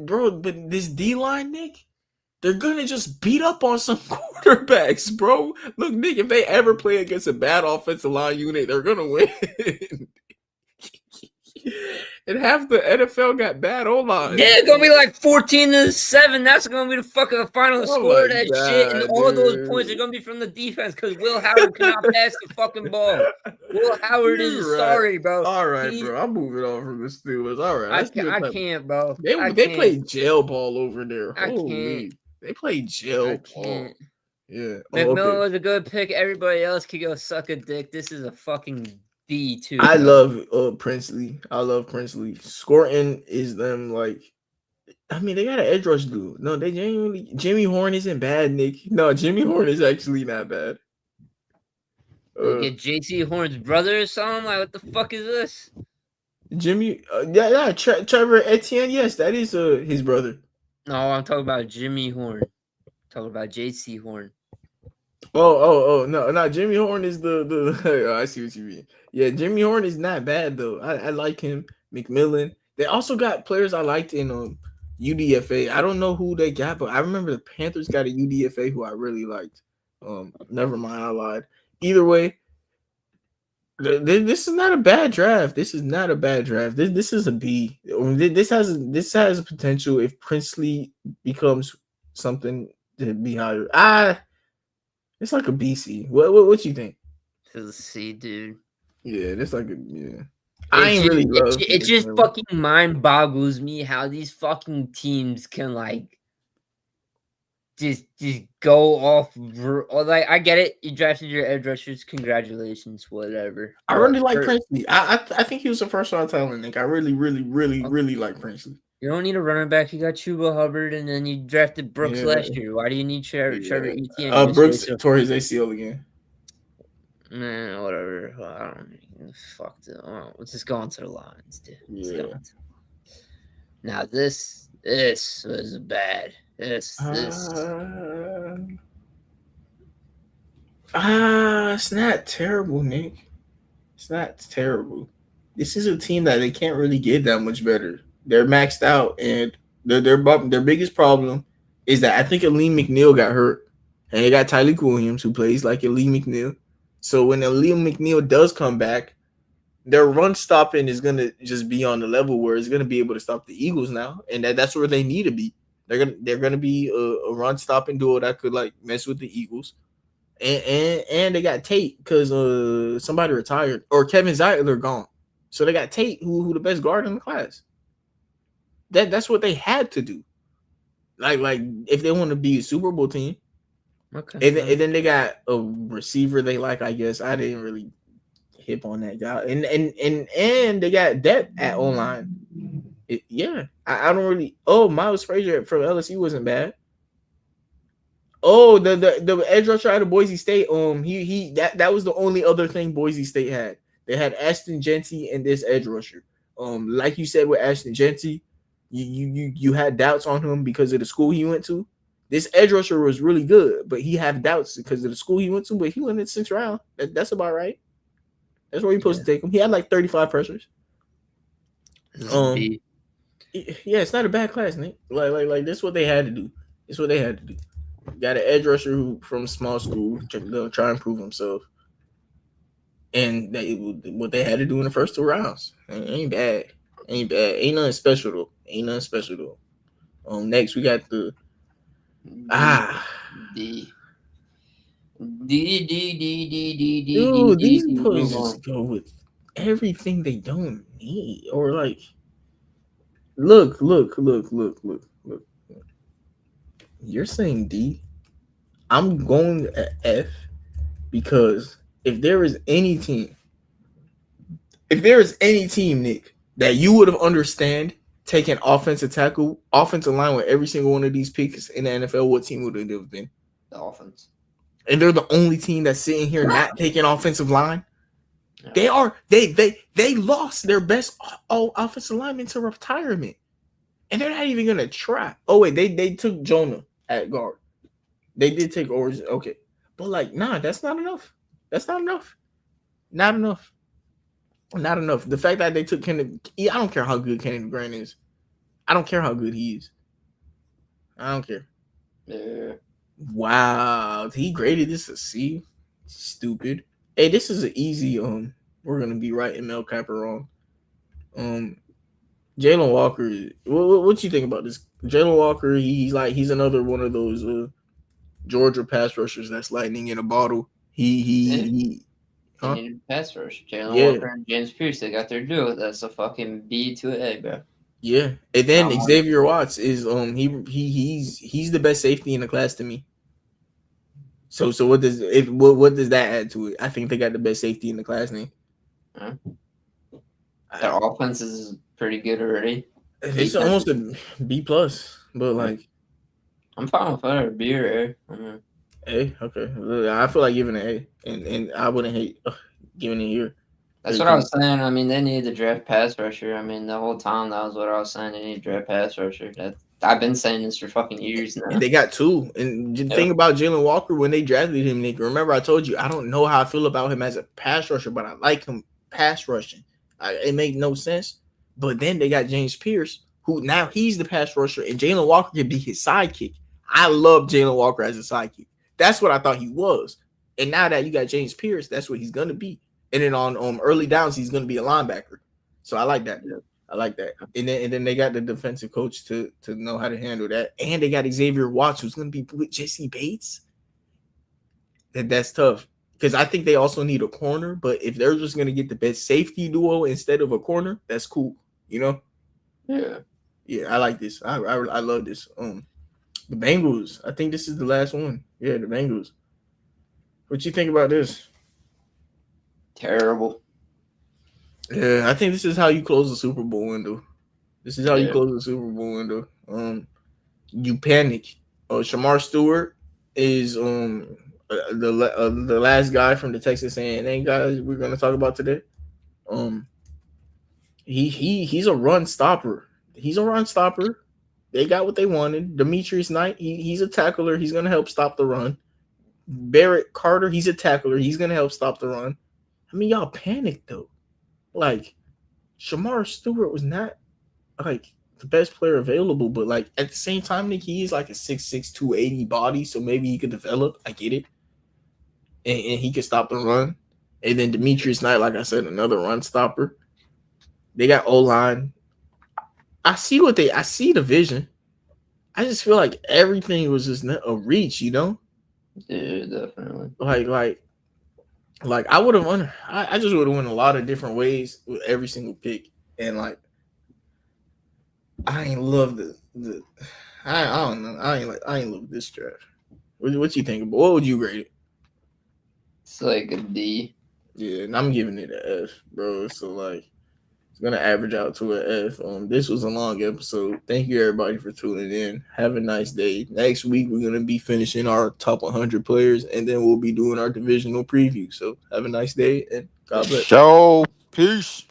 bro. But this D line, Nick, they're gonna just beat up on some quarterbacks, bro. Look, Nick, if they ever play against a bad offensive line unit, they're gonna win. And half the NFL got bad O-line. Yeah, it's gonna be like 14-7. That's gonna be the fucking final score of that shit. And all those points are gonna be from the defense because Will Howard cannot pass the fucking ball. Will Howard is sorry, bro. All right, bro. I'm moving on from the Steelers. All right. I can't, bro. They play jail ball over there. Holy. They play jail ball. Yeah. McMillan was a good pick. Everybody else could go suck a dick. This is a fucking D too. I love Princely. I love Princely. Scoring is them like. I mean, they got an edge rush dude. No, they genuinely. Jimmy Horn isn't bad, Nick. No, Jimmy Horn is actually not bad. Get J.C. Horn's brother or something. Like, what the fuck is this? Jimmy, Trevor Etienne. Yes, that is his brother. No, I'm talking about Jimmy Horn. I'm talking about J.C. Horn. Oh, no, Jimmy Horn is the I see what you mean. Yeah, Jimmy Horn is not bad though. I like him. McMillan. They also got players I liked in UDFA. I don't know who they got, but I remember the Panthers got a UDFA who I really liked. Never mind, I lied. Either way, this is not a bad draft. This is not a bad draft. This is a B. This has potential if Princely becomes something to be higher. It's like a BC. What you think? To see, dude. Yeah, it's like a yeah. I ain't really love It this just level. fucking mind boggles me how these fucking teams can like just go off or like I get it. You drafted your edge rushers, congratulations, whatever. I really like But Princely. I think he was a first round talent. Nick. I really like Princely. you don't need a running back. You got Chuba Hubbard, and then you drafted Brooks Yeah, last year. Why do you need Trevor yeah. Etienne? Brooks tore his ACL again. Nah, whatever. Well, I don't fuck the. Oh, let's just go on to the Lions, dude. Let's go Yeah. on to- Now this was bad. This It's not terrible, Nick. It's not terrible. This is a team that they can't really get that much better. They're maxed out, and their biggest problem is that I think Aleem McNeil got hurt, and they got Tyleek Williams who plays like Aleem McNeil. So when Aleem McNeil does come back, their run stopping is gonna just be on the level where it's gonna be able to stop the Eagles now, and that's where they need to be. They're gonna be a run stopping duo that could like mess with the Eagles. And they got Tate because somebody retired or Kevin Zeitler gone, so they got Tate who the best guard in the class. That's what they had to do. Like if they want to be a Super Bowl team, okay. and then they got a receiver they like. I guess I didn't really hip on that guy, and they got depth at online. I don't really. Oh, Miles Frazier from LSU wasn't bad. Oh, the edge rusher out of Boise State. He that was the only other thing Boise State had. They had Ashton Jeanty and this edge rusher. Like you said with Ashton Jeanty, you had doubts on him because of the school he went to. This edge rusher was really good, but he had doubts because of the school he went to. But he went in the 6th round. That's about right. That's where you're supposed to take him. He had like 35 pressures. Yeah, it's not a bad class, Nick. Like this is what they had to do. It's what they had to do. Got an edge rusher who from small school gonna try and prove himself, and what they had to do in the first 2 rounds ain't bad. Ain't nothing special though. Next we got the Dude, these players just go with everything they don't need, or like look. You're saying D. I'm going at F because if there is any team, Nick, that you would have understand taking offensive line with every single one of these picks in the NFL, what team would it have been? The offense. And they're the only team that's sitting here not taking offensive line. Yeah. They lost their best offensive lineman to retirement, and they're not even gonna try. Oh wait, they took Jonah at guard. They did take Origin. Okay. But like, nah, that's not enough. Not enough. The fact that they took Kenneth, I don't care how good Kenneth Grant is. I don't care how good he is. I don't care. Yeah. Wow. He graded this a C. Stupid. Hey, this is an easy we're gonna be right and Mel Kiper wrong. Jalen Walker. What you think about this? Jalen Walker, he's another one of those Georgia pass rushers that's lightning in a bottle. He needed pass rush. Jalen Walker and James Pierce, they got their duo. That's a fucking B to an A, bro. Yeah, and then Xavier Watts is he's the best safety in the class to me. So what does that add to it? I think they got the best safety in the class, Nick. Their offense is pretty good already. It's almost a B plus, but like I'm fine with that. B or A. A, okay. I feel like giving an A, and I wouldn't hate giving it here. That's what I was saying. I mean, they need to draft pass rusher. I mean, the whole time that was what I was saying. They need to draft pass rusher. I've been saying this for fucking years now. And they got 2. And the thing about Jalen Walker, when they drafted him, Nick, remember I told you I don't know how I feel about him as a pass rusher, but I like him pass rushing. It made no sense. But then they got James Pierce, who now he's the pass rusher, and Jalen Walker can be his sidekick. I love Jalen Walker as a sidekick. That's what I thought he was. And now that you got James Pierce, that's what he's going to be. And then on early downs, he's going to be a linebacker. So I like that. I like that. And then they got the defensive coach to know how to handle that. And they got Xavier Watts, who's going to be with Jesse Bates. that's tough because I think they also need a corner. But if they're just gonna get the best safety duo instead of a corner, that's cool. You know? Yeah. Yeah, I like this. I love this. The Bengals. I think this is the last one. Yeah, the Bengals. What you think about this? Terrible. Yeah, I think this is how you close the Super Bowl window. This is how you Yeah. close the Super Bowl window. You panic. Shamar Stewart is the last guy from the Texas A&M guys we're gonna talk about today. He's a run stopper. He's a run stopper. They got what they wanted. Demetrius Knight, he's a tackler. He's gonna help stop the run. Barrett Carter, he's a tackler. He's gonna help stop the run. I mean, y'all panicked though. Like Shamar Stewart was not like the best player available, but like at the same time, Nick, he is like a 6'6", 280 body, so maybe he could develop. I get it, and he could stop the run. And then Demetrius Knight, like I said, another run stopper. They got O-line. I see the vision. I just feel like everything was just a reach, you know. Yeah, definitely. Like I would have won. I just would have went a lot of different ways with every single pick, and like I ain't love the I don't know. I ain't love this draft. What you think about? What would you rate it? It's like a D. Yeah, and I'm giving it an F, bro. So like it's gonna average out to an F. This was a long episode. Thank you everybody for tuning in. Have a nice day. Next week we're gonna be finishing our top 100 players, and then we'll be doing our divisional preview. So have a nice day and God bless. Show. Peace.